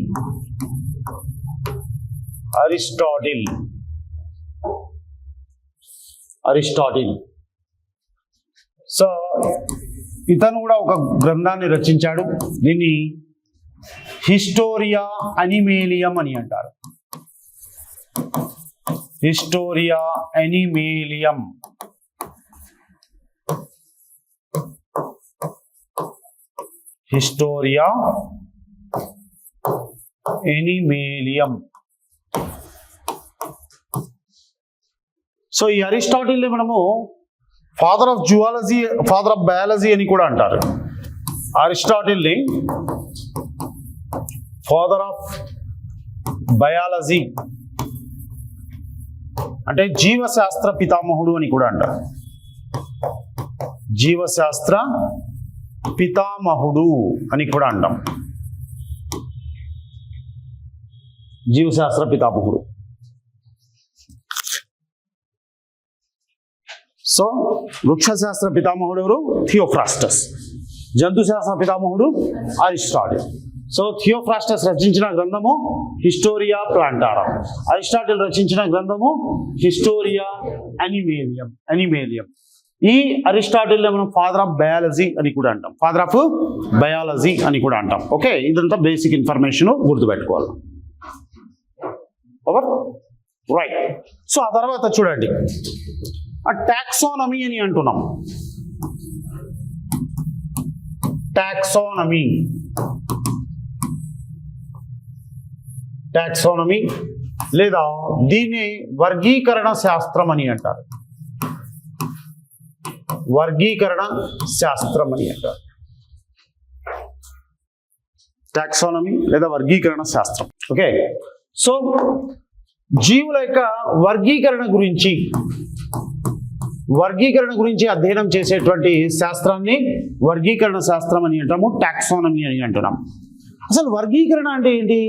సో ఇతను కూడా ఒక గ్రంథాన్ని రచించాడు. దీన్ని హిస్టోరియా అనిమేలియం అని అంటారు. హిస్టోరియా అనిమేలియం. సో ఈ అరిస్టాటిల్ ని మనము ఫాదర్ ఆఫ్ బయాలజీ అని కూడా అంటారు. అరిస్టాటిల్ ని ఫాదర్ ఆఫ్ బయాలజీ అంటే జీవశాస్త్ర పితామహుడు అని కూడా అంటారు. జీవశాస్త్ర పితామహుడు అని కూడా అంటాం. జీవశాస్త్ర పితామహుడు. సో వృక్షశాస్త్ర పితామహుడు ఎవరు? థియోఫ్రాస్టస్. జంతుశాస్త్ర పితామహుడు అరిస్టాటిల్. సో థియోఫ్రాస్టస్ రచించిన గ్రంథము హిస్టోరియా ప్లాంటారం, అరిస్టాటిల్ రచించిన గ్రంథము హిస్టోరియా అనిమేలియం. ఈ అరిస్టాటిల్ మనం ఫాదర్ ఆఫ్ బయాలజీ అని కూడా అంటాం. ఓకే, ఇదంతా బేసిక్ ఇన్ఫర్మేషన్ గుర్తుపెట్టుకోవాలి. ఓవర్. రైట్. సో ఆ తర్వాత చూడండి, టాక్సానమీ అని అంటున్నాం. టాక్సానమీ లేదా దీన్ని వర్గీకరణ శాస్త్రం అని అంటారు. వర్గీకరణ శాస్త్రం అని అంటారు. టాక్సానమీ లేదా వర్గీకరణ శాస్త్రం. ఓకే, సో జీవుల యొక్క వర్గీకరణ గురించి అధ్యయనం చేసేటువంటి శాస్త్రాన్ని వర్గీకరణ శాస్త్రం అని అంటాము, టాక్సానమీ అని అంటున్నాం. అసలు వర్గీకరణ అంటే ఏంటి?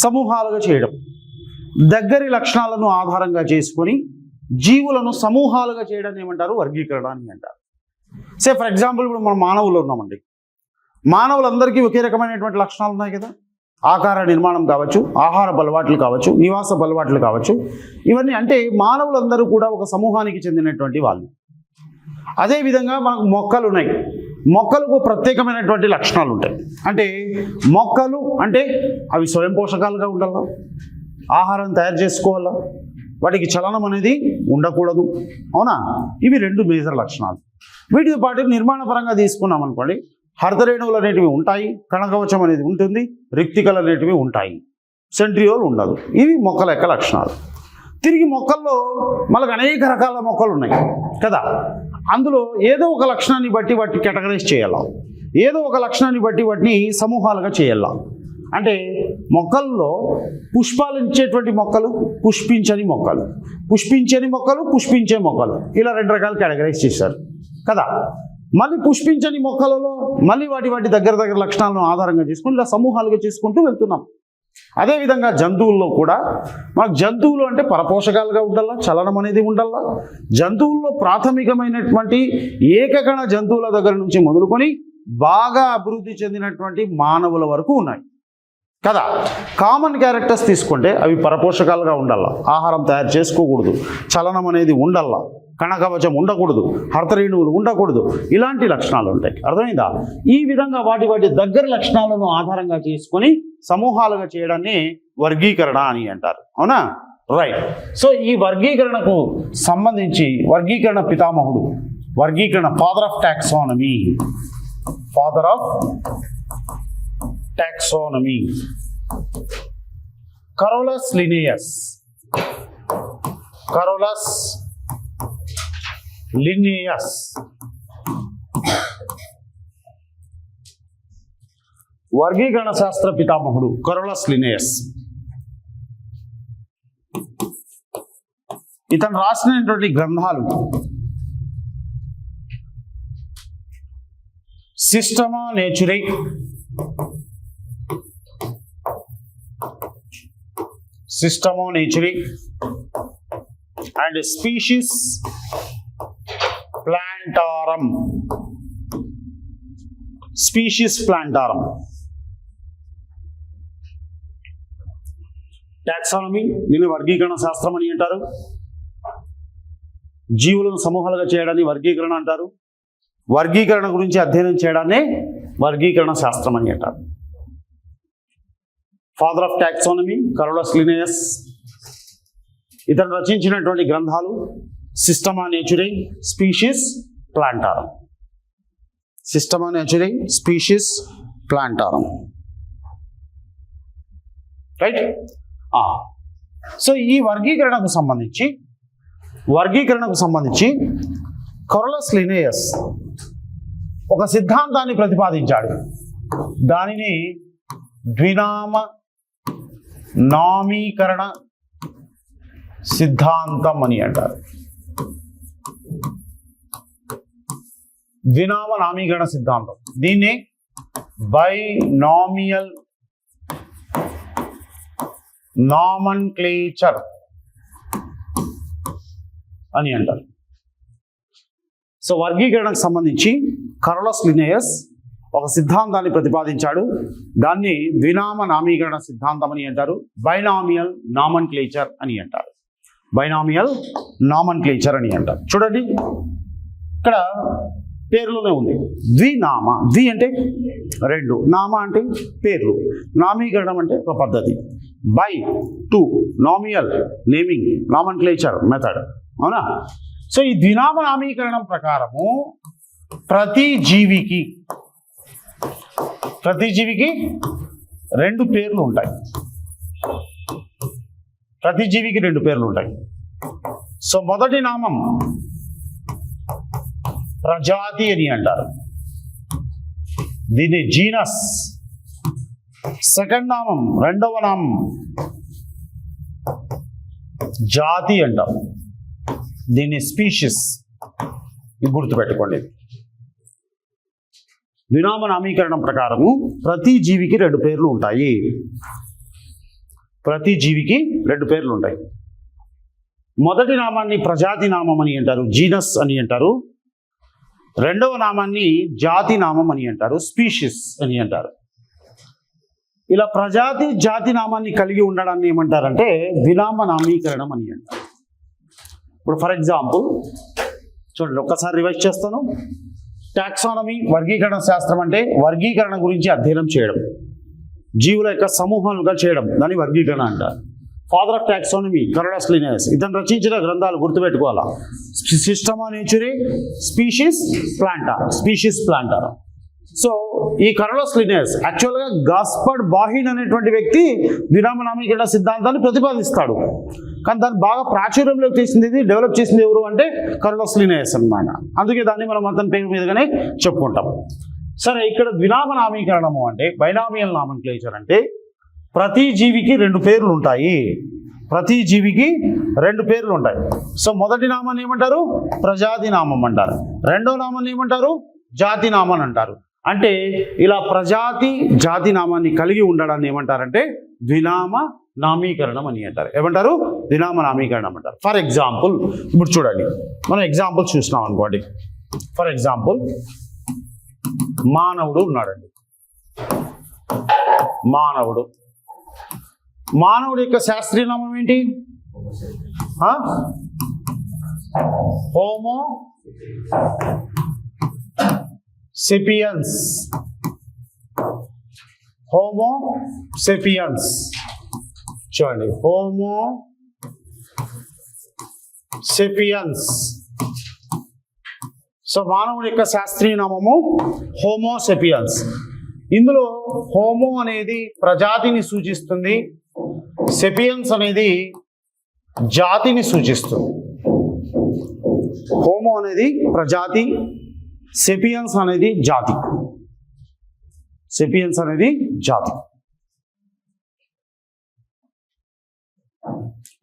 సమూహాలుగా చేయడం, దగ్గరి లక్షణాలను ఆధారంగా చేసుకొని జీవులను సమూహాలుగా చేయడాన్ని ఏమంటారు? వర్గీకరణ అని అంటారు. సే ఫర్ ఎగ్జాంపుల్ ఇప్పుడు మనం మానవులు ఉన్నామండి. మానవులందరికీ ఒకే రకమైనటువంటి లక్షణాలు ఉన్నాయి కదా. ఆకార నిర్మాణం కావచ్చు, ఆహారపు అలవాట్లు కావచ్చు, నివాసపు అలవాట్లు కావచ్చు, ఇవన్నీ అంటే మానవులందరూ కూడా ఒక సమూహానికి చెందినటువంటి వాళ్ళు. అదేవిధంగా మనకు మొక్కలు ఉన్నాయి. మొక్కలకు ప్రత్యేకమైనటువంటి లక్షణాలు ఉంటాయి. అంటే మొక్కలు అంటే అవి స్వయం పోషకాలుగా ఉండాలా, ఆహారం తయారు చేసుకోవాలా, వాటికి చలనం అనేది ఉండకూడదు. అవునా? ఇవి రెండు మేజర్ లక్షణాలు. వీటితో పాటు నిర్మాణ పరంగా తీసుకున్నాం అనుకోండి, హరితరేణువులు అనేటివి ఉంటాయి, కణకవచం అనేది ఉంటుంది, రిక్తికలు అనేటివి ఉంటాయి, సెంట్రియోల్ ఉండదు. ఇవి మొక్కల యొక్క లక్షణాలు. తిరిగి మొక్కల్లో మనకు అనేక రకాల మొక్కలు ఉన్నాయి కదా. అందులో ఏదో ఒక లక్షణాన్ని బట్టి వాటిని కేటగరైజ్ చేయాలా, ఏదో ఒక లక్షణాన్ని బట్టి వాటిని సమూహాలుగా చేయాలా. అంటే మొక్కల్లో పుష్పాలు ఇచ్చేటువంటి మొక్కలు, పుష్పించని మొక్కలు, పుష్పించని మొక్కలు, పుష్పించే మొక్కలు, ఇలా రెండు రకాలు కేటగరైజ్ చేశారు కదా. మళ్ళీ పుష్పించని మొక్కలలో మళ్ళీ వాటి దగ్గర లక్షణాలను ఆధారంగా చేసుకుని ఇలా సమూహాలుగా చేసుకుంటూ వెళ్తున్నాం. అదేవిధంగా జంతువుల్లో కూడా మనకు జంతువులు అంటే పరపోషకాలుగా ఉండాలా, చలనం అనేది ఉండాలా. జంతువుల్లో ప్రాథమికమైనటువంటి ఏకగణ జంతువుల దగ్గర నుంచి మొదలుకొని బాగా అభివృద్ధి చెందినటువంటి మానవుల వరకు ఉన్నాయి కదా. కామన్ క్యారెక్టర్స్ తీసుకుంటే అవి పరపోషకాలుగా ఉండాలా, ఆహారం తయారు చేసుకోకూడదు, చలనం అనేది ఉండాలా, కణకవచం ఉండకూడదు, హరితరేణువులు ఉండకూడదు, ఇలాంటి లక్షణాలు ఉంటాయి. అర్థమైందా? ఈ విధంగా వాటి దగ్గర లక్షణాలను ఆధారంగా చేసుకొని సమూహాలుగా చేయడాన్ని వర్గీకరణ అని అంటారు. అవునా? రైట్. సో ఈ వర్గీకరణకు సంబంధించి వర్గీకరణ పితామహుడు, వర్గీకరణ father of taxonomy, father of taxonomy Carolus Linnaeus. Carolus Linnaeus వర్గీకరణ శాస్త్ర పితామహుడు కరోలస్ లినియస్. ఇతను రాసినటువంటి గ్రంథాలు Systema Naturae, Systema Naturae and Species Plantarum. Species Plantarum. Taxonomy, దీన్ని వర్గీకరణ శాస్త్రం అని అంటారు. జీవులను సమూహాలుగా చేయడాన్ని వర్గీకరణ అంటారు. వర్గీకరణ గురించి అధ్యయనం చేయడాన్ని వర్గీకరణ శాస్త్రం అని అంటారు. Father of taxonomy Carolus Linnaeus. ఇతను రచించినటువంటి గ్రంథాలు Systema Naturae, Species Plantarum. Systema Naturae, Species Plantarum. Right. So ఈ వర్గీకరణకు సంబంధించి కరోలస్ లినియస్ ఒక సిద్ధాంతాన్ని ప్రతిపాదించాడు. దానిని ద్వినామ నామీకరణ సిద్ధాంతం అని అంటారు. ద్వినామ నామీకరణ సిద్ధాంతం. దీన్ని బైనామియల్ నామన్క్లేచర్ అని అంటారు. సో వర్గీకరణకు సంబంధించి కరోలస్ లినియస్ ఒక సిద్ధాంతాన్ని ప్రతిపాదించాడు. దాన్ని ద్వినామ నామీకరణ సిద్ధాంతం అని అంటారు. బైనామియల్ నామన్క్లేచర్ అని అంటారు. బైనామియల్ నామన్క్లేచర్ అని అంటారు. చూడండి, ఇక్కడ పేర్లోనే ఉంది ద్వినామ. ద్వి అంటే రెండు, నామ అంటే పేర్లు, నామీకరణం అంటే ఒక పద్ధతి. Bi two, nomial naming, nomenclature method. అవునా? సో ఈ ద్వినామ నామీకరణం ప్రకారము ప్రతి జీవికి రెండు పేర్లు ఉంటాయి. ప్రతి జీవికి 2 పేర్లు ఉంటాయి. సో మొదటి నామం ప్రజాతి అని అంటారు, దీన్ని జీనస్. సెకండ్ నామం, రెండవ నామం జాతి అంటాం, దీన్ని స్పీషిస్. ఇది గుర్తుపెట్టుకోండి. ద్వినామ నామీకరణం ప్రకారము ప్రతి జీవికి 2 పేర్లు ఉంటాయి. ప్రతి జీవికి 2 పేర్లు ఉంటాయి. మొదటి నామాన్ని ప్రజాతి నామం అని అంటారు, జీనస్ అని అంటారు. రెండవ నామాన్ని జాతి నామం అని అంటారు, స్పీషిస్ అని అంటారు. ఇలా ప్రజాతి జాతి నామాన్ని కలిగి ఉండడాన్ని ఏమంటారంటే ద్వినామ నామీకరణం అని అంటారు. ఇప్పుడు ఫర్ ఎగ్జాంపుల్ చూడండి, ఒక్కసారి రివైజ్ చేస్తాను. టాక్సానమీ వర్గీకరణ శాస్త్రం అంటే వర్గీకరణ గురించి అధ్యయనం చేయడం, జీవుల యొక్క సమూహాలుగా చేయడం, దాన్ని వర్గీకరణ అంటారు. ఫాదర్ ఆఫ్ టాక్సానమీ కరోలస్ లినయస్, ఇతను రచించిన గ్రంథాలు గుర్తుపెట్టుకోవాలా. సిస్టమా నేచురే, స్పీషీస్ ప్లాంటా. సో ఈ కరోలస్ లినయస్ యాక్చువల్గా గాస్పర్డ్ బాహిన్ అనేటువంటి వ్యక్తి ద్వినామ నామీకరణ సిద్ధాంతాన్ని ప్రతిపాదిస్తాడు. కానీ దాన్ని బాగా ప్రాచుర్యంలోకి చేసింది, డెవలప్ చేసింది ఎవరు అంటే కరోలస్ లినయస్ అన్నమాట. అందుకే దాన్ని మనం అతని పేరు మీదుగానే చెప్పుకుంటాం. సరే, ఇక్కడ ద్వినామ నామీకరణము అంటే బైనామియల్ నామన్క్లేచర్ అంటే ప్రతి జీవికి 2 పేర్లు ఉంటాయి. ప్రతి జీవికి 2 పేర్లు ఉంటాయి. సో మొదటి నామాన్ని ఏమంటారు? ప్రజాతి నామం అంటారు. రెండో నామాన్ని ఏమంటారు? జాతి నామం అంటారు. అంటే ఇలా ప్రజాతి జాతి నామాన్ని కలిగి ఉండడాన్ని ఏమంటారంటే ద్వినామ నామీకరణం అని అంటారు. ఏమంటారు? ద్వినామ నామీకరణం అంటారు. ఫర్ ఎగ్జాంపుల్ ఇప్పుడు చూడండి, మనం ఎగ్జాంపుల్ చూసినాం అనుకోండి. ఫర్ ఎగ్జాంపుల్ మానవుడు ఉన్నాడండి. మానవుడి యొక్క శాస్త్రీయ నామం ఏంటి? Homo sapiens. చూడండి, హోమో సెపియన్స్. సో మానవుడి యొక్క శాస్త్రీయ నామము హోమో సెపియన్స్. ఇందులో హోమో అనేది ప్రజాతిని సూచిస్తుంది, సెపియన్స్ అనేది జాతిని సూచిస్తుంది. హోమో అనేది ప్రజాతి, సెపియన్స్ అనేది జాతి.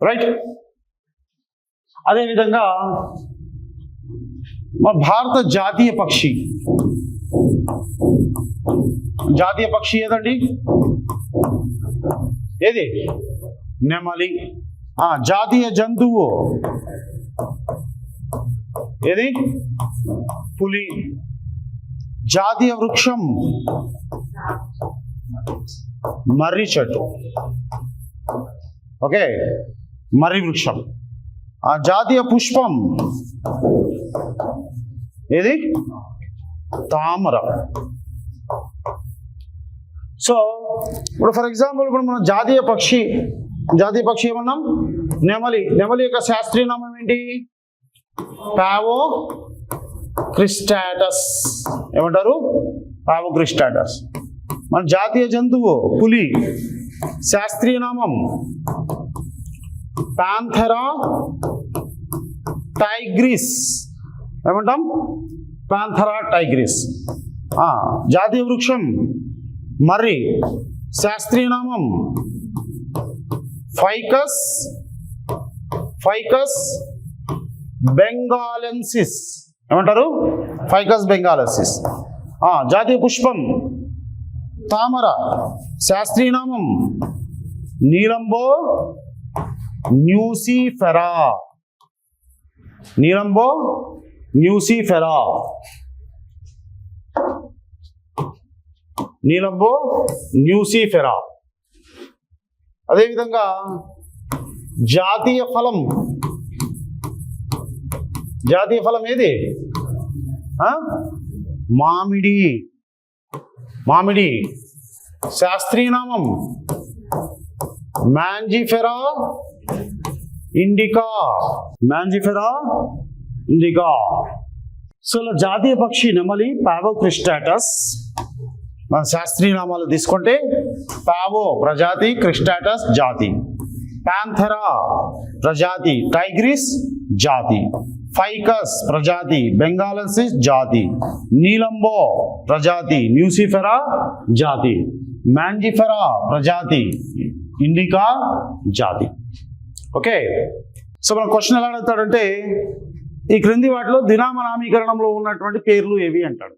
రైట్. అదేవిధంగా మన భారత జాతీయ పక్షి ఏదండి? ఏది? నెమలి. జాతీయ జంతువు ఏది? పులి. జాతీయ వృక్షం మర్రి చెట్టు. ఓకే, మర్రి వృక్షం. జాతీయ పుష్పం ఏది? తామర. సో ఇప్పుడు ఫర్ ఎగ్జాంపుల్ ఇప్పుడు మనం జాతీయ పక్షి ఏమన్నాం? నెమలి యొక్క శాస్త్రీయ నామం ఏంటి? పావో క్రిస్టాటస్. ఏమంటారు? పావో క్రిస్టాటస్. మన జాతీయ జంతువు పులి, శాస్త్రీయ నామం పాంథెరా టైగ్రిస్. ఏమంటాం? Panthera Tigris. జాతీయ వృక్షం మర్రి, శాస్త్రీయ నామం ఫైకస్ బెంగాలెన్సిస్. ఏమంటారు? Ficus bengalensis. జాతీయ పుష్పం తామర, శాస్త్రీయ నామం నీలంబో న్యూసిఫెరా. అదేవిధంగా జాతీయ ఫలం ఏది? మామిడి. శాస్త్రీయ నామం మ్యాంజిఫెరా ఇండికా. సో జాతీయ పక్షి నెమలి పావో క్రిస్టాటస్, మన శాస్త్రీయ నామాలు తీసుకుంటే పావో ప్రజాతి క్రిస్టాటస్ జాతి, ప్యాంథెరా ప్రజాతి టైగ్రిస్ జాతి, ఫైకస్ ప్రజాతి బెంగాలెన్సిస్ జాతి, నీలంబో ప్రజాతి న్యూసిఫెరా జాతి, మ్యాంజిఫెరా ప్రజాతి ఇండికా జాతి. ఓకే, సో మన క్వశ్చన్ ఎలా అడుగుతాడంటే ఈ క్రింది వాటిలో దినామనామీకరణంలో ఉన్నటువంటి పేర్లు ఏవి అంటాడు.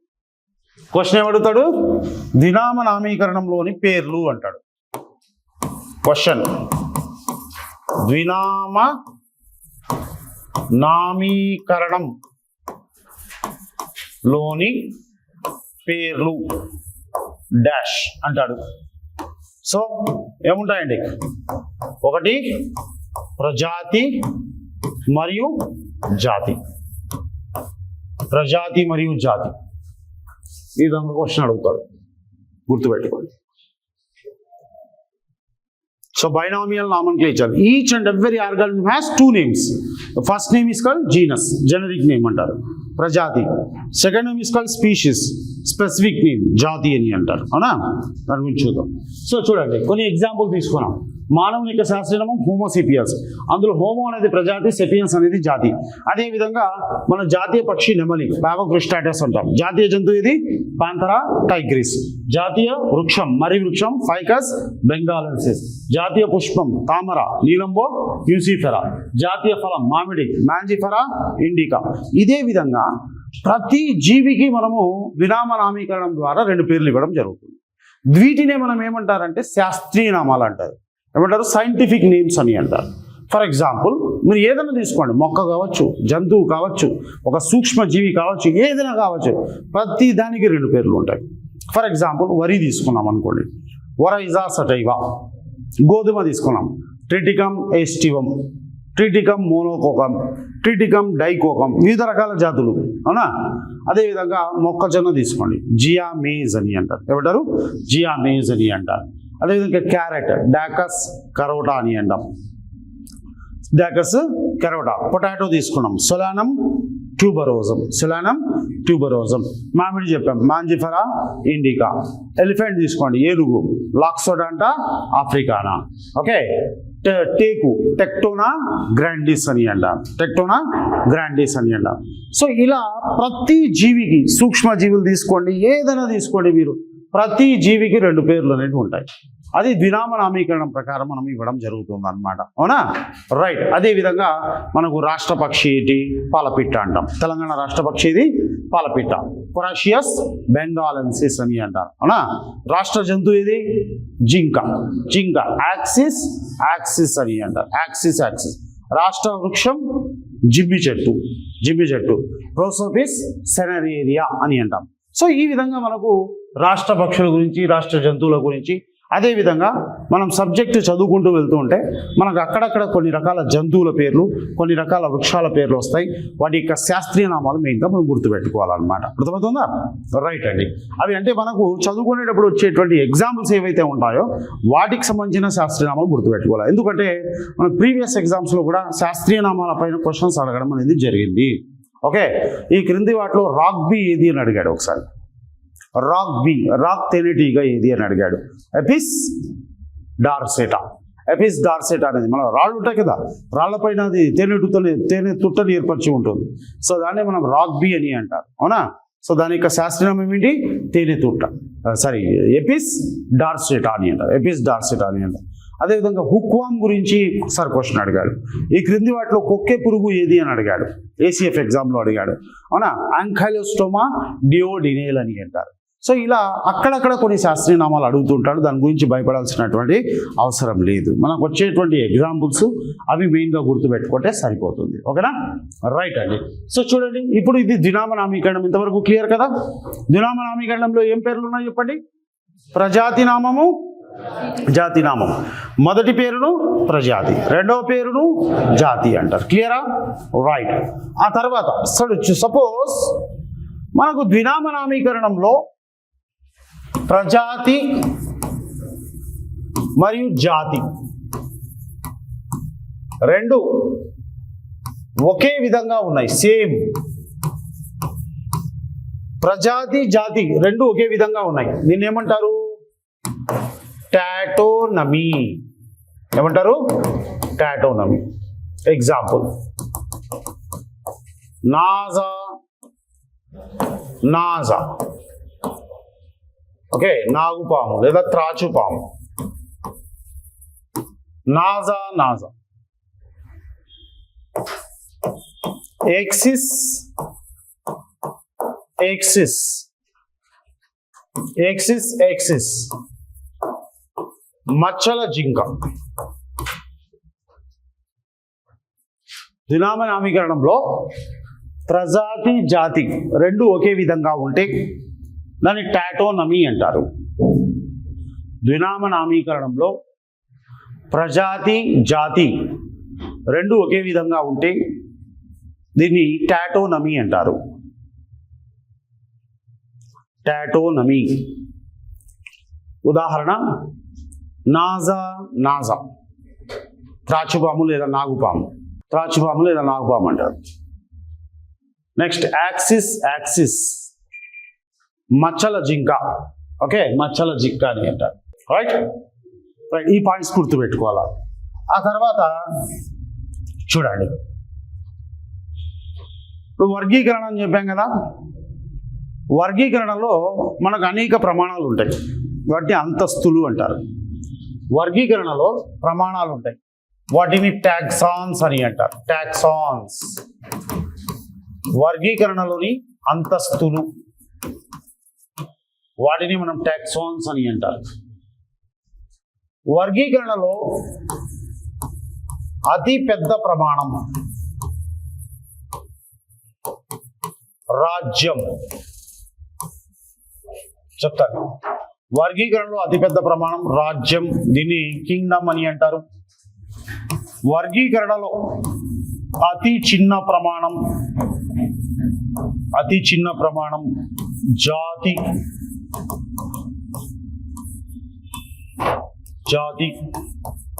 క్వశ్చన్ ఏమడుగుతాడు, ద్వినామనామీకరణంలోని పేర్లు అంటాడు. క్వశ్చన్, ద్వినామ నామీకరణం లోని పేర్లు డాష్ అంటాడు. సో ఏముంటాయండి, ఒకటి ప్రజాతి మరియు జాతి, ప్రజాతి మరియు జాతి. ఈ విధంగా క్వశ్చన్ అడుగుతాడు, గుర్తుపెట్టుకోండి. So binomial nomenclature. Each and every organism has two names. The first name is called genus, generic name antaru. Prajati. Second name is called species, specific name, jati ani antaru. Avuna? Dani gurinchi chudam. So chudandi, konni example తీసుకున్నాం. మానవుని యొక్క శాస్త్రీయనామం Homo sapiens. అందులో homo అనేది ప్రజాతి, sapiens అనేది జాతి. అదేవిధంగా మన జాతీయ పక్షి నెమలి, పావోక్రిస్టాటస్ అంటాం. జాతీయ జంతువు ఇది పాంథెరా టైగ్రిస్. జాతీయ వృక్షం మర్రి వృక్షం ఫైకస్ బెంగాలెన్సిస్. జాతీయ పుష్పం తామర నీలంబో న్యూసిఫెరా. జాతీయ ఫలం మామిడి మ్యాంజిఫెరా ఇండికా. ఇదే విధంగా ప్రతి జీవికి మనము వినామనామీకరణం ద్వారా రెండు పేర్లు ఇవ్వడం జరుగుతుంది. వీటినే మనం ఏమంటారంటే శాస్త్రీయ నామాలు అంటారు. ఏమంటారు, సైంటిఫిక్ నేమ్స్ అని అంటారు. ఫర్ ఎగ్జాంపుల్ మీరు ఏదైనా తీసుకోండి, మొక్క కావచ్చు, జంతువు కావచ్చు, ఒక సూక్ష్మజీవి కావచ్చు, ఏదైనా కావచ్చు, ప్రతి దానికి రెండు పేర్లు ఉంటాయి. ఫర్ ఎగ్జాంపుల్ వరి తీసుకున్నాం అనుకోండి, వరైజా సటైవా. గోధుమ తీసుకున్నాం, ట్రిటికమ్ ఎస్టివం, ట్రిటికమ్ మోనోకోకం, ట్రిటికమ్ డైకోకం, వివిధ రకాల జాతులు. అవునా? అదేవిధంగా మొక్కజొన్న తీసుకోండి, జియా మేజ్ అని అంటారు. ఏమంటారు? జియా మేజ్ అని అంటారు. అదేవిధంగా క్యారెట్ డాకస్ కరోటా అని అంటాం. డాకస్ కరోటా. పొటాటో తీసుకున్నాం, సొలానం ట్యూబరోజం, సొలానం ట్యూబరోజం. మామిడి చెప్పాం, మాంజిఫెరా ఇండికా. ఎలిఫెంట్ తీసుకోండి, ఏనుగు, లాక్సోడాంటా ఆఫ్రికానా. ఓకే, టేకు టెక్టోనా గ్రాండిస్ అని అంటారు. టెక్టోనా గ్రాండిస్ అని అంటారు. సో ఇలా ప్రతి జీవికి, సూక్ష్మజీవులు తీసుకోండి, ఏదైనా తీసుకోండి మీరు, ప్రతి జీవికి రెండు పేర్లు అనేవి ఉంటాయి. అది ద్వినామనామీకరణం ప్రకారం మనం ఇవ్వడం జరుగుతుంది అన్నమాట. అవునా? రైట్. అదేవిధంగా మనకు రాష్ట్ర పక్షి ఏంటి? పాలపిట్ట అంటాం. తెలంగాణ రాష్ట్ర పక్షి ఇది పాలపిట్ట. కొరాషియస్ బెంగాలెన్సిస్ అని అంటారు. అవునా? రాష్ట్ర జంతువు ఇది జింక. జింక. యాక్సిస్ యాక్సిస్ అని అంటారు. Axis axis. రాష్ట్ర వృక్షం జిమ్మి చెట్టు. జిమ్మి చెట్టు. ప్రోసోపిస్ సెనరేరియా అని అంటాం. సో ఈ విధంగా మనకు రాష్ట్ర పక్షుల గురించి, రాష్ట్ర జంతువుల గురించి, అదేవిధంగా మనం సబ్జెక్టు చదువుకుంటూ వెళ్తూ ఉంటే మనకు అక్కడక్కడ కొన్ని రకాల జంతువుల పేర్లు, కొన్ని రకాల వృక్షాల పేర్లు వస్తాయి. వాటి యొక్క శాస్త్రీయ నామాలు మెయిన్గా మనం గుర్తుపెట్టుకోవాలన్నమాట. అర్థమవుతుందా? రైట్ అండి. అవి అంటే మనకు చదువుకునేటప్పుడు వచ్చేటువంటి ఎగ్జాంపుల్స్ ఏవైతే ఉంటాయో వాటికి సంబంధించిన శాస్త్రీయ నామాలు గుర్తుపెట్టుకోవాలి. ఎందుకంటే మన ప్రీవియస్ ఎగ్జామ్స్లో కూడా శాస్త్రీయ నామాల పైన క్వశ్చన్స్ అడగడం అనేది జరిగింది. ఓకే, ఈ క్రింది వాటిలో రాక్ బీ ఏది అని అడిగాడు ఒకసారి. రాక్ బీ, రాక్ తేనెటీగ ఏది అని అడిగాడు. ఎపిస్ డార్సెటా. ఎపిస్ డార్సెటా అనేది మన రాళ్ళు ఉంటాయి కదా, రాళ్లపైన అది తేనె తుట్టని ఏర్పరిచి ఉంటుంది. సో దాన్ని మనం రాక్ బీ అని అంటారు. అవునా? సో దాని యొక్క శాస్త్రీయం ఏమిటి? తేనె తుట్ట. సారీ, ఎపిస్ డార్సెటా అని అంటారు. ఎపిస్ డార్సెటా అని అంటారు. అదేవిధంగా హుక్వామ్ గురించి సార్ క్వశ్చన్ అడిగాడు. ఈ క్రింది వాటిలో కొక్కే పురుగు ఏది అని అడిగాడు. ఏసీఎఫ్ ఎగ్జామ్లో అడిగాడు. అవునా? యాంకైలోస్టోమా డియోడినేల్ అని అంటారు. సో ఇలా అక్కడక్కడ కొన్ని శాస్త్రీయ నామాలు అడుగుతుంటాడు. దాని గురించి భయపడాల్సినటువంటి అవసరం లేదు. మనకు వచ్చేటువంటి ఎగ్జాంపుల్స్ అవి మెయిన్గా గుర్తుపెట్టుకుంటే సరిపోతుంది. ఓకేనా? రైట్ అండి. సో చూడండి, ఇప్పుడు ఇది ద్వినామనామీకరణం. ఇంతవరకు క్లియర్ కదా? ద్వినామనామీకరణంలో ఏం పేర్లు ఉన్నాయి చెప్పండి. ప్రజాతి నామము, జాతి నామం. మొదటి పేరును ప్రజాతి, రెండవ పేరును జాతి అంటారు. క్లియరా? రైట్. ఆ తర్వాత సపోజ్ మనకు ద్వినామనామీకరణంలో ప్రజాతి మరియు జాతి రెండు ఒకే విధంగా ఉన్నాయి, సేమ్. ప్రజాతి జాతి రెండు ఒకే విధంగా ఉన్నాయి. దీన్ని ఏమంటారు? టాటోనమీ. ఏమంటారు? టాటోనమీ. ఎగ్జాంపుల్ నాజా, నాజా. ఓకే, నాగుపాము లేదా త్రాచుపాము. నాజా, నాజా. ఎక్సిస్, ఎక్సిస్, ఎక్సిస్, ఎక్సిస్. మచ్చల జింక. ద్వినామ నామీకరణంలో ప్రజాతి జాతి రెండు ఒకే విధంగా ఉంటే దాన్ని టాటోనమీ అంటారు. ద్వినామ నామీకరణంలో ప్రజాతి జాతి రెండు ఒకే విధంగా ఉంటే దీన్ని టాటోనమీ అంటారు. టాటోనమీ. ఉదాహరణ నాజా, నాజా. త్రాచుపాము లేదా నాగుపాము. త్రాచుపాము లేదా నాగుపాము అంటారు. Next Axis, Axis. మచ్చల జింక. ఓకే, మచ్చల జింక అని అంటారు. రైట్ రైట్ ఈ పాయింట్స్ గుర్తుపెట్టుకోవాలా. ఆ తర్వాత చూడండి, ఇప్పుడు వర్గీకరణ అని చెప్పాం కదా. వర్గీకరణలో మనకు అనేక ప్రమాణాలు ఉంటాయి. వాటిని అంతస్తులు అంటారు. వర్గీకరణలో ప్రమాణాలు ఉంటాయి. వాటిని టాక్సాన్స్ అని అంటారు. టాక్సాన్స్. వర్గీకరణలోని అంతస్తులు, వాటిని మనం టాక్సాన్స్ అని అంటారు. వర్గీకరణలో అతి పెద్ద ప్రమాణం రాజ్యం. చెప్తాను. వర్గీకరణలో అతిపెద్ద ప్రమాణం రాజ్యం. దీన్ని కింగ్డమ్ అని అంటారు. వర్గీకరణలో అతి చిన్న ప్రమాణం, అతి చిన్న ప్రమాణం జాతి. జాతి.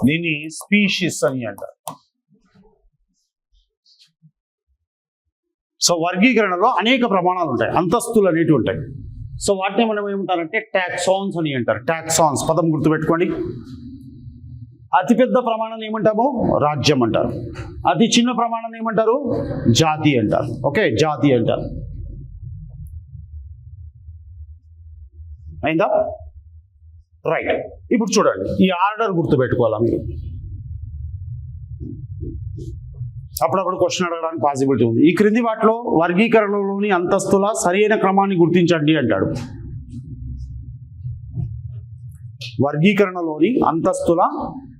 దీన్ని స్పీషీస్ అని అంటారు. సో వర్గీకరణలో అనేక ప్రమాణాలు ఉంటాయి, అంతస్తులు అనేటివి ఉంటాయి. సో వాటిని మనం ఏమంటారంటే టాక్సాన్స్ అని అంటారు. టాక్సాన్స్ పదం గుర్తుపెట్టుకోండి. అతిపెద్ద ప్రమాణాన్ని ఏమంటాము? రాజ్యం అంటారు. అతి చిన్న ప్రమాణాన్ని ఏమంటారు? జాతి అంటారు. ఓకే, జాతి అంటారు. అయిందా? రైట్. ఇప్పుడు చూడండి, ఈ ఆర్డర్ గుర్తుపెట్టుకోవాలా మీరు. అప్పుడప్పుడు క్వశ్చన్ అడగడానికి పాసిబిలిటీ ఉంది. ఈ క్రింది వాటిలో వర్గీకరణలోని అంతస్తుల సరైన క్రమాన్ని గుర్తించండి అంటాడు. వర్గీకరణలోని అంతస్తుల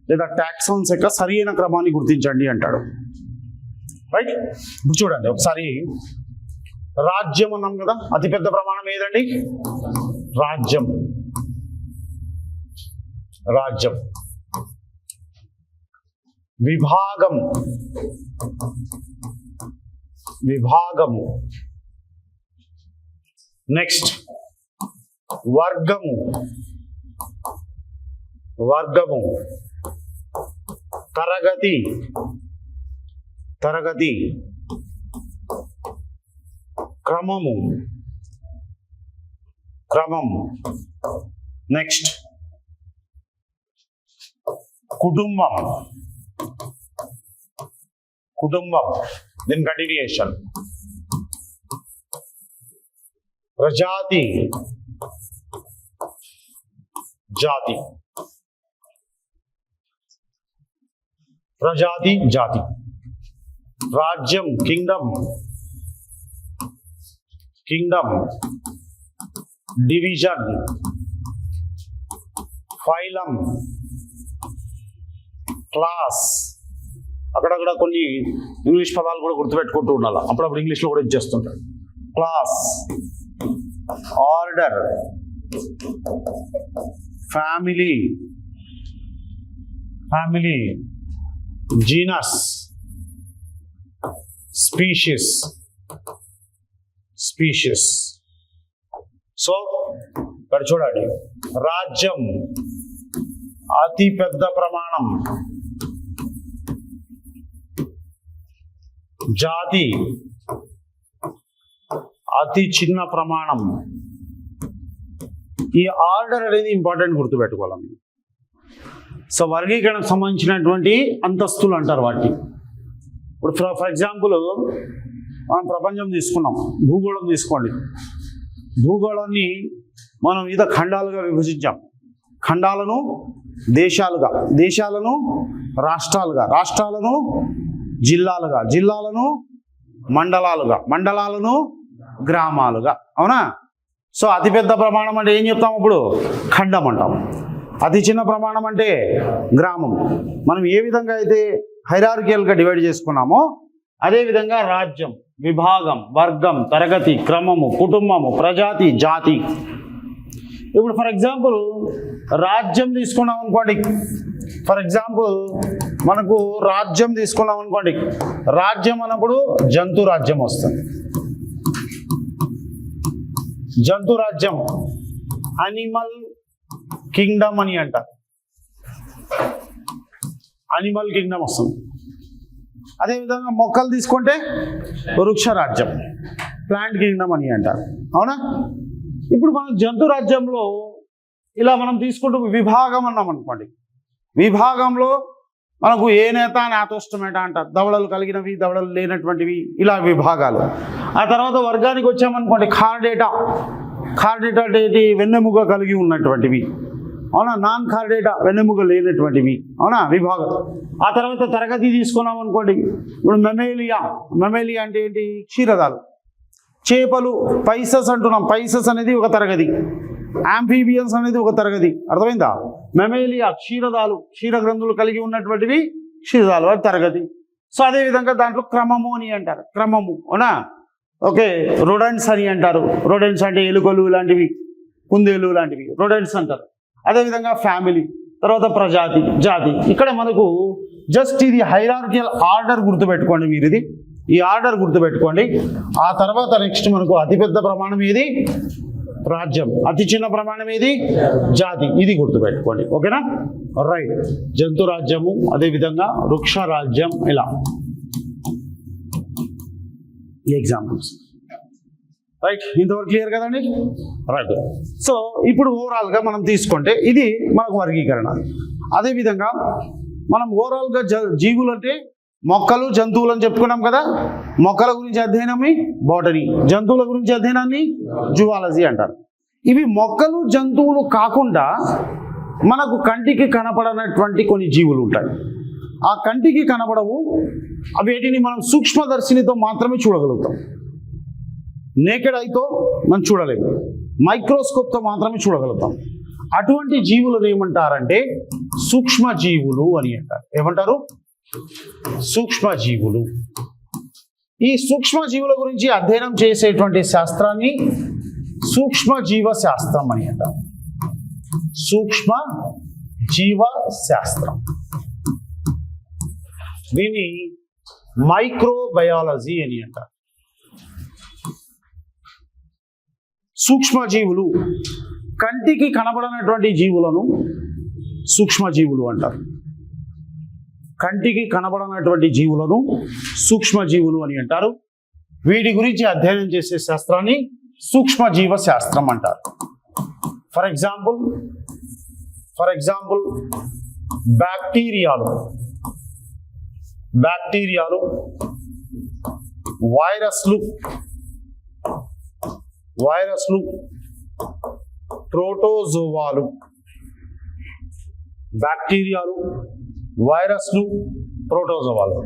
లేదా టాక్సాన్స్ యొక్క సరైన క్రమాన్ని గుర్తించండి అంటాడు. రైట్. ఇప్పుడు చూడండి ఒకసారి, రాజ్యం అన్నాం కదా. అతిపెద్ద ప్రమాణం ఏదండి? రాజ్యం. రాజ్యం. విభాగం. విభాగము. నెక్స్ట్ వర్గము. వర్గము. తరగతి. తరగతి. క్రమము. క్రమం. నెక్స్ట్ కుటుంబం. కుటుంబం. దీని కంటిన్యూయేషన్. ప్రజాతి. జాతి. ప్రజాతి, జాతి. రాజ్యం. Kingdom. Kingdom. Division. Phylum. Class. అక్కడక్కడ కొన్ని ఇంగ్లీష్ పదాలు కూడా గుర్తుపెట్టుకుంటూ ఉండాలి. అప్పుడప్పుడు ఇంగ్లీష్లో కూడా ఇచ్చేస్తుంటాడు. Class. Order. Family. Family. Genus. Species. Species. So ఇక్కడ చూడండి, రాజ్యం అతి పెద్ద ప్రమాణం. జాతి అతి చిన్న ప్రమాణం. ఈ ఆర్డర్ అనేది ఇంపార్టెంట్, గుర్తుపెట్టుకోవాలి. సో వర్గీకరణకు సంబంధించినటువంటి అంతస్తులు అంటారు వాటిని. ఇప్పుడు ఫర్ ఎగ్జాంపుల్ మనం ప్రపంచం తీసుకున్నాం, భూగోళం తీసుకోండి. భూగోళాన్ని మనం వివిధ ఖండాలుగా విభజించాం. ఖండాలను దేశాలుగా, దేశాలను రాష్ట్రాలుగా, రాష్ట్రాలను జిల్లాలుగా, జిల్లాలను మండలాలుగా, మండలాలను గ్రామాలుగా. అవునా? సో అతిపెద్ద ప్రమాణం అంటే ఏం చెప్తాం? అప్పుడు ఖండం అంటాం. అతి చిన్న ప్రమాణం అంటే గ్రామం. మనం ఏ విధంగా అయితే హైరార్కియల్గా డివైడ్ చేసుకున్నామో అదేవిధంగా రాజ్యం, విభాగం, వర్గం, తరగతి, క్రమము, కుటుంబము, ప్రజాతి, జాతి. ఇప్పుడు ఫర్ ఎగ్జాంపుల్ రాజ్యం తీసుకున్నాం అనుకోండి. ఫర్ ఎగ్జాంపుల్ మనకు రాజ్యం తీసుకున్నాం అనుకోండి. రాజ్యం అన్నప్పుడు జంతు రాజ్యం వస్తుంది. జంతు రాజ్యం, అనిమల్ కింగ్డమ్ అని అంటారు. అనిమల్ కింగ్డమ్ వస్తుంది. అదేవిధంగా మొక్కలు తీసుకుంటే వృక్ష రాజ్యం, ప్లాంట్ కింగ్డమ్ అని అంటారు. అవునా? ఇప్పుడు మనం జంతు రాజ్యంలో ఇలా మనం తీసుకుంటూ విభాగం అన్నాం అనుకోండి. విభాగంలో మనకు ఏ నేత, నాతోష్టమేట అంటారు. దవడలు కలిగినవి, దవడలు లేనటువంటివి, ఇలా విభాగాలు. ఆ తర్వాత వర్గానికి వచ్చామనుకోండి. కార్డేటా, కార్డేటా అంటే వెన్నెముక కలిగి ఉన్నటువంటివి. అవునా? నాన్ కార్డేటా, వెన్నెముక లేనటువంటివి. అవునా? విభాగం. ఆ తర్వాత తరగతి తీసుకున్నాం అనుకోండి. ఇప్పుడు మెమేలియా, మెమేలియా అంటే ఏంటి? క్షీరదాలు. చేపలు, పైసస్ అంటున్నాం. పైసస్ అనేది ఒక తరగతి. యాంఫీబియన్స్ అనేది ఒక తరగతి. అర్థమైందా? మెమేలియా క్షీరదాలు, క్షీర గ్రంథులు కలిగి ఉన్నటువంటివి క్షీరదాలు, అది తరగతి. సో అదేవిధంగా దాంట్లో క్రమము అని అంటారు. క్రమము. అవునా? ఓకే. రొడెంట్స్ అని అంటారు. రొడెంట్స్ అంటే ఎలుకలు లాంటివి, కుందేలు లాంటివి రొడెంట్స్ అంటారు. అదేవిధంగా ఫ్యామిలీ, తర్వాత ప్రజాతి, జాతి. ఇక్కడ మనకు జస్ట్ ఇది హైరార్కియల్ ఆర్డర్ గుర్తుపెట్టుకోండి మీరు. ఇది ఈ ఆర్డర్ గుర్తుపెట్టుకోండి. ఆ తర్వాత నెక్స్ట్ మనకు అతిపెద్ద ప్రమాణం ఏది? రాజ్యం. అతి చిన్న ప్రమాణం ఏది? జాతి. ఇది గుర్తుపెట్టుకోండి. ఓకేనా? రైట్. జంతు రాజ్యము, అదేవిధంగా వృక్ష రాజ్యం, ఇలా ఎగ్జాంపుల్స్. రైట్. ఇంతవరకు క్లియర్ కదండి? రైట్. సో ఇప్పుడు ఓవరాల్గా మనం తీసుకుంటే ఇది మనకు వర్గీకరణ. అదేవిధంగా మనం ఓవరాల్గా జీవులు అంటే మొక్కలు, జంతువులు అని చెప్పుకున్నాం కదా. మొక్కల గురించి అధ్యయనమే బాటనీ, జంతువుల గురించి అధ్యయనాన్ని జువాలజీ అంటారు. ఇవి మొక్కలు, జంతువులు కాకుండా మనకు కంటికి కనపడనటువంటి కొన్ని జీవులు ఉంటాయి. ఆ కంటికి కనపడవు, వీటిని మనం సూక్ష్మదర్శినితో మాత్రమే చూడగలుగుతాం. నేకెడ్ ఐతో మనం చూడలేము, మైక్రోస్కోప్తో మాత్రమే చూడగలుగుతాం. అటువంటి జీవులను ఏమంటారంటే సూక్ష్మజీవులు అని అంటారు. ఏమంటారు? సూక్ష్మజీవులు. ఈ సూక్ష్మజీవుల గురించి అధ్యయనం చేసేటువంటి శాస్త్రాన్ని సూక్ష్మజీవ శాస్త్రం అని అంటారు. సూక్ష్మ జీవ శాస్త్రం. దీన్ని మైక్రోబయాలజీ అని అంటారు. సూక్ష్మజీవులు, కంటికి కనబడనటువంటి జీవులను సూక్ష్మజీవులు అంటారు. కంటికి కనబడనటువంటి జీవులను సూక్ష్మజీవులు అని అంటారు. వీటి గురించి అధ్యయనం చేసే శాస్త్రాన్ని సూక్ష్మజీవ శాస్త్రం అంటారు. ఫర్ ఎగ్జాంపుల్ బ్యాక్టీరియాలు, వైరస్లు, ప్రోటోజోవాలు. బ్యాక్టీరియాలు, వైరస్లు, ప్రోటోజోవాలు.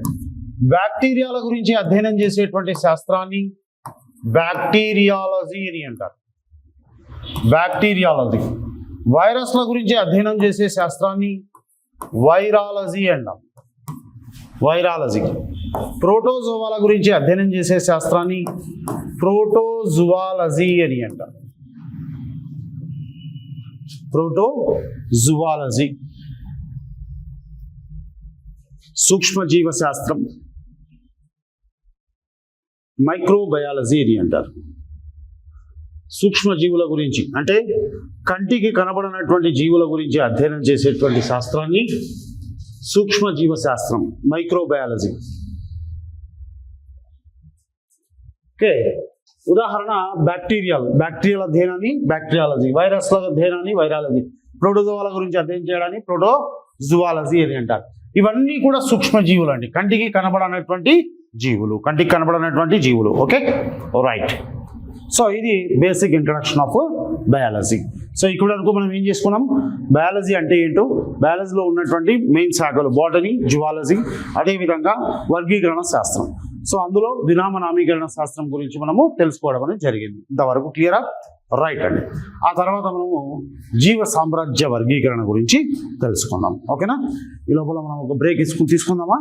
బ్యాక్టీరియాల గురించి అధ్యయనం చేసేటువంటి శాస్త్రాన్ని బ్యాక్టీరియాలజీ అని అంటారు. బ్యాక్టీరియాలజీ. వైరస్ల గురించి అధ్యయనం చేసే శాస్త్రాన్ని వైరాలజీ అంటాం. వైరాలజీ. ప్రోటోజోవాల గురించి అధ్యయనం చేసే శాస్త్రాన్ని ప్రోటోజువాలజీ అని అంటారు. ప్రోటోజువాలజీ. సూక్ష్మజీవ శాస్త్రం మైక్రోబయాలజీ అని అంటారు. సూక్ష్మజీవుల గురించి అంటే కంటికి కనబడనటువంటి జీవుల గురించి అధ్యయనం చేసేటువంటి శాస్త్రాన్ని సూక్ష్మజీవ శాస్త్రం, మైక్రోబయాలజీ. ఓకే. ఉదాహరణ బ్యాక్టీరియల్ అధ్యయనాన్ని బ్యాక్టీరియాలజీ, వైరస్ల అధ్యయనాన్ని వైరాలజీ, ప్రోటోజోవాల గురించి అధ్యయనం చేయడాన్ని ప్రోటోజువాలజీ అని అంటారు. ఇవన్నీ కూడా సూక్ష్మజీవులు అండి, కంటికి కనబడనటువంటి జీవులు. Okay, right. సో ఇది basic introduction of biology. So ఇక్కడ వరకు మనం ఏం చేసుకున్నాం, బయాలజీ అంటే ఏంటో, బయాలజీలో ఉన్నటువంటి మెయిన్ శాఖలు బాటనీ, జువాలజీ, అదేవిధంగా వర్గీకరణ శాస్త్రం. సో అందులో విరామ నామీకరణ శాస్త్రం గురించి మనము తెలుసుకోవడం అనేది జరిగింది. ఇంతవరకు క్లియరా? రైట్ అండి. ఆ తర్వాత మనము జీవ సామ్రాజ్య వర్గీకరణ గురించి తెలుసుకుందాం. ఓకేనా? ఈ లోపల మనం ఒక బ్రేక్ తీసుకుందామా?